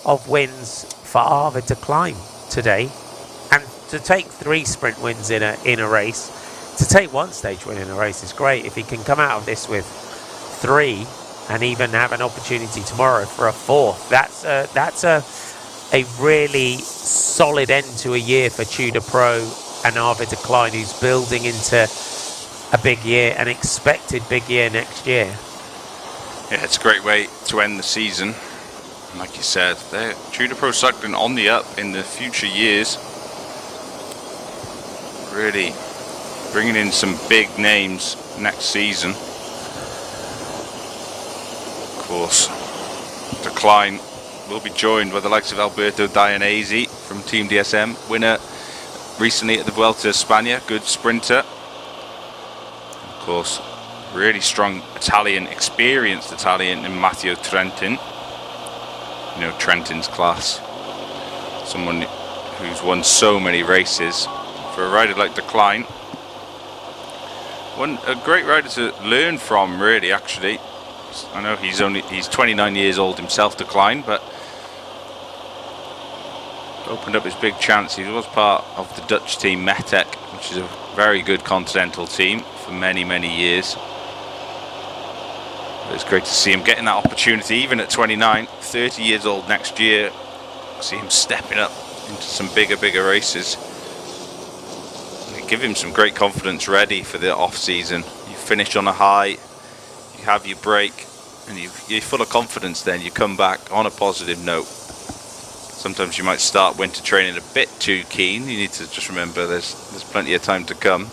of wins for Arvid to climb today? And to take 3 sprint wins in a race, to take 1 stage win in a race is great. If he can come out of this with 3 and even have an opportunity tomorrow for a 4th, that's a really solid end to a year for Tudor Pro and Arvid de Klein, who's building into a big year, an expected big year next year. Yeah, it's a great way to end the season. And like you said, Tudor Pro cycling on the up in the future years. Really bringing in some big names next season. Of course, de Klein will be joined by the likes of Alberto Dianese from Team DSM, winner recently at the Vuelta a España, good sprinter. Of course, really strong Italian, experienced Italian in Matteo Trentin. You know, Trentin's class. Someone who's won so many races. For a rider like de Klein, a great rider to learn from, really, actually. I know he's 29 years old himself, de Klein, but opened up his big chance. He was part of the Dutch team Metek, which is a very good continental team for many, many years. But it's great to see him getting that opportunity, even at 29, 30 years old next year. See him stepping up into some bigger races. And give him some great confidence ready for the off-season. You finish on a high, you have your break, and you're full of confidence then. You come back on a positive note. Sometimes you might start winter training a bit too keen. You need to just remember there's plenty of time to come.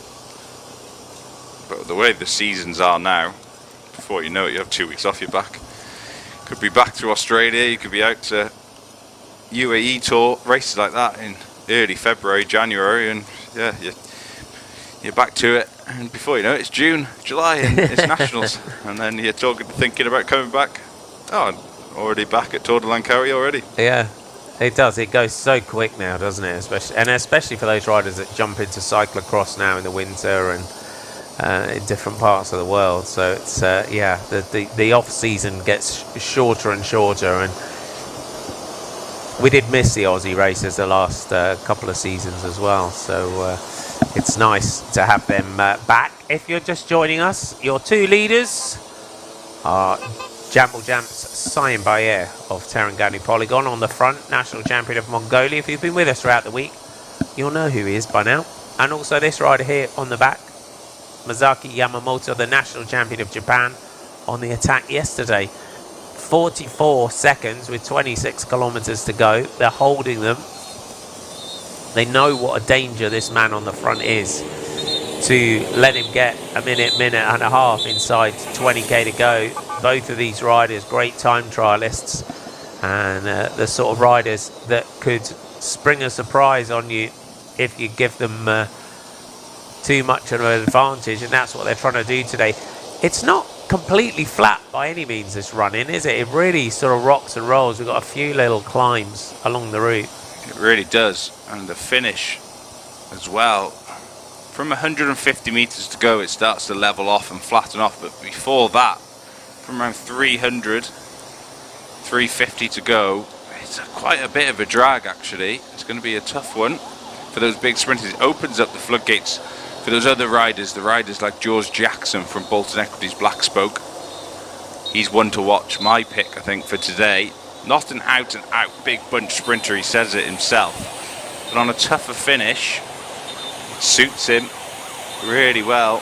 But the way the seasons are now, before you know it, you have 2 weeks off your back. Could be back to Australia, you could be out to UAE Tour, races like that in early February, January, and yeah, you're back to it. And before you know it, it's June, July, and it's Nationals. And then you're thinking about coming back. Oh, I'm already back at Tour de Langkawi already. Yeah. It does. It goes so quick now, doesn't it? Especially for those riders that jump into cyclocross now in the winter and in different parts of the world. So it's the off season gets shorter and shorter, and we did miss the Aussie races the last couple of seasons as well. So it's nice to have them back. If you're just joining us, your 2 leaders are Jambal Jamps Saim Bayer of Terengganu Polygon on the front, national champion of Mongolia. If you've been with us throughout the week, you'll know who he is by now. And also this rider here on the back, Masaki Yamamoto, the national champion of Japan, on the attack yesterday. 44 seconds with 26 kilometres to go. They're holding them. They know what a danger this man on the front is. To let him get a minute and a half inside 20k to go. Both of these riders, great time trialists, and the sort of riders that could spring a surprise on you if you give them too much of an advantage, and that's what they're trying to do today. It's not completely flat by any means, this run-in, is it? It really sort of rocks and rolls. We've got a few little climbs along the route. It really does, and the finish as well. From 150 metres to go, it starts to level off and flatten off, but before that, from around 300, 350 to go, it's quite a bit of a drag actually. It's going to be a tough one for those big sprinters. It opens up the floodgates for those other riders, the riders like George Jackson from Bolton Equities Black Spoke. He's one to watch, my pick I think for today. Not an out and out big bunch sprinter, he says it himself, but on a tougher finish, it suits him really well.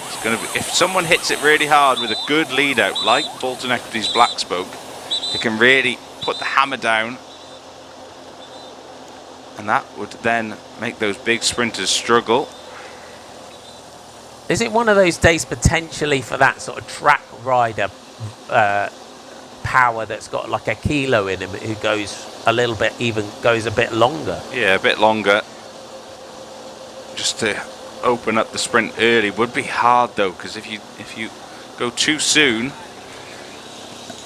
It's going to be, if someone hits it really hard with a good lead out like Bolton Equities Black Spoke, they can really put the hammer down And that would then make those big sprinters struggle. Is it one of those days potentially for that sort of track rider power that's got like a kilo in him, who goes a little bit, even goes a bit longer? Yeah, a bit longer. Just to open up the sprint early would be hard though, because if you go too soon,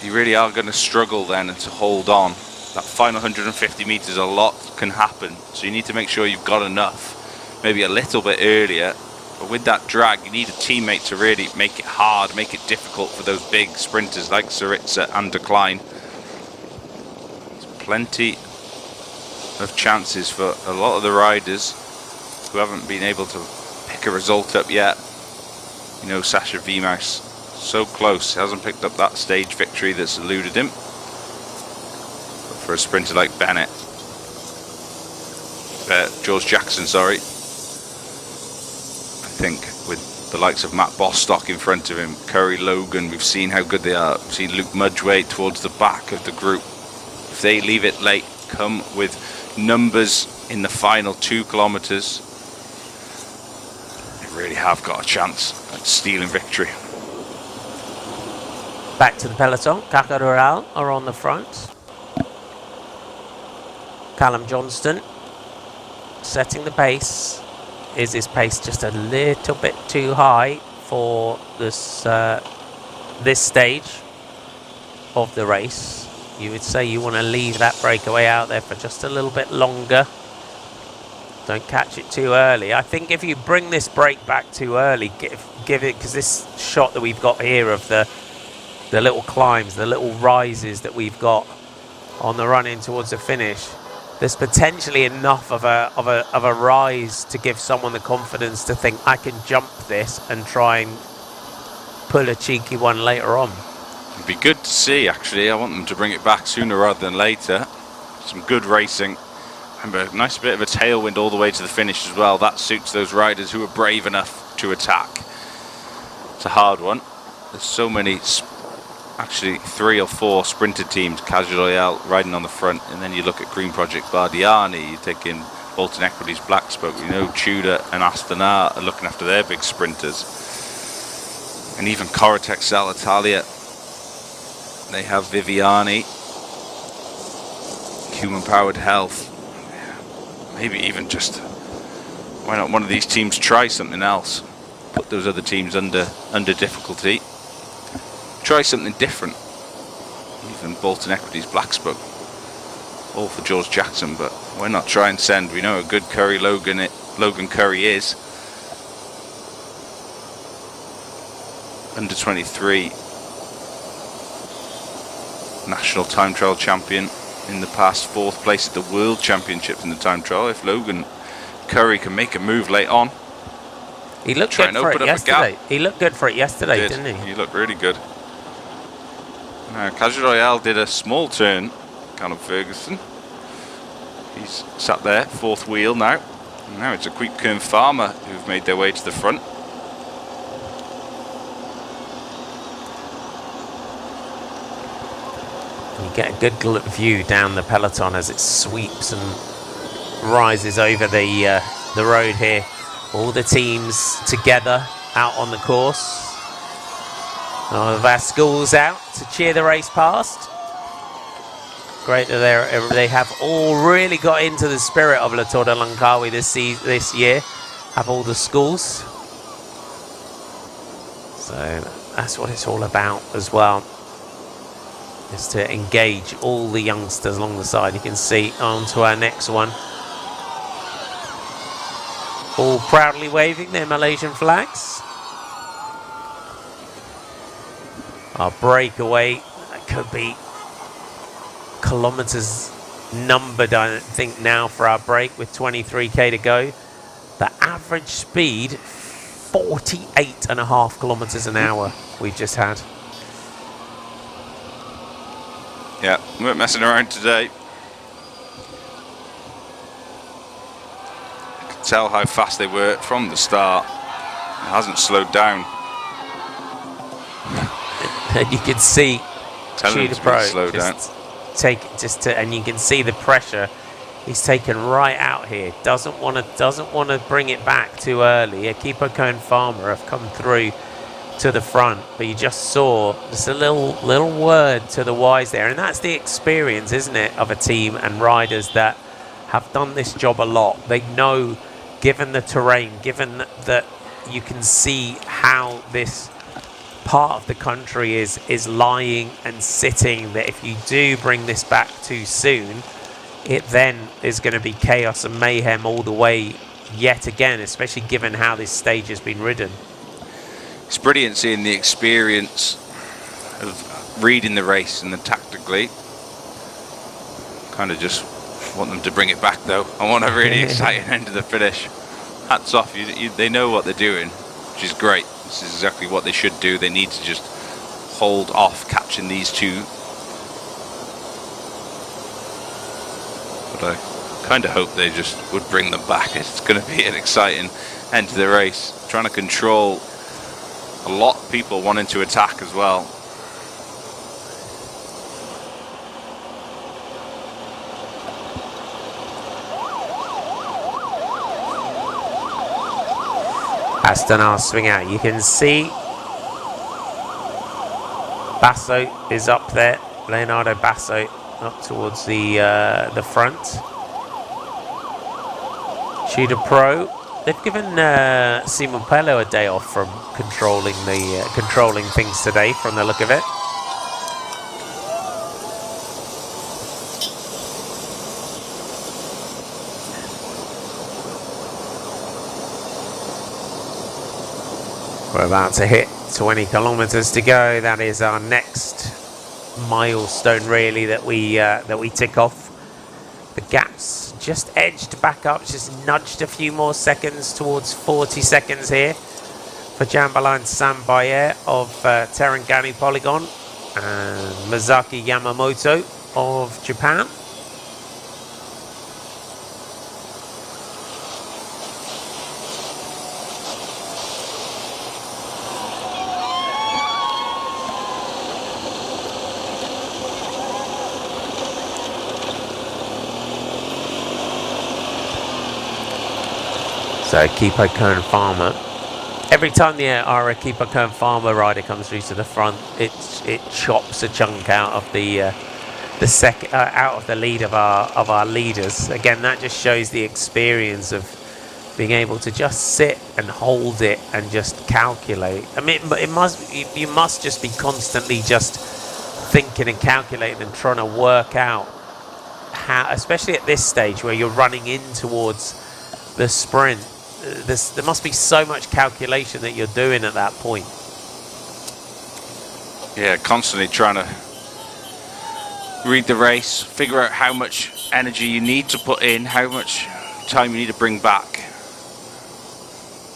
you really are going to struggle then and to hold on. That final 150 meters, a lot can happen, so you need to make sure you've got enough, maybe a little bit earlier. But with that drag, you need a teammate to really make it hard, make it difficult for those big sprinters like Saritsa and Decline. There's plenty of chances for a lot of the riders who haven't been able to pick a result up yet. You know, Sasha Vmouse, so close, hasn't picked up that stage victory that's eluded him. But for a sprinter like Bennett, George Jackson, sorry, I think with the likes of Matt Bostock in front of him, Curry, Logan, we've seen how good they are. We've seen Luke Mudgway towards the back of the group. If they leave it late, come with numbers in the final 2 kilometres, they really have got a chance at stealing victory. Back to the peloton. Categorized are on the front. Callum Johnston setting the pace. Is his pace just a little bit too high for this this stage of the race? You would say you want to leave that breakaway out there for just a little bit longer. Don't catch it too early. I think if you bring this break back too early, give it, because this shot that we've got here of the little climbs, the little rises that we've got on the run in towards the finish, there's potentially enough of a rise to give someone the confidence to think, I can jump this and try and pull a cheeky one later on. It'd be good to see, actually. I want them to bring it back sooner rather than later. Some good racing. And a nice bit of a tailwind all the way to the finish as well. That suits those riders who are brave enough to attack. It's a hard one. There's so many, actually 3 or 4 sprinter teams, Casual Royale riding on the front, and then you look at Green Project Bardiani, you take in Bolton Equities Black Spoke, you know, Tudor and Astana are looking after their big sprinters. And even Coritex Alitalia, they have Viviani, Human Powered Health. Maybe even just, why not one of these teams try something else? Put those other teams under difficulty. Try something different. Even Bolton Equities Black Spoke, all for George Jackson, but why not try and send? We know a good Curry Logan Curry is. Under 23 national time trial champion in the past, 4th place at the World Championships in the time trial. If Logan Curry can make a move late on, he looked good for it yesterday. He looked good for it yesterday, didn't he? He looked really good. Casual Royale did a small turn. Callum Ferguson, he's sat there, 4th wheel now. And now it's a Quick Kern Farmer who've made their way to the front. You get a good view down the peloton as it sweeps and rises over the road here. All the teams together out on the course. All of our schools out to cheer the race past. Great that they have all really got into the spirit of Le Tour de Langkawi this year. Have all the schools. So that's what it's all about as well, is to engage all the youngsters along the side. You can see on to our next one. All proudly waving their Malaysian flags. Our breakaway, that could be kilometres numbered, I think, now for our break with 23k to go. The average speed, 48.5 kilometres an hour we've just had. Yeah, we weren't messing around today. You could tell how fast they were from the start. It hasn't slowed down. And you can see Tudor Pro and you can see the pressure He's taken right out here. Doesn't want to bring it back too early. Equipo Kern Farmer have come through to the front, but you just saw just a little word to the wise there, and that's the experience, isn't it, of a team and riders that have done this job a lot. They know, given the terrain, given that you can see how this part of the country is lying and sitting, that if you do bring this back too soon, it then is going to be chaos and mayhem all the way yet again, especially given how this stage has been ridden. It's brilliant seeing the experience of reading the race and then tactically. Kind of just want them to bring it back though. I want a really exciting end to the finish. Hats off, they know what they're doing, which is great. This is exactly what they should do. They need to just hold off catching these two. But I kind of hope they just would bring them back. It's going to be an exciting end to the race. Trying to control a lot of people wanting to attack as well. Astana swing out. You can see Basso is up there. Leonardo Basso up towards the front. Shooter Pro. They've given Simon Pello a day off from controlling things today, from the look of it. We're about to hit 20 kilometers to go. That is our next milestone, really, that we tick off. The gaps just edged back up, just nudged a few more seconds towards 40 seconds here for Jambalan Sambaye of Terangani Polygon and Masaki Yamamoto of Japan. So Equipo Kern Farmer. Every time our Equipo Kern Farmer rider comes through to the front, it chops a chunk out of the out of the lead of our leaders. Again, that just shows the experience of being able to just sit and hold it and just calculate. I mean, but you must just be constantly just thinking and calculating and trying to work out how, especially at this stage where you're running in towards the sprint. There must be so much calculation that you're doing at that point. Yeah, constantly trying to read the race, figure out how much energy you need to put in, how much time you need to bring back.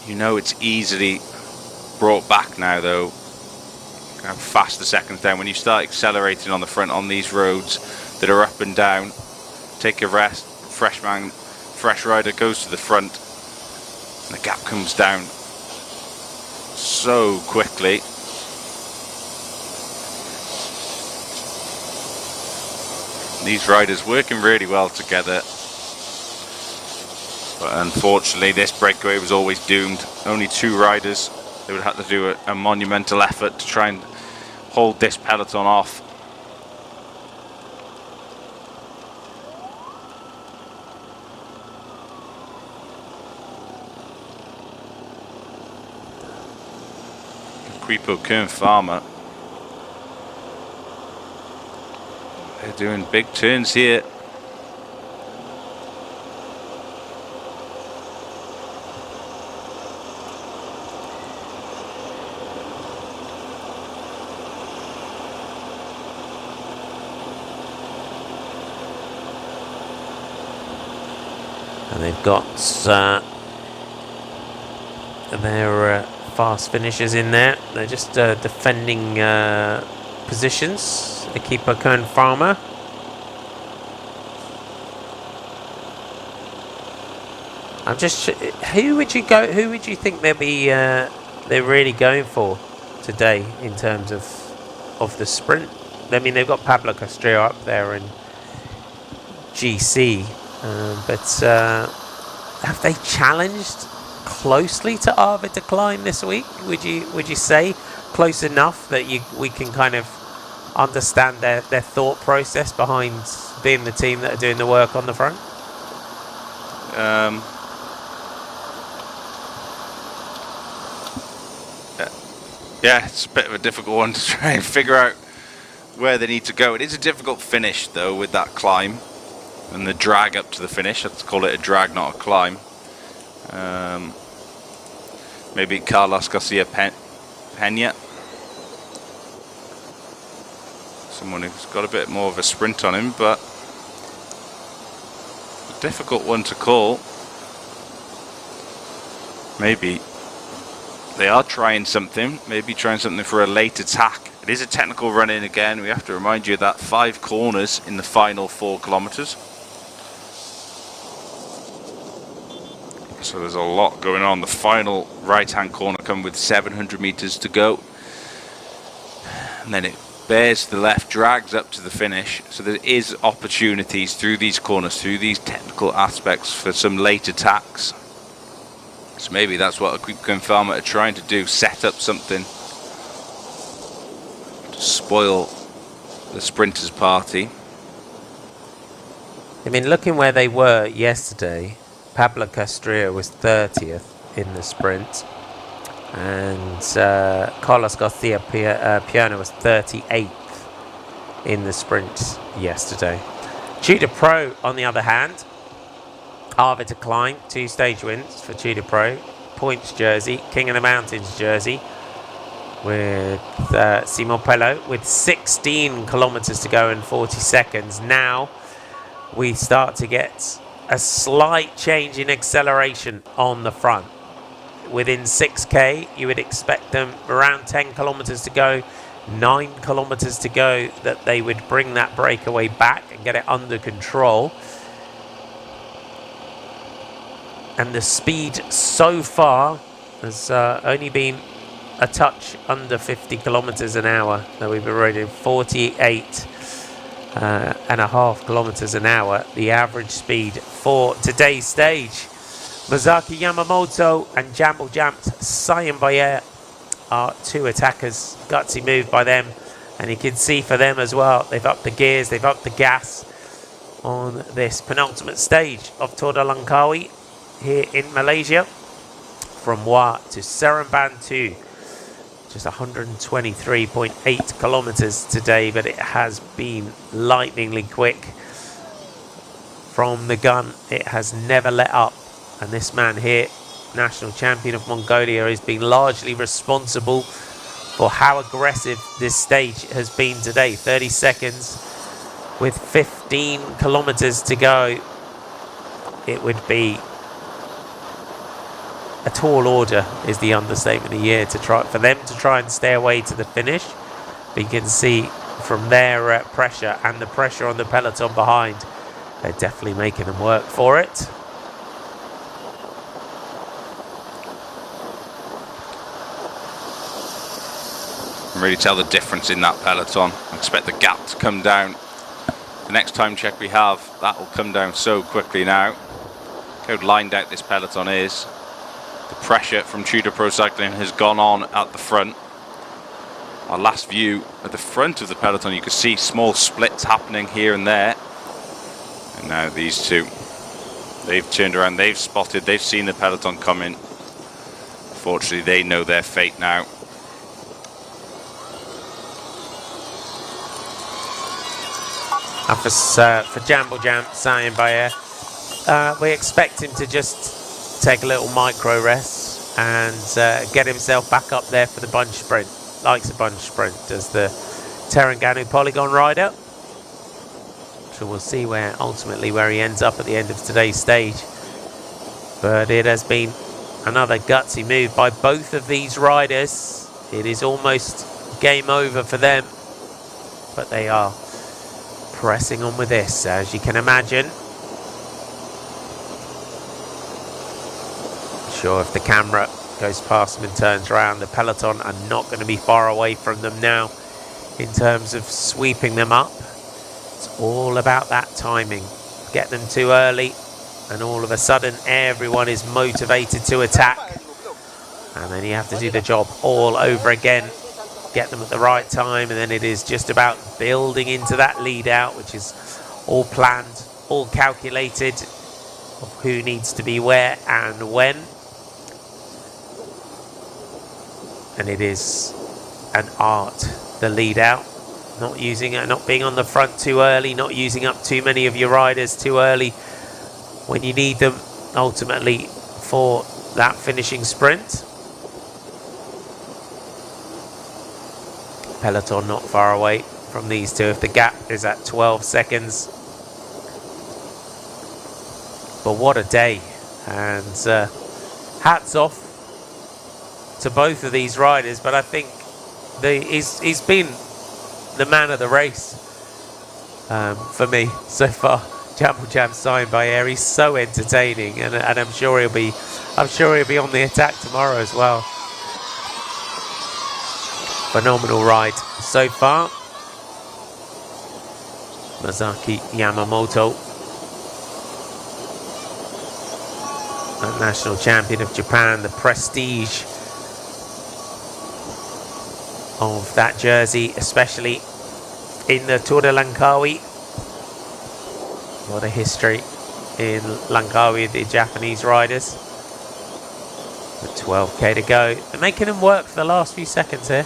You know it's easily brought back now though. How fast the seconds down. When you start accelerating on the front on these roads that are up and down, take a rest, fresh rider goes to the front, and the gap comes down so quickly. These riders working really well together, but unfortunately this breakaway was always doomed. Only two riders. They would have to do a monumental effort to try and hold this peloton off. Equipo Kern Farmer. They're doing big turns here. And they've got their fast finishers in there. They're just defending positions. Equipo Kern Farmer. I'm just. Who would you think they're really going for today in terms of the sprint? I mean, they've got Pablo Castrillo up there and GC. But have they challenged closely to Arvid to climb this week? Would you say close enough that we can kind of understand their thought process behind being the team that are doing the work on the front? Yeah, it's a bit of a difficult one to try and figure out where they need to go. It is a difficult finish though, with that climb and the drag up to the finish. Let's call it a drag, not a climb. Maybe Carlos Garcia Pena, someone who's got a bit more of a sprint on him, but a difficult one to call. Maybe they are trying something, maybe trying something for a late attack. It is a technical run in again. We have to remind you that 5 corners in the final 4 kilometres. So there's a lot going on. The final right-hand corner come with 700 meters to go. And then it bears the left, drags up to the finish. So there is opportunities through these corners, through these technical aspects for some late attacks. So maybe that's what Equipo and Farmer are trying to do, set up something to spoil the sprinters' party. I mean, looking where they were yesterday, Pablo Castrillo was 30th in the sprint, and Carlos Garcia Pena was 38th in the sprint yesterday. Tudor Pro, on the other hand, Arvid to climb, 2 stage wins for Tudor Pro, points jersey, King of the Mountains jersey, with Simon Pello with 16 kilometres to go in 40 seconds. Now we start to get a slight change in acceleration on the front. Within 6k, you would expect them around 10 kilometres to go, 9 kilometres to go, that they would bring that breakaway back and get it under control. And the speed so far has only been a touch under 50 kilometres an hour. Now we've been riding 48 and a half kilometres an hour, the average speed for today's stage. Masaki Yamamoto and Jambo Jam's Cyan Bayer are 2 attackers. Gutsy move by them, and you can see for them as well, they've upped the gears, they've upped the gas on this penultimate stage of Tour de Langkawi here in Malaysia, from Muar to Seremban 2. Just 123.8 kilometres today, but it has been lightningly quick from the gun. It has never let up, and this man here, national champion of Mongolia, has been largely responsible for how aggressive this stage has been today. 30 seconds with 15 kilometres to go. It would be a tall order, is the understatement of the year, for them to try and stay away to the finish. But you can see from their pressure and the pressure on the peloton behind, they're definitely making them work for it. You can really tell the difference in that peloton. I expect the gap to come down. The next time check we have, that will come down so quickly now. Look how lined out this peloton is. The pressure from Tudor Pro Cycling has gone on at the front. Our last view at the front of the peloton, you could see small splits happening here and there. And now these two, they've turned around, they've spotted, they've seen the peloton coming. Fortunately, they know their fate now. And for Jambo Jam, Cyan Bayer, we expect him to just take a little micro rest and get himself back up there for the bunch sprint. Likes a bunch sprint as the Terengganu Polygon rider. So we'll see ultimately where he ends up at the end of today's stage. But it has been another gutsy move by both of these riders. It is almost game over for them, but they are pressing on with this, as you can imagine. Sure, if the camera goes past them and turns around, the peloton are not going to be far away from them now in terms of sweeping them up. It's all about that timing, get them too early, and all of a sudden everyone is motivated to attack, and then you have to do the job all over again, get them at the right time, and then it is just about building into that lead out, which is all planned, all calculated, of who needs to be where and when. And it is an art, the lead out, not being on the front too early, not using up too many of your riders too early when you need them ultimately for that finishing sprint. Peloton not far away from these two if the gap is at 12 seconds. But what a day, and hats off to both of these riders, but I think he's been the man of the race for me so far. Jamble Jam signed by Air. He's so entertaining, and I'm sure he'll be on the attack tomorrow as well. Phenomenal ride so far. Masaki Yamamoto, a national champion of Japan, the prestige of that jersey, especially in the Tour de Langkawi. What a history in Langkawi, the Japanese riders. With 12k to go. They're making them work for the last few seconds here.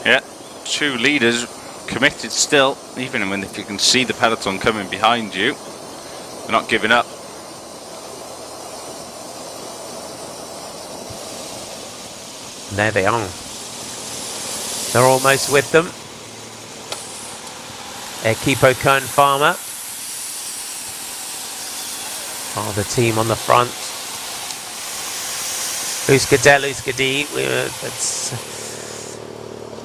Yeah, two leaders committed still, even if you can see the peloton coming behind you. They're not giving up. And there they are. They're almost with them. Equipo Kern Farmer are the team on the front. Euskadi. We were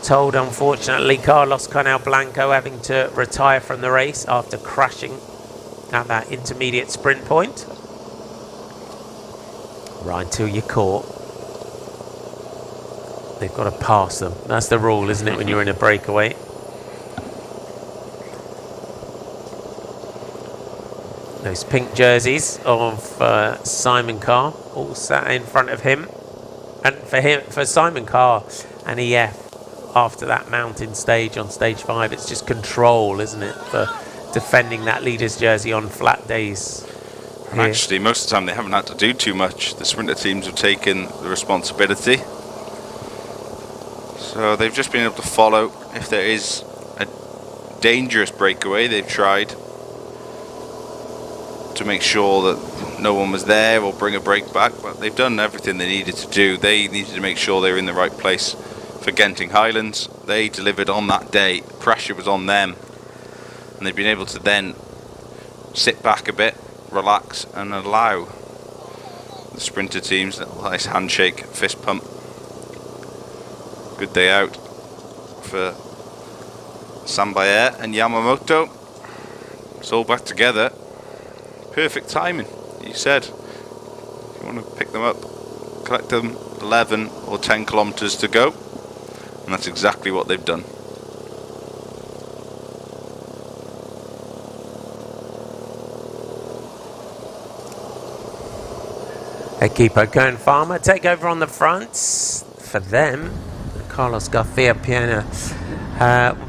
told, unfortunately, Carlos Canal Blanco having to retire from the race after crashing at that intermediate sprint point. Ride till you're caught. They've got to pass them. That's the rule, isn't it, when you're in a breakaway? Those pink jerseys of Simon Carr all sat in front of him. And for Simon Carr and EF, after that mountain stage on stage 5, it's just control, isn't it, for defending that leader's jersey on flat days. And actually, most of the time they haven't had to do too much. The sprinter teams have taken the responsibility. So they've just been able to follow. If there is a dangerous breakaway, they've tried to make sure that no one was there or bring a break back, but they've done everything they needed to do. They needed to make sure they were in the right place for Genting Highlands. They delivered on that day. The pressure was on them, and they've been able to then sit back a bit, relax, and allow the sprinter teams a nice handshake, fist pump. Good day out for Sambayer and Yamamoto. It's all back together. Perfect timing, you said. If you want to pick them up, collect them, 11 or 10 kilometres to go. And that's exactly what they've done. Equipo Kern Farmer take over on the front. For them, Carlos Garcia Piana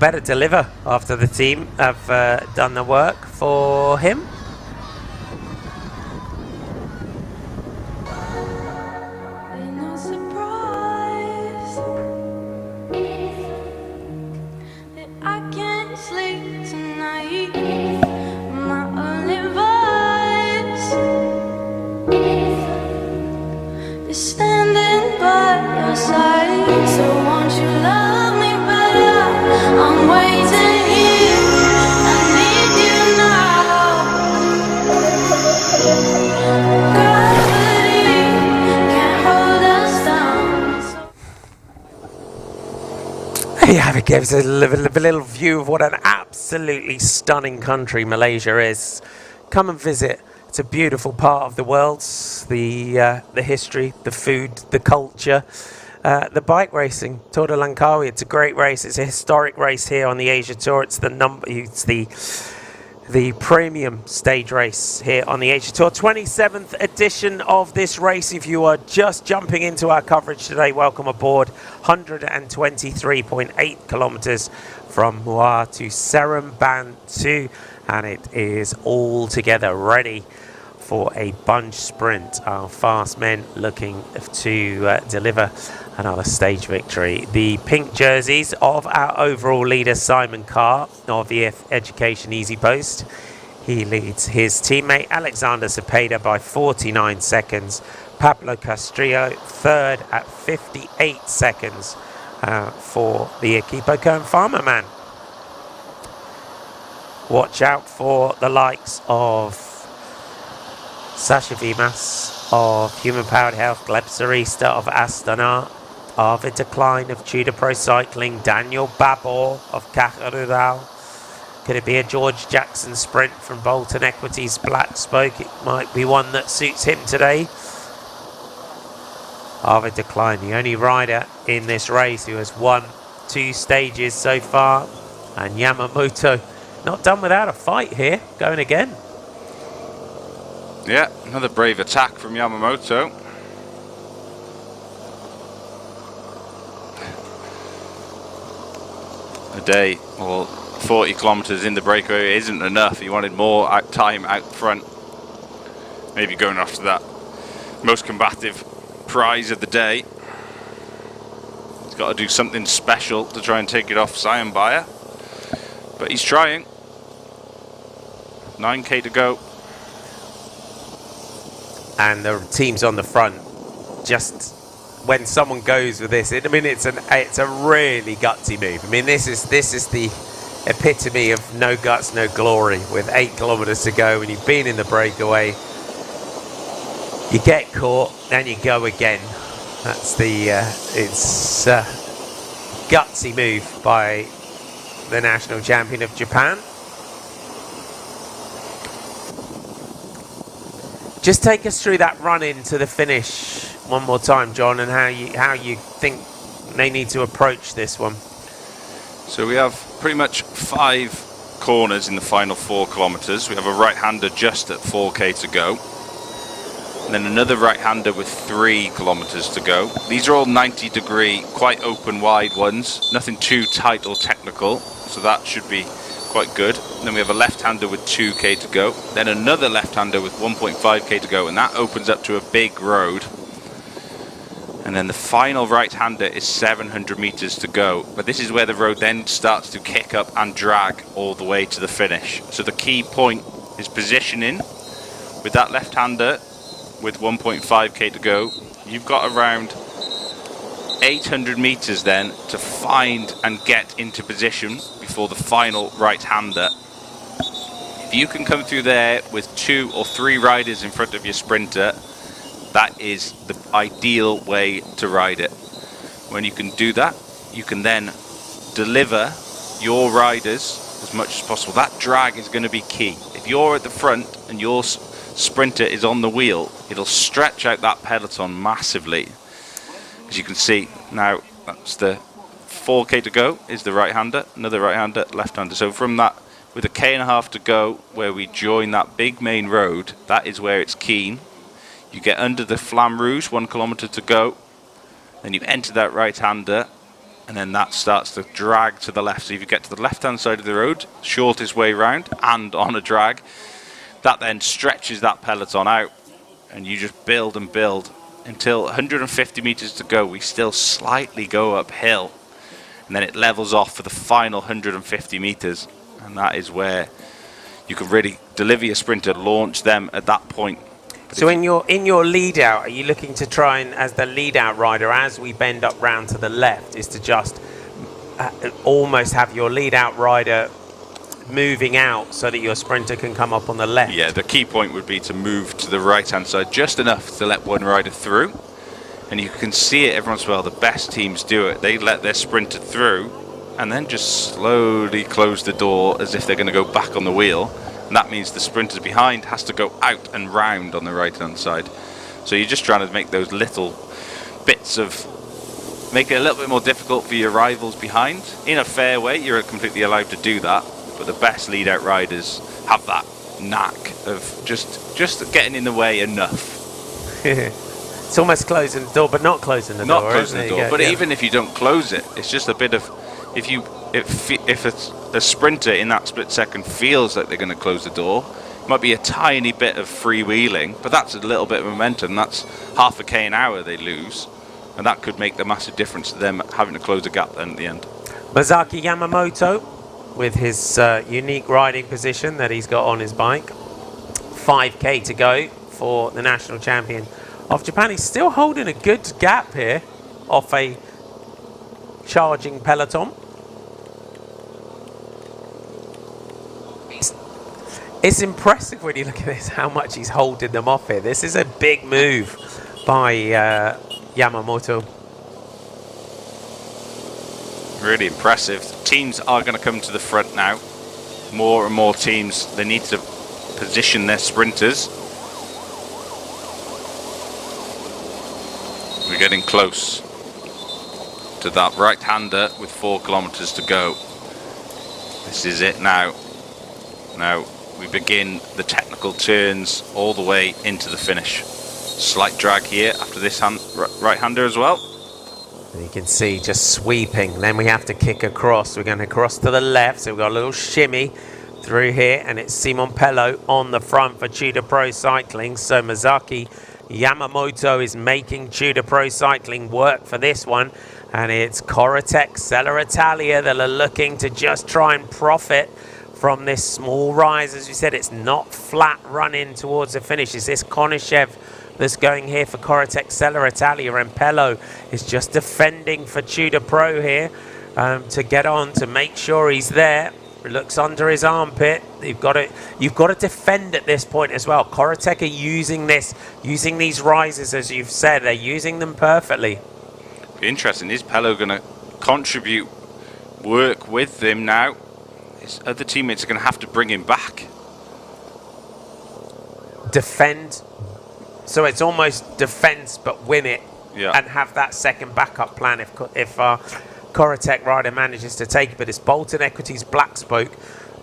better deliver after the team have done the work for him. Yeah, it gives a little view of what an absolutely stunning country Malaysia is. Come and visit. It's a beautiful part of the world. The history, the food, the culture, the bike racing. Tour de Langkawi. It's a great race. It's a historic race here on the Asia Tour. It's the the premium stage race here on the Asia Tour. 27th edition of this race. If you are just jumping into our coverage today, welcome aboard. 123.8 kilometres from Muar to Seremban 2, and it is all together ready for a bunch sprint. Our fast men looking to deliver another stage victory. The pink jerseys of our overall leader Simon Carr of EF Education Easy Post. He leads his teammate Alexander Cepeda by 49 seconds. Pablo Castrillo third at 58 seconds for the Equipo Kern Farmer Man. Watch out for the likes of Sasha Vimas of Human Powered Health, Gleb Sarista of Astana, Arvid Decline of Tudor Pro Cycling, Daniel Babor of Caja Rural. Could it be a George Jackson sprint from Bolton Equities Black Spoke? It might be one that suits him today. Arvid Decline, the only rider in this race who has won 2 stages so far. And Yamamoto not done without a fight here, going again. Yeah, another brave attack from Yamamoto. A day, or 40 kilometres in the breakaway isn't enough. He wanted more time out front. Maybe going after that most combative prize of the day. He's got to do something special to try and take it off Sion Bayer. But he's trying. 9k to go. And the teams on the front, just when someone goes with this, I mean, it's a really gutsy move. I mean, this is the epitome of no guts, no glory. With 8 kilometres to go, and you've been in the breakaway, you get caught, and you go again. That's the gutsy move by the national champion of Japan. Just take us through that run into the finish one more time, John, and how you think they need to approach this one. So we have pretty much 5 corners in the final 4 kilometres. We have a right-hander just at 4k to go. And then another right-hander with 3 kilometres to go. These are all 90-degree, quite open, wide ones. Nothing too tight or technical, so that should be quite good. And then we have a left-hander with 2k to go. Then another left-hander with 1.5k to go, and that opens up to a big road. And then the final right-hander is 700 metres to go. But this is where the road then starts to kick up and drag all the way to the finish. So the key point is positioning. With that left-hander with 1.5k to go, you've got around 800 metres then to find and get into position before the final right-hander. If you can come through there with 2 or 3 riders in front of your sprinter, that is the ideal way to ride it. When you can do that, you can then deliver your riders as much as possible. That drag is going to be key. If you're at the front and your sprinter is on the wheel, it'll stretch out that peloton massively. As you can see now, that's the 4k to go is the right-hander, another right-hander, left-hander. So from that, with a k.5 to go, where we join that big main road, that is where it's keen. You get under the Flamme Rouge, 1 kilometre to go. Then you enter that right-hander, and then that starts to drag to the left. So if you get to the left-hand side of the road, shortest way round, and on a drag, that then stretches that peloton out, and you just build and build until 150 metres to go. We still slightly go uphill, and then it levels off for the final 150 metres, and that is where you can really deliver your sprinter, launch them at that point. So in your lead out, are you looking to try and, as the lead out rider, as we bend up round to the left, is to just almost have your lead out rider moving out so that your sprinter can come up on the left? Yeah, the key point would be to move to the right hand side just enough to let one rider through, and you can see it every once in a while. The best teams do it. They let their sprinter through and then just slowly close the door as if they're going to go back on the wheel. And that means the sprinter behind has to go out and round on the right-hand side. So you're just trying to make those little bits of... make it a little bit more difficult for your rivals behind. In a fair way, you're completely allowed to do that. but the best lead-out riders have that knack of just getting in the way enough. It's almost closing the door, but not closing the door. Not closing the door, but even if you don't close it, it's just a bit of, if a sprinter in that split second feels like they're going to close the door, it might be a tiny bit of freewheeling, but that's a little bit of momentum. That's half a K an hour they lose, and that could make the massive difference to them having to close the gap then at the end. Masaki Yamamoto, with his unique riding position that he's got on his bike. 5K to go for the national champion of Japan. He's still holding a good gap here off a charging peloton. It's impressive when you look at this, how much he's holding them off here. This is a big move by Yamamoto. Really impressive. Teams are going to come to the front now. More and more teams, they need to position their sprinters. We're getting close to that right-hander with 4 kilometers to go. This is it now. Now we begin the technical turns all the way into the finish. Slight drag here after this right-hander as well. You can see just sweeping. Then we have to kick across. We're going to cross to the left. So we've got a little shimmy through here. And it's Simon Pello on the front for Tudor Pro Cycling. So Masaki Yamamoto is making Tudor Pro Cycling work for this one. And it's Corratec Sella Italia that are looking to just try and profit from this small rise. As we said, it's not flat running towards the finish. It's this Konishev that's going here for Corratec Sella Italia, and Pello is just defending for Tudor Pro here to get on, to make sure he's there. Looks under his armpit. You've got to defend at this point as well. Corratec are using these rises, as you've said, they're using them perfectly. Interesting. Is Pello going to contribute work with them now? His other teammates are going to have to bring him back. Defend. So it's almost defense, but win it, yeah, and have that second backup plan if Corratec rider manages to take it. But it's Bolton Equities Black Spoke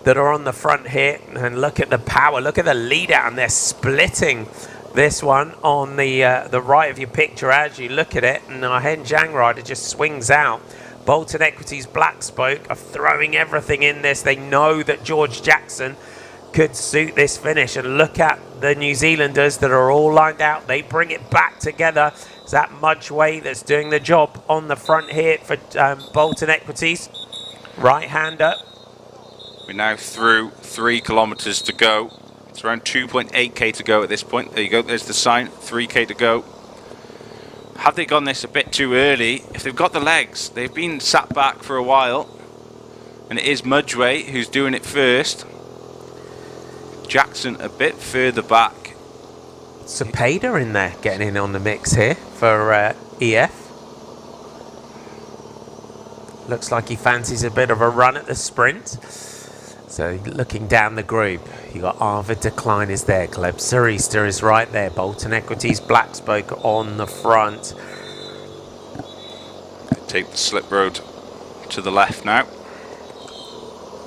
that are on the front here, and look at the power, look at the lead out, and they're splitting this one on the right of your picture as you look at it, and our Hen Zhang rider just swings out. Bolton Equities Black Spoke are throwing everything in this. They know that George Jackson could suit this finish, and look at the New Zealanders that are all lined out. They bring it back together. It's that Mudgeway that's doing the job on the front here for Bolton Equities. Right-hander. We're now through 3 kilometers to go. It's around 2.8k to go at this point. There you go, there's the sign, 3k to go. Have they gone this a bit too early? If they've got the legs, they've been sat back for a while, and it is Mudgeway who's doing it first. Jackson a bit further back. Cepeda in there, getting in on the mix here for EF. Looks like he fancies a bit of a run at the sprint. So looking down the group, you got Arvid Decline is there, Gleb Surista is right there, Bolton Equities Black Spoke on the front. Take the slip road to the left now.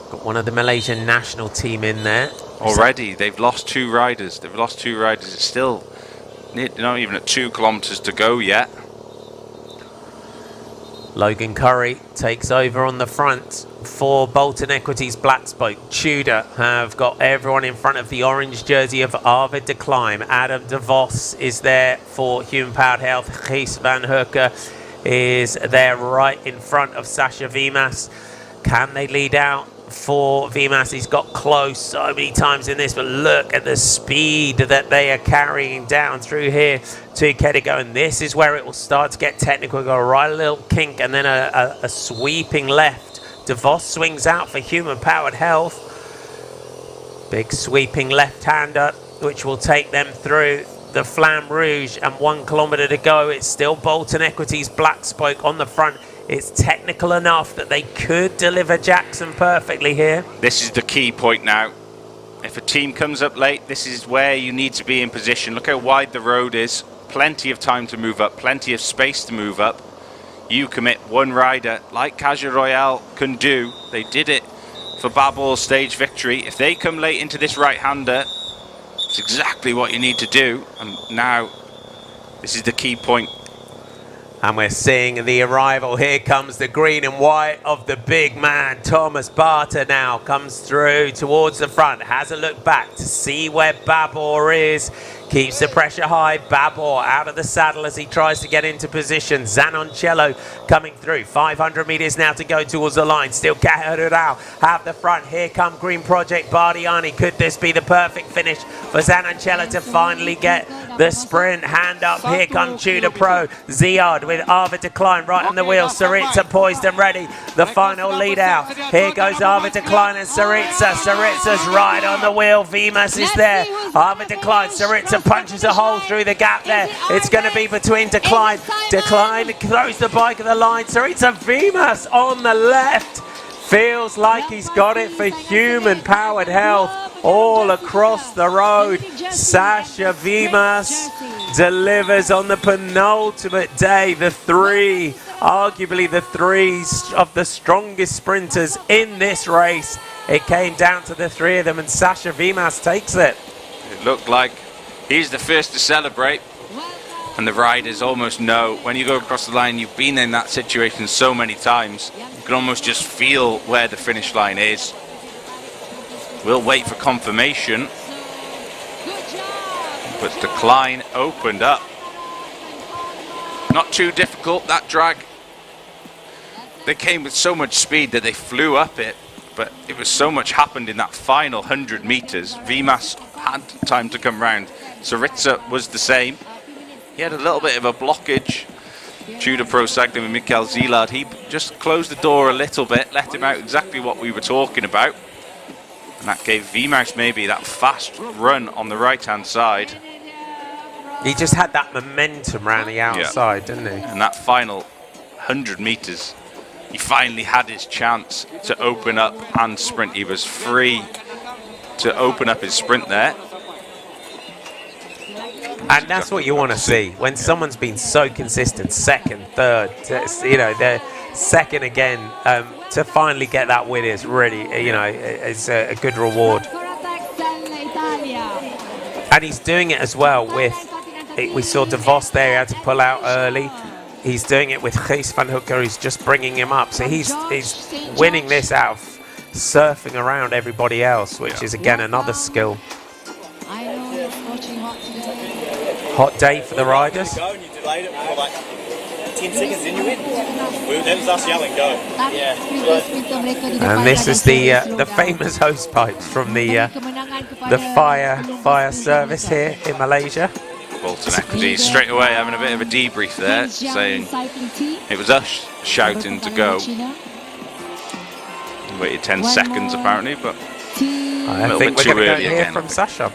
Got one of the Malaysian national team in there. Already, they've lost 2 riders. They've lost 2 riders. It's still not even at 2 kilometers to go yet. Logan Curry takes over on the front for Bolton Equities Black Spoke. Tudor have got everyone in front of the orange jersey of Arvid de Climb. Adam de Vos is there for Human Powered Health. Gijs van Hurke is there right in front of Sasha Vimas. Can they lead out for Vimas? He's got close so many times in this, but look at the speed that they are carrying down through here to Kedigo, and this is where it will start to get technical. We've got a right little kink and then a sweeping left. DeVos swings out for Human Powered Health. Big sweeping left-hander, which will take them through the Flamme Rouge, and 1 kilometer to go. It's still Bolton Equities Black Spoke on the front. It's technical enough that they could deliver Jackson perfectly here. This is the key point now. If a team comes up late, this is where you need to be in position. Look how wide the road is. Plenty of time to move up, plenty of space to move up. You commit one rider, like Caja Royale can do. They did it for Babor's stage victory. If they come late into this right-hander, it's exactly what you need to do. And now, this is the key point. And we're seeing the arrival. Here comes the green and white of the big man. Thomas Barter now comes through towards the front. Has a look back to see where Babor is. Keeps the pressure high. Babor out of the saddle as he tries to get into position. Zanoncello coming through. 500 metres now to go towards the line. Still Kahurau have the front. Here come Green Project Bardiani. Could this be the perfect finish for Zanoncello to finally get the sprint? Hand up. Here comes Tudor Pro. Ziad with Arvid Decline right on the wheel. Saritza poised and ready. The final lead out. Here goes Arvid Decline and Saritza. Saritza's right on the wheel. Vimas is there. Arvid Decline. Saritza punches a hole through the gap there. It's going to be between Decline. Decline throws the bike at the line. Saritza Vimas on the left. Feels like he's got it for human powered health all across the road. Sasha Vimas delivers on the penultimate day. The three, arguably the three of the strongest sprinters in this race. It came down to the three of them and Sasha Vimas takes it. It looked like he's the first to celebrate, and the riders almost know when you go across the line. You've been in that situation so many times, you can almost just feel where the finish line is. We'll wait for confirmation, but Decline opened up. Not too difficult, that drag. They came with so much speed that they flew up it, but it was so much happened in that final 100 metres. Vimas had time to come round. Saritza was the same. He had a little bit of a blockage. Tudor Pro Cycling with Mikael Zilard, he just closed the door a little bit, let him out exactly what we were talking about. And that gave Vimas maybe that fast run on the right-hand side. He just had that momentum around the outside, didn't he? And that final 100 metres, he finally had his chance to open up and sprint. He was free to open up his sprint there. And that's what you want to see when someone's been so consistent, second, third, you know, they're second again. To finally get that win is really, you know, it's a good reward. And he's doing it as well with, we saw De Vos there, he had to pull out early. He's doing it with Gijs van Hooker, who's just bringing him up. So he's winning this out of surfing around everybody else, which is again another skill. Hot day for the riders. Go and you delayed it for like 10 seconds, then you went. That was us yelling, go. Yeah. And this is the famous hose pipes from the fire service here in Malaysia. Bolton Equity straight away having a bit of a debrief there, saying it was us shouting to go. Waited 10 seconds apparently, but I think we're going to go hear from Sasha.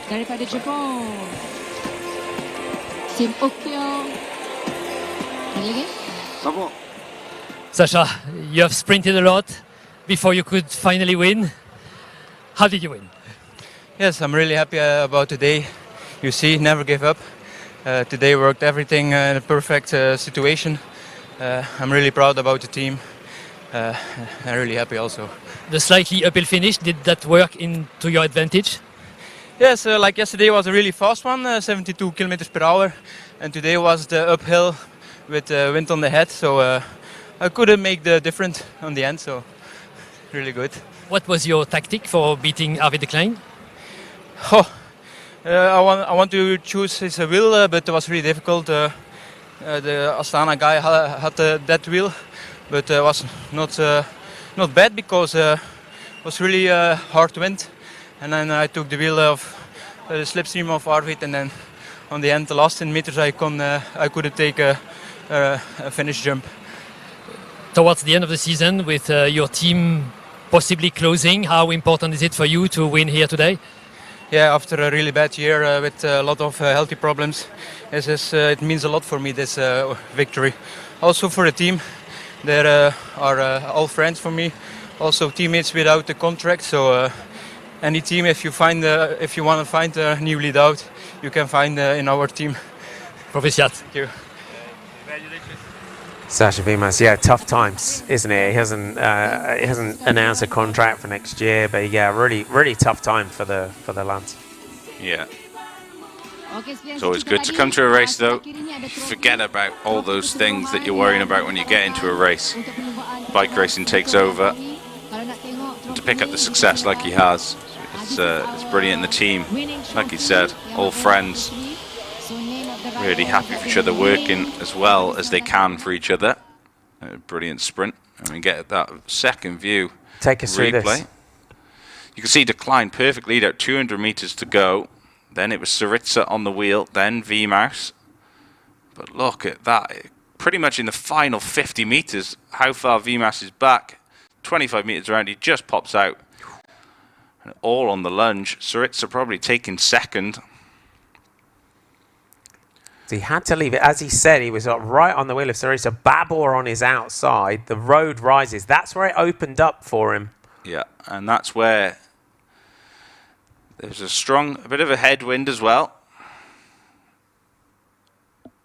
Sasha, you have sprinted a lot before you could finally win. How did you win? Yes, I'm really happy about today. You see, never give up. Today worked everything in a perfect situation. I'm really proud about the team. I'm really happy also. The slightly uphill finish, did that work into your advantage? Yes, like yesterday was a really fast one, 72 kilometers per hour. And today was the uphill with wind on the head. So I couldn't make the difference on the end, so really good. What was your tactic for beating Arvid Decline? I want to choose his wheel, but it was really difficult. The Astana guy had that wheel, but it was not bad because it was really hard wind. And then I took the wheel of the slipstream of Arvid, and then on the end, the last 10 meters, I couldn't take a finish jump. Towards the end of the season, with your team possibly closing, how important is it for you to win here today? Yeah, after a really bad year with a lot of healthy problems, it means a lot for me, this victory. Also for the team, they are all friends for me, also teammates without the contract. So any team, if you want to find a new lead out, you can find in our team. Proficiat. Thank you. Sasha Vimas, yeah, tough times, isn't it? He hasn't announced a contract for next year, but yeah, really tough time for the lads. Yeah. It's always good to come to a race, though. Forget about all those things that you're worrying about when you get into a race. Bike racing takes over, and to pick up the success like he has, it's brilliant. The team, like he said, all friends, really happy for each other, working as well as they can for each other. Brilliant sprint. I mean, get that second view. Take us through this. You can see decline, perfect lead out, 200 meters to go. Then it was Syriza on the wheel, then Vimas. But look at that, pretty much in the final 50 meters, how far Vimas is back. 25 meters around, he just pops out. And all on the lunge. Syriza probably taking second. So he had to leave it. As he said, he was right on the wheel of Syriza. Babor on his outside. The road rises. That's where it opened up for him. Yeah, and that's where there's a bit of a headwind as well.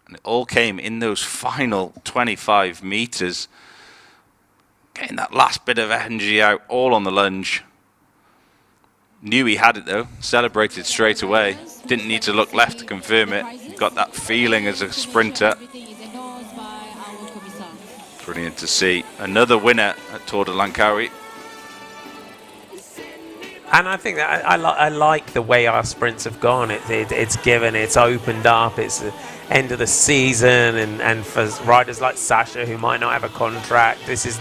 And it all came in those final 25 meters. Getting that last bit of energy out, all on the lunge. Knew he had it though, celebrated straight away. Didn't need to look left to confirm it. Got that feeling as a sprinter. Brilliant to see. Another winner at Tour de Langkawi. And I think that I like the way our sprints have gone. It's given, it's opened up, it's the end of the season, and for riders like Sasha who might not have a contract, this is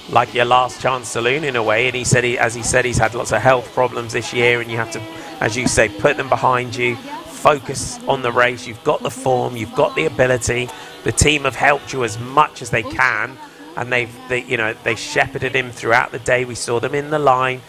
like your last chance saloon in a way. And he's had lots of health problems this year, and you have to, as you say, put them behind you, focus on the race. You've got the form, you've got the ability. The team have helped you as much as they can, and they shepherded him throughout the day. We saw them in the line.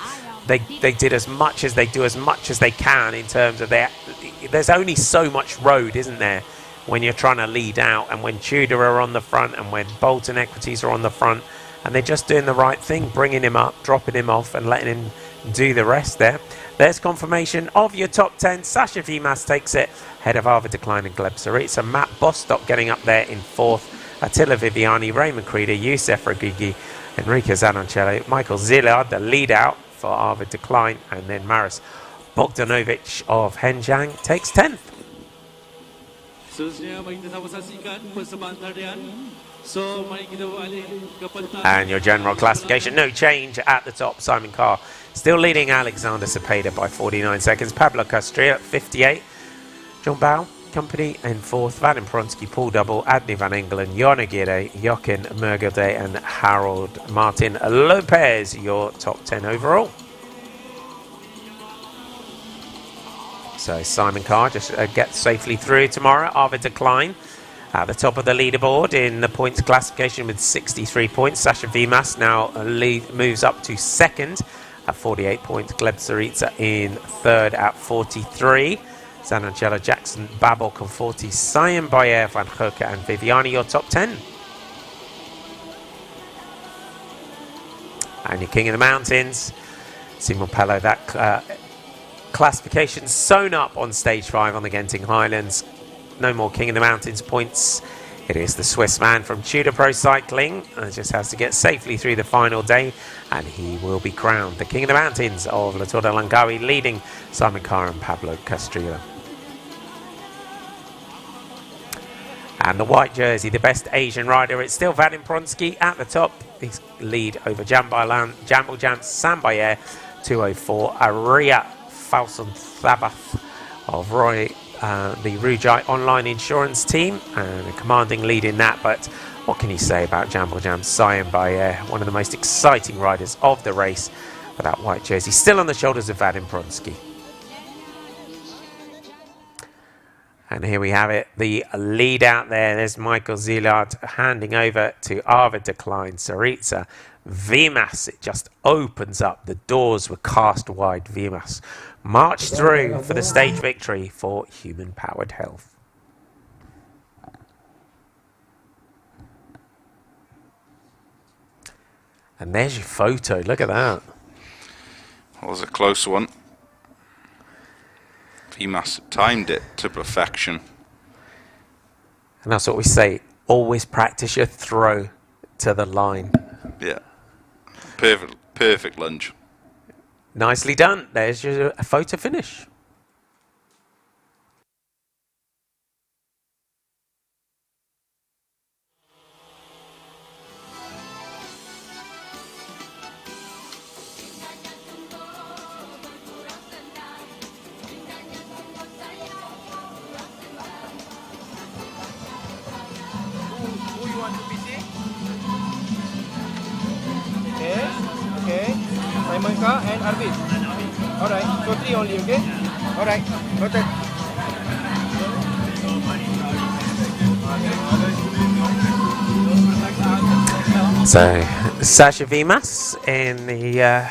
They did as much as they can in terms of there's only so much road, isn't there, when you're trying to lead out, and when Tudor are on the front and when Bolton Equities are on the front, and they're just doing the right thing, bringing him up, dropping him off, and letting him do the rest there. There's confirmation of your top 10. Sasha Vimas takes it ahead of Arvid Decline and Gleb Syriza. Matt Bostock getting up there in fourth. Attila Viviani, Raymond Creeder, Youssef Ragigi, Enrico Zanoncello, Michael Zillard, the lead out for Arvid Decline, and then Maris Bogdanovic of Henjang takes 10th. And your general classification, no change at the top. Simon Carr still leading Alexander Cepeda by 49 seconds. Pablo Castrillo at 58. John Bow Company in fourth. Vadim Pronsky, Paul Double, Adni Van Engelen, Jon Aguirre, Jochen Mergelde, and Harold Martin Lopez, your top 10 overall. So Simon Carr just gets safely through tomorrow. Arvid Decline at the top of the leaderboard in the points classification with 63 points. Sasha Vimas now moves up to second at 48 points. Gleb Syriza in third at 43. Zanoncello, Jackson, Babok on 40. Sayan Bayer, Van Hoeke and Viviani, your top 10. And your King of the Mountains, Simon Pello, that classification sewn up on stage 5 on the Genting Highlands. No more King of the Mountains points. It is the Swiss man from Tudor Pro Cycling, and just has to get safely through the final day, and he will be crowned the King of the Mountains of La Tour de Langkawi, leading Simon Carr and Pablo Castrillo. And the white jersey, the best Asian rider, it's still Vadim Pronsky at the top. His lead over Jambo Jam Sambayer, 204. Aria Falson Thabath of Roy, the Rujai online insurance team, and a commanding lead in that. But what can you say about Jambo Jam Sayan Bayer, one of the most exciting riders of the race, for that white jersey, still on the shoulders of Vadim Pronsky. And here we have it, the lead out there. There's Michael Zillard handing over to Arvid Decline, Syriza. Vimas, it just opens up. The doors were cast wide. Vimas marched through for the stage victory for Human Powered Health. And there's your photo. Look at that. That was a close one. Vimas timed it to perfection. And that's what we say always practice your throw to the line. Yeah. Perfect lunge. Nicely done. There's your photo finish. Who you want to be see? Okay. Simon Ka and Arvid. Alright, so 3 only, okay? Alright, noted. So, Sasha Vimas in the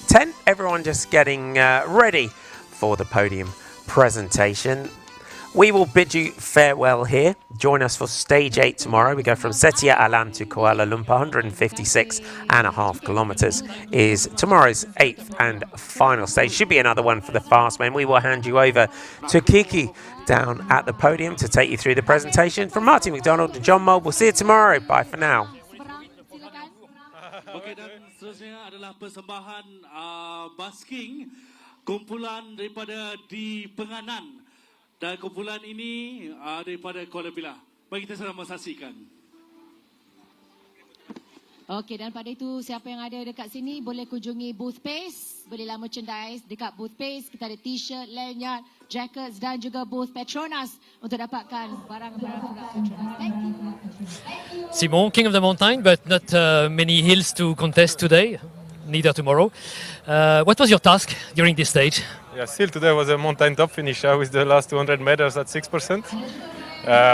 tent. Everyone just getting ready for the podium presentation. We will bid you farewell here. Join us for stage 8 tomorrow. We go from Setia Alam to Kuala Lumpur. 156.5 kilometres is tomorrow's 8th and final stage. Should be another one for the fast men. We will hand you over to Kiki down at the podium to take you through the presentation. From Martin McDonald to John Mould, we'll see you tomorrow. Bye for now. Okey, dan seterusnya adalah persembahan basking kumpulan daripada di Penganan, dan kumpulan ini daripada Kuala Pilah. Bagi kita sama saksikan. Okey, dan pada itu siapa yang ada dekat sini boleh kunjungi booth Pace, belilah merchandise dekat booth Pace. Kita ada t-shirt, lanyard, jackets dan juga booth Petronas untuk dapatkan barang-barang produk Petronas. Thank you. Simon, king of the mountain, but not many hills to contest today, neither tomorrow. What was your task during this stage? Yeah, still today was a mountain top finish with the last 200 meters at 6%.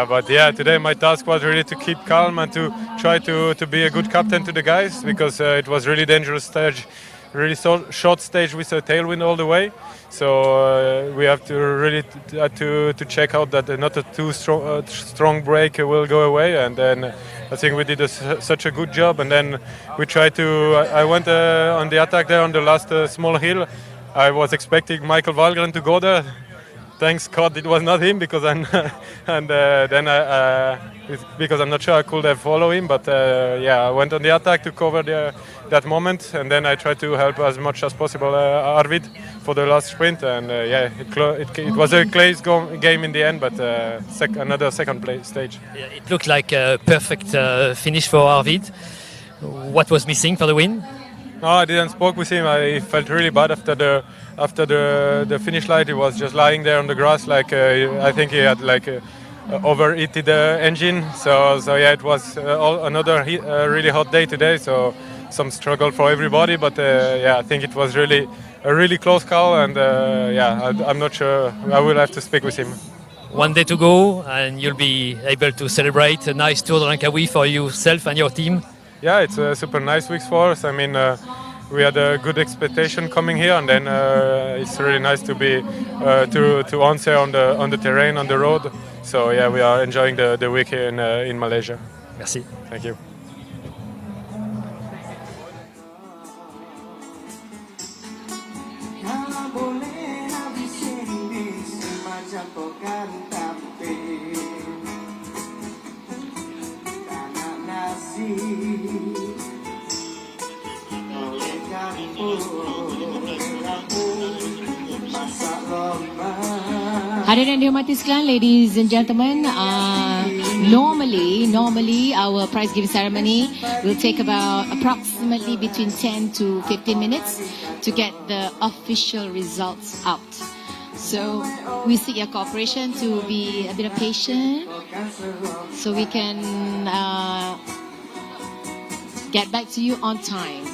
But yeah, today my task was really to keep calm and to try to be a good captain to the guys, because it was really dangerous stage, really short stage with a tailwind all the way. So we have to really to check out that not a too strong break will go away, and then I think we did such a good job. And then we tried to. I went on the attack there on the last small hill. I was expecting Michael Valgren to go there. Thanks God it was not him, because because I'm not sure I could have followed him. But yeah, I went on the attack to cover that moment, and then I tried to help as much as possible Arvid for the last sprint. And yeah, it was a close game in the end, but another second place stage. Yeah, it looked like a perfect finish for Arvid. What was missing for the win? No, I didn't spoke with him. I felt really bad after the finish line. He was just lying there on the grass, like I think he had overheated the engine. So yeah, it was another really hot day today. So some struggle for everybody. But yeah, I think it was really a really close call. And yeah, I'm not sure. I will have to speak with him. One day to go, and you'll be able to celebrate a nice Tour de Langkawi for yourself and your team. Yeah, it's a super nice week for us. I mean, we had a good expectation coming here, and then it's really nice to be to answer on the terrain, on the road. So yeah, we are enjoying the week here in Malaysia. Merci. Thank you. Hadirin dihormati sekalian, ladies and gentlemen, normally our prize giving ceremony will take about approximately between 10 to 15 minutes to get the official results out. So we seek your cooperation to be a bit of patient so we can get back to you on time.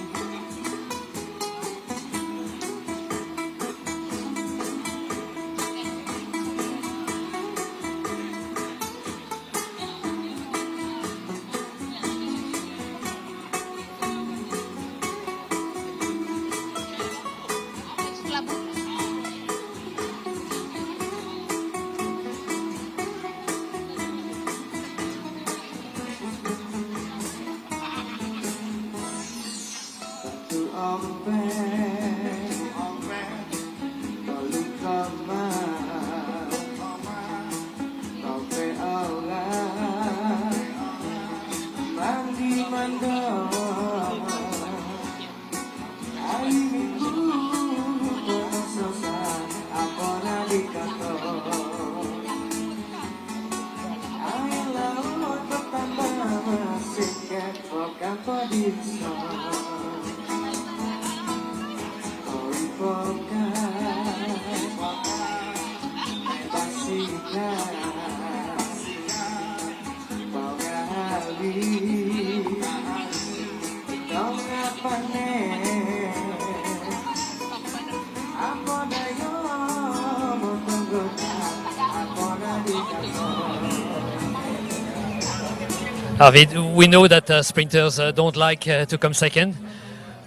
Arvid, we know that sprinters don't like to come second.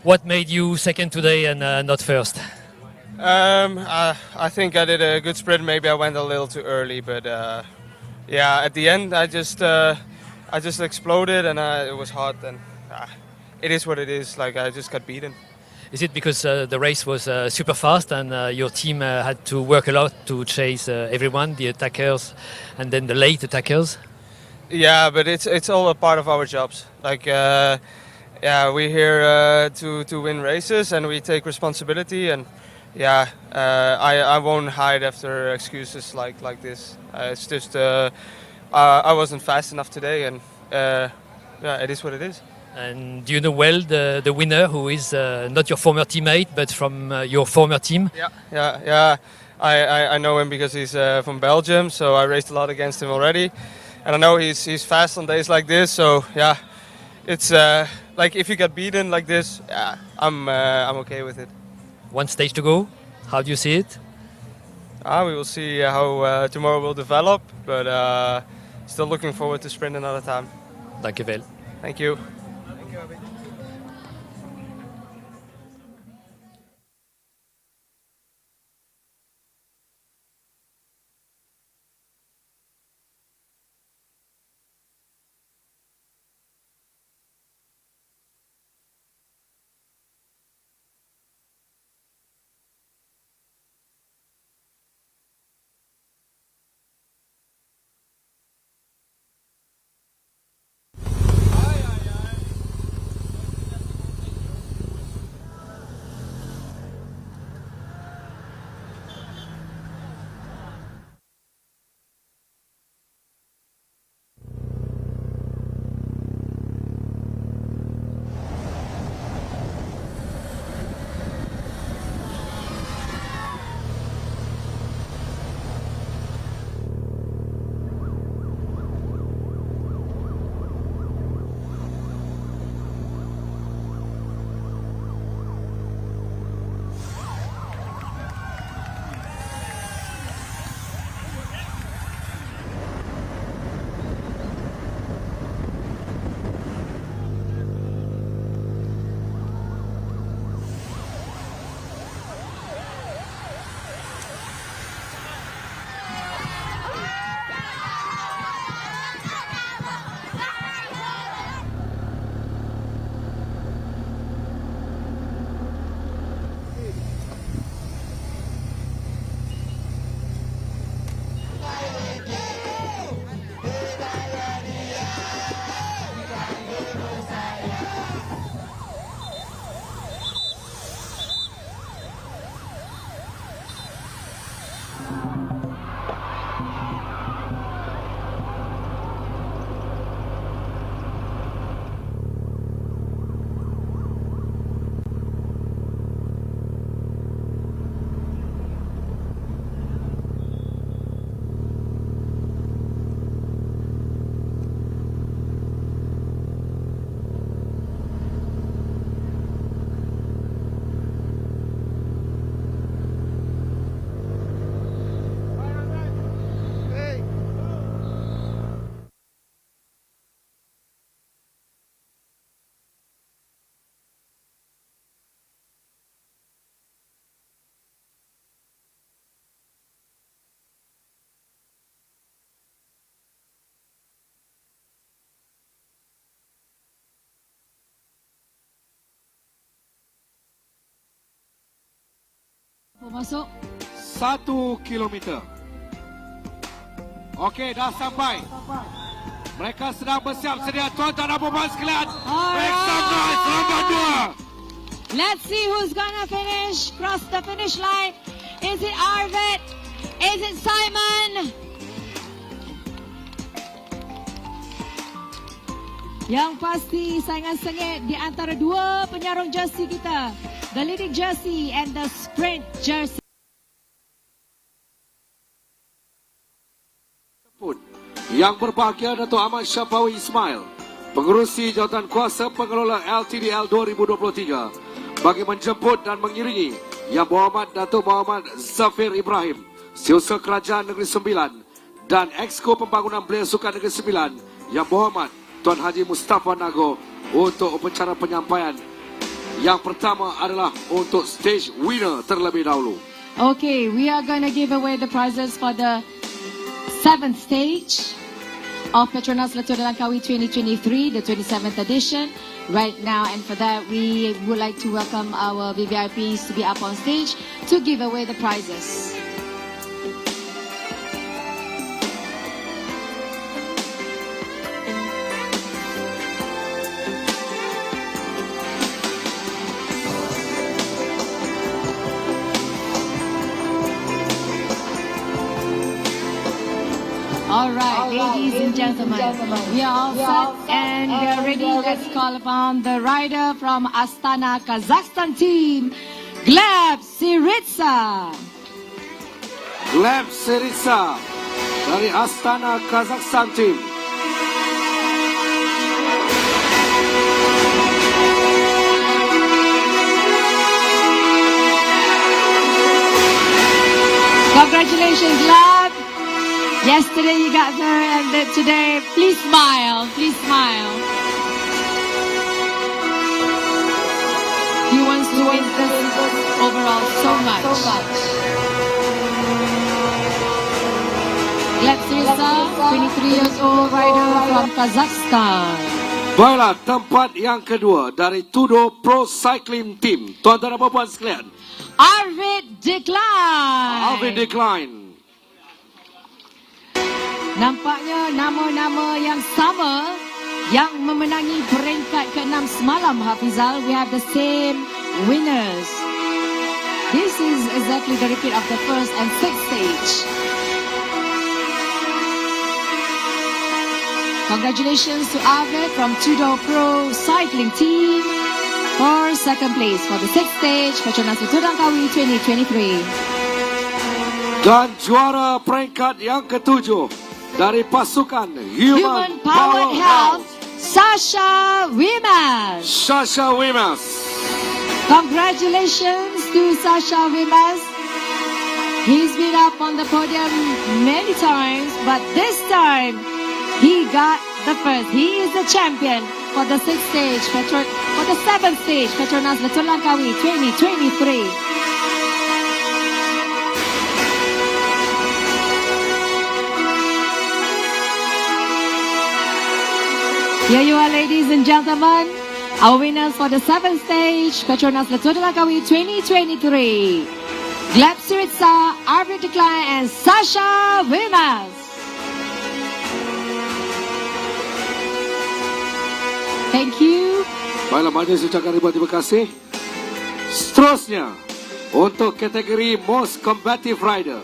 What made you second today and not first? I think I did a good sprint. Maybe I went a little too early, but yeah, at the end I just exploded and it was hot, and it is what it is. Like, I just got beaten. Is it because the race was super fast and your team had to work a lot to chase everyone, the attackers and then the late attackers? Yeah, but it's all a part of our jobs. Like, yeah, we're here to win races and we take responsibility. And yeah, I won't hide after excuses like this. It's just I wasn't fast enough today, and yeah, it is what it is. And do you know well the winner, who is not your former teammate but from your former team? Yeah. I know him because he's from Belgium, so I raced a lot against him already, and I know he's fast on days like this. So yeah, it's like, if you get beaten like this, I'm okay with it. One stage to go. How do you see it? We will see how tomorrow will develop, but still looking forward to sprint another time. Dank je wel. Thank you. Masuk 1 kilometer. Okey, dah sampai. Mereka sedang bersiap sedia, tuan-tuan dan puan-puan sekalian. Make some noise, nombor 2. Let's see who's gonna finish, cross the finish line. Is it Arvid? Is it Simon? Yang pasti saingan sengit di antara dua penyarung jersey kita, the leading jersey and the sprint jersey. Yang berbahagia Dato' Ahmad Syafawi Ismail, pengerusi jawatan kuasa pengelola LTDL 2023, bagi menjemput dan mengiringi Yang Berhormat Dato' Muhammad Zafir Ibrahim, Setiausaha Kerajaan Negeri Sembilan, dan Exco Pembangunan Belia Sukan Negeri Sembilan, Yang Berhormat Tuan Haji Mustafa Nago untuk upacara penyampaian. Yang pertama adalah untuk stage winner terlebih dahulu. Okay, we are going to give away the prizes for the 7th stage of PETRONAS Langkawi 2023, the 27th edition. Right now, and for that, we would like to welcome our VVIPs to be up on stage to give away the prizes. All right, ladies and gentlemen, we are all set and we are ready. Let's call upon the rider from Astana, Kazakhstan team, Gleb Syriza. Gleb Syriza dari Astana, Kazakhstan team. Congratulations, Gleb. Yesterday you got there and then today, please smile, please smile. He wants to win this overall so much. Gleb Syriza, 23 years old rider from Kazakhstan. Baiklah, tempat yang kedua dari Tudo Pro Cycling Team. Tuan-tuan dan puan sekalian, Arvid Decline. Arvid Decline. Nampaknya nama-nama yang sama yang memenangi peringkat ke-6 semalam, Hafizal. We have the same winners. This is exactly the repeat of the 1st and 6th stage. Congratulations to Arvid from Tudo Pro Cycling Team for 2nd place for the 6th stage PETRONAS Langkawi 2023. Dan juara peringkat yang ke-7 dari pasukan Human Powered Health, Sasha Wimas. Sasha Wimas. Congratulations to Sasha Wimas. He's been up on the podium many times, but this time he got the first. He is the champion for the 6th stage, for the 7th stage, PETRONAS Langkawi 2023. Here you are, ladies and gentlemen, our winners for the 7th stage, PETRONAS Langkawi 2023. Gleb Syriza, Arvid Decline, and Sasha Wimas. Thank you. Baiklah, majlis ucapkan ribuan terima kasih. Seterusnya, untuk kategori Most Combative Rider,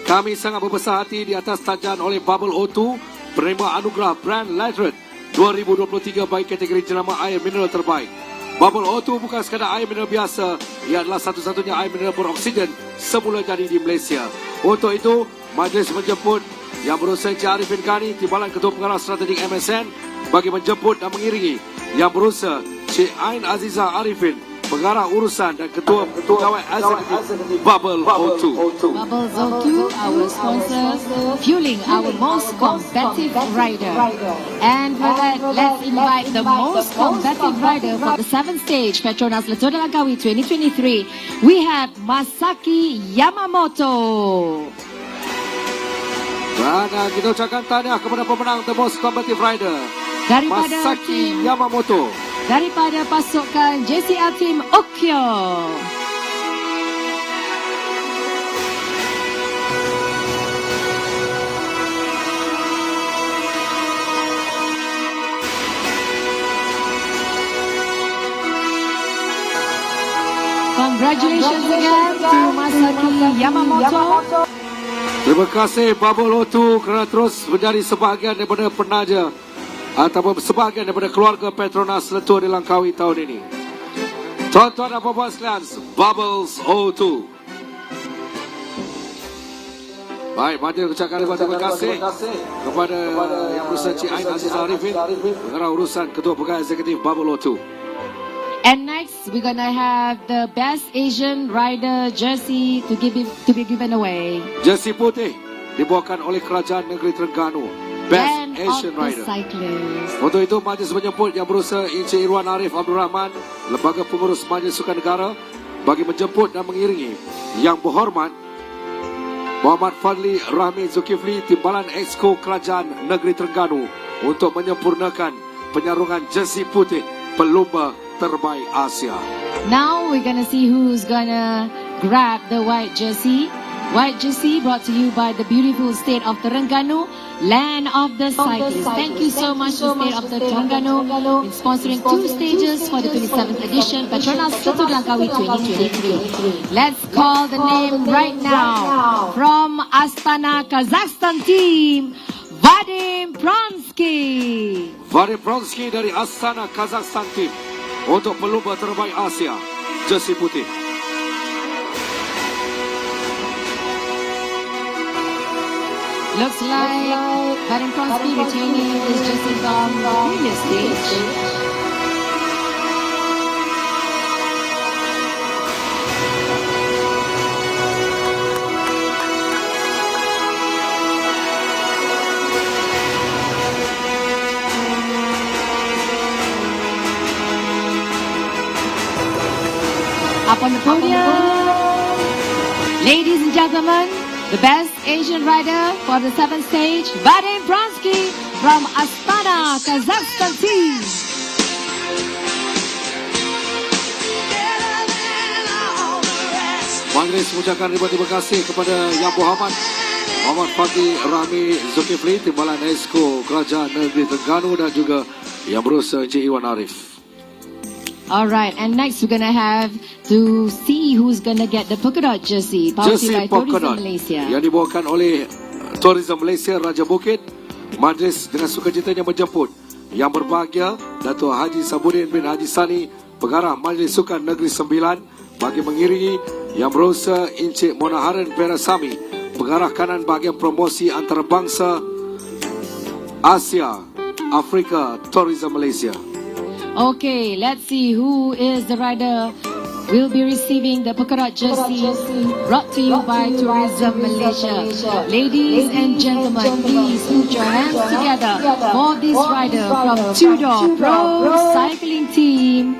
kami sangat berbesar hati di atas tajan oleh Bubble O2 penerima anugerah Brand Literate 2023 bagi kategori jenama air mineral terbaik. Bubble O2 bukan sekadar air mineral biasa, ia adalah satu-satunya air mineral beroksigen semula jadi di Malaysia. Untuk itu, majlis menjemput Yang berusaha Encik Arifin Ghani, Timbalan Ketua Pengarah Strategik MSN, bagi menjemput dan mengiringi Yang berusaha Cik Ain Aziza Arifin, Pengarah Urusan dan Ketua Pegawai Eksekutif Bubble O2. Bubble O2, our sponsors, fueling our most combative rider. And for that, let's invite the most combative rider for the 7th stage, PETRONAS Langkawi 2023. We have Masaki Yamamoto. Dan kita ucapkan tahniah kepada pemenang The Most Combative Rider, daripada Masaki Yamamoto. Daripada pasukan JCL Team Okyo. Congratulations again to Masaki Yamamoto. Terima kasih Bubble O2 kerana terus menjadi sebahagian daripada penaja ataupun sebahagian daripada keluarga PETRONAS Letua di Langkawi tahun ini. Tuan-tuan dan puan-puan sekalian, Bubbles O2. Baik, majlis ucapkan terima kasih kepada Yang Berusaha Cik Ain Aziza Arifin, Pengarah Urusan Ketua Pegawai Eksekutif Bubble O2. And next, we're gonna have the Best Asian Rider jersey to be given away. Jersey putih dibawakan oleh Kerajaan Negeri Terengganu. Best Asian of the rider. cyclists. Untuk itu, majlis menjemput Yang Berusaha Encik Irwan Arif Abdul Rahman, Lembaga Pengurus Majlis Sukan Negara, bagi menjemput dan mengiringi Yang Berhormat Muhammad Fadli Rahmi Zulkifli, Timbalan Exco Kerajaan Negeri Terengganu, untuk menyempurnakan penyarungan jersey putih pelumba terbaik Asia. Now we're gonna see who's gonna grab the white jersey. White jersey brought to you by the beautiful state of Terengganu, land of the cyclists. Thank you so much to the state of the Terengganu in sponsoring 2 stages for the 27th edition PETRONAS Langkawi 2023. Let's call the name right now from Astana, Kazakhstan team, Vadim Pronsky. Vadim Pronsky dari Astana, Kazakhstan team, untuk pelumba terbaik Asia, jersey putih. Looks like Vadim Pronsky retaining his jersey from the previous stage. Up on the podium, ladies and gentlemen, the best Asian rider for the 7th stage, Vadim Pronsky from Astana, Kazakhstan team. Majlis mengucapkan ribuan terima kasih kepada Yang Berhormat Muhammad Fadli Rahmi Zulkifli, Timbalan Exco Kerajaan Negeri Terengganu, dan juga Yang Berusaha Encik Irwan Arif. Alright, and next we're gonna have to see who's gonna get the polka dot jersey, powered by Tourism Malaysia. Yang dibawakan oleh Tourism Malaysia Raja Bukit. Majlis dengan sukacitanya menjemput Yang Berbahagia Datuk Haji Sabudin bin Haji Sani, Pengarah Majlis Sukan Negeri Sembilan, bagi mengiringi Yang Berusaha Encik Monaharan Perasami, Pengarah Kanan Bahagian Promosi Antarabangsa Asia Afrika Tourism Malaysia. Okay, let's see who is the rider will be receiving the polka dot jersey brought to you by Tourism Malaysia. Ladies and gentlemen, please put your hands together for this rider from Tudor Pro Cycling Team,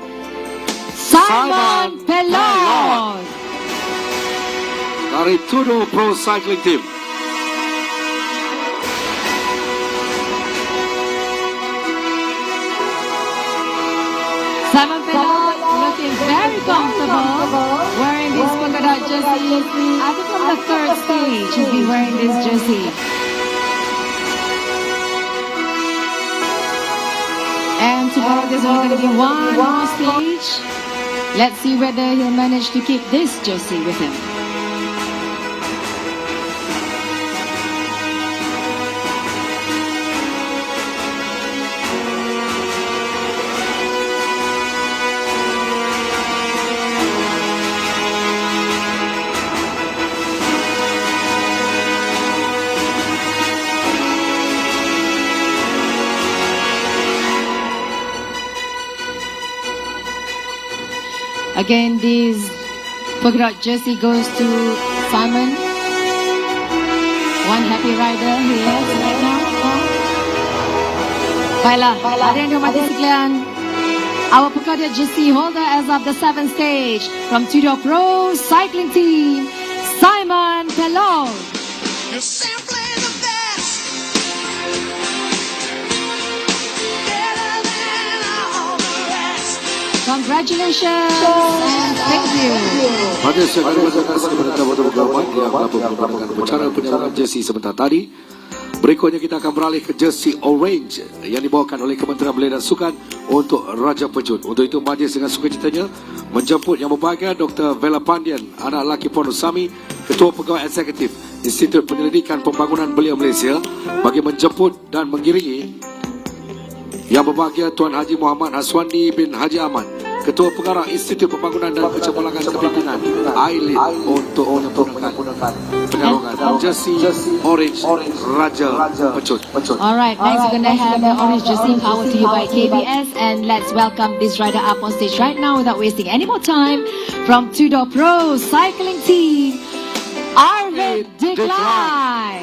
Simon Pelon. Dari Tudor Pro Cycling Team. Simon Pelon looking very comfortable wearing this polka dot jersey. I think from the 3rd stage he's been wearing this jersey. And tomorrow there's only going to be one more stage. Let's see whether he'll manage to keep this jersey with him. Again, this polka dot jersey goes to Simon. One happy rider here right now. Baiklah, ada yang dihormati sekalian, our polka dot jersey holder as of the 7th stage from Tudor Pro Cycling Team, Simon Pelon. Congratulations and thank you. Majlis yang terima kasih kepada tamu-tamu berhormat yang telah memperkenalkan upacara penyaluran jersey sebentar tadi. Berikutnya kita akan beralih ke jersey orange yang dibawakan oleh Kementerian Belia dan Sukan untuk Raja Pejut. Untuk itu, majlis dengan sukacitanya menjemput Yang Berbahagia Dr. Vela Pandian, anak lelaki Puan Usami, Ketua Pegawai Eksekutif Institut Penyelidikan Pembangunan Belia Malaysia, bagi menjemput dan mengiringi Yang Berbahagia Tuan Haji Muhammad Haswandi bin Haji Ahmad, Ketua Pengarah Institut Pembangunan dan Pencemerlangan Kepimpinan AILID, untuk menyempurnakan penyalungan jersey orange Raja Pejut. Alright, next we're going to have the orange jersey powered to you by KBS, and let's welcome this rider up on stage right now without wasting any more time from Tudor Pro Cycling Team, Arvid de Klein.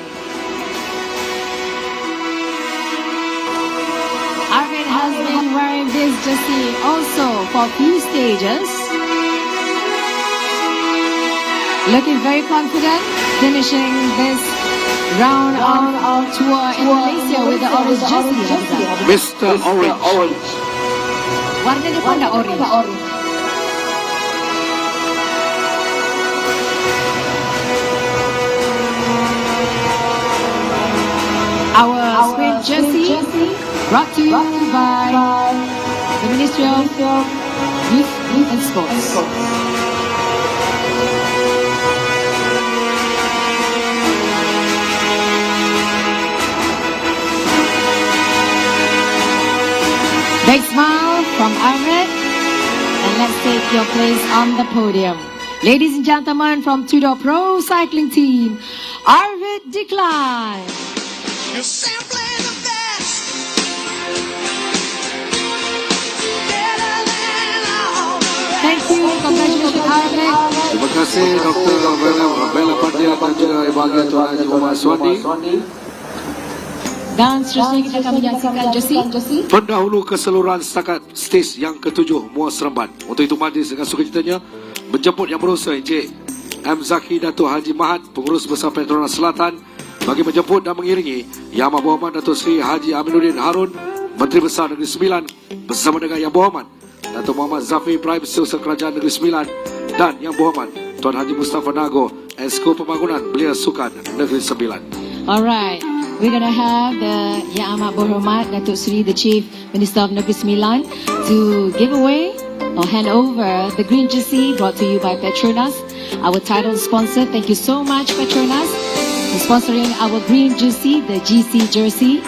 ladies jersey also for few stages. Looking very confident, finishing this round of tour in Malaysia with the orange jersey. Mr. Orange. Warna dia pun dah orange. Our sprint jersey brought to you by the Ministry of Youth and Sports. Big smile from Ahmed, and let's take your place on the podium. Ladies and gentlemen from Tudor Pro Cycling Team, Arvid Decline. You're simply the best. Thank you, congratulations Arvid. Terima kasih Dr. Bella Pandia dan juga bahagian Tuan Haji Muhammad Swandi. Dan seterusnya kita akan menyaksikan jersey. Pendahulu keseluruhan setakat stage yang ke-7 Muar Seremban. Untuk itu majlis dengan sukacitanya menjemput yang berusaha Encik M. Zaki Datuk Haji Mahat, Pengurus Besar PETRONAS Selatan, bagi menjemput dan mengiringi Yang Amat Berhormat Datuk Seri Haji Aminuddin Harun, Menteri Besar Negeri Sembilan, bersama dengan Yang Berhormat Datuk Muhammad Zafir Ibrahim, Setiausaha Kerajaan Negeri Sembilan, dan Yang Berhormat Tuan Haji Mustafa Nago, Esko Pembangunan Belia Sukan Negeri Sembilan. Alright, we're going to have the Yang Amat Berhormat Datuk Seri, the Chief Minister of Negeri Sembilan, to give away or hand over the green jersey brought to you by PETRONAS, our title sponsor. Thank you so much, PETRONAS, for sponsoring our green jersey, the GC jersey.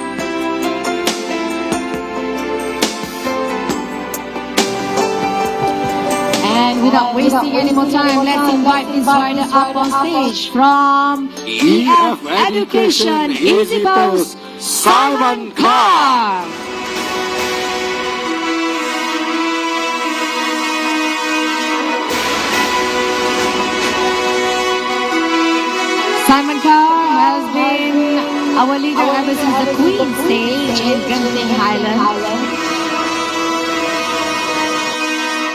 And without wasting any more time, let's invite this rider up on stage from EF Education Easy Post, Simon Carr. Simon Carr has been our leader ever since the Queen stage in Genting Highland.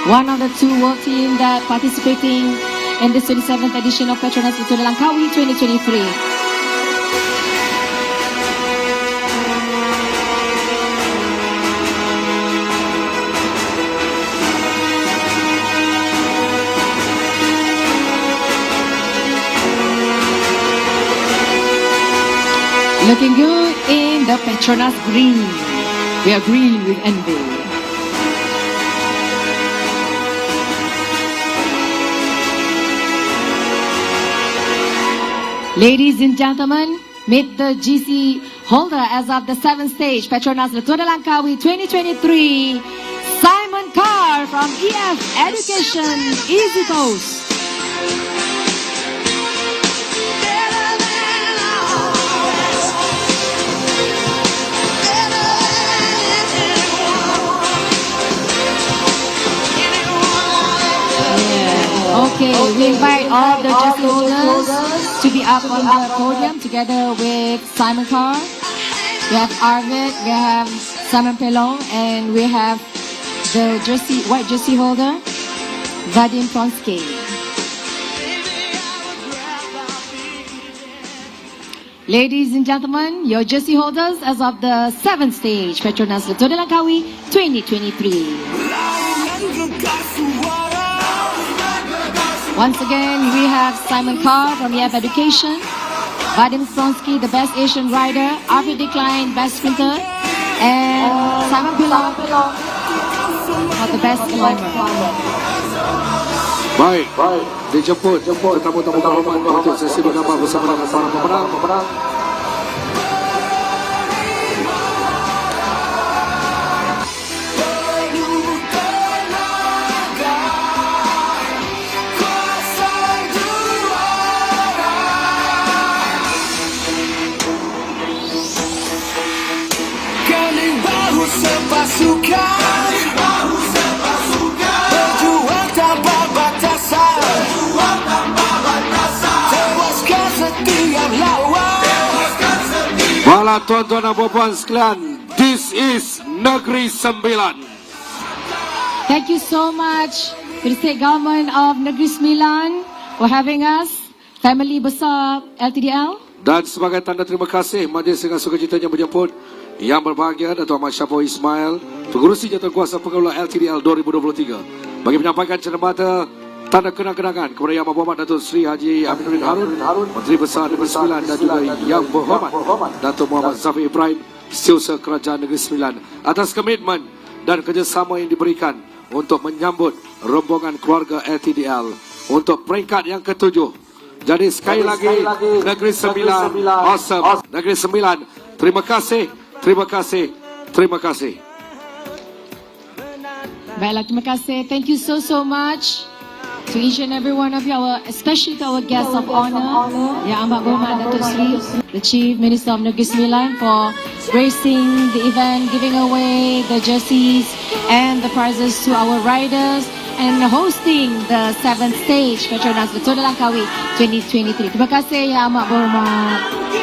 One of the two world team that participating in this 27th edition of PETRONAS Langkawi 2023. Looking good in the PETRONAS green. We are green with envy. Ladies and gentlemen, meet the GC holder as of the 7th stage, PETRONAS Langkawi 2023, Simon Carr from EF Education Easy Post. Okay, we invite all the jersey holders to be up on the podium together with Simon Carr. We have Arvid, we have Simon Pelong, and we have the white jersey holder, Vadim Pronsky. Ladies and gentlemen, your jersey holders as of the 7th stage, PETRONAS Langkawi 2023. Once again, we have Simon Carr from EF Education, Vadim Pronsky, the best Asian rider, Arvid Decline, best sprinter, and Simon Pelong for the best climber. Baik, dijemput tetamu-tamu terhormat untuk sesi bergambar bersama dengan para pemenang. Berjuang tanpa batasan, tewaskan setiap lawan. Baiklah tuan-tuan dan puan-puan sekalian, this is Negeri Sembilan. Thank you so much to the state government of Negeri Sembilan for having us. Family besar LTDL. Dan sebagai tanda terima kasih, majlis dengan sukacitanya menjemput Yang berbahagia Dato' Ahmad Syafiq Ismail, Pengurusi Jawatankuasa Pengelola LTDL 2023, bagi menyampaikan cenderamata tanda kenang-kenangan kepada Yang Berhormat Datuk Seri Haji Aminuddin Harun, Menteri Besar Negeri Sembilan, dan juga Yang Berhormat Datuk Muhammad Zafir Ibrahim, Setiausaha Kerajaan Negeri Sembilan, atas komitmen dan kerjasama yang diberikan untuk menyambut rombongan keluarga LTDL untuk peringkat yang ke-7. Jadi sekali lagi Negeri Sembilan awesome. Negeri Sembilan, terima kasih, terima kasih, terima kasih. Baiklah, terima kasih. Thank you so much to each and every one of you, especially to our guests of honor, Yang Amat Berhormat Datuk Seri, the Chief Minister of Negeri Sembilan, for gracing the event, giving away the jerseys and the prizes to our riders, and hosting the 7th stage PETRONAS Langkawi 2023. Terima kasih Yang Amat Berhormat.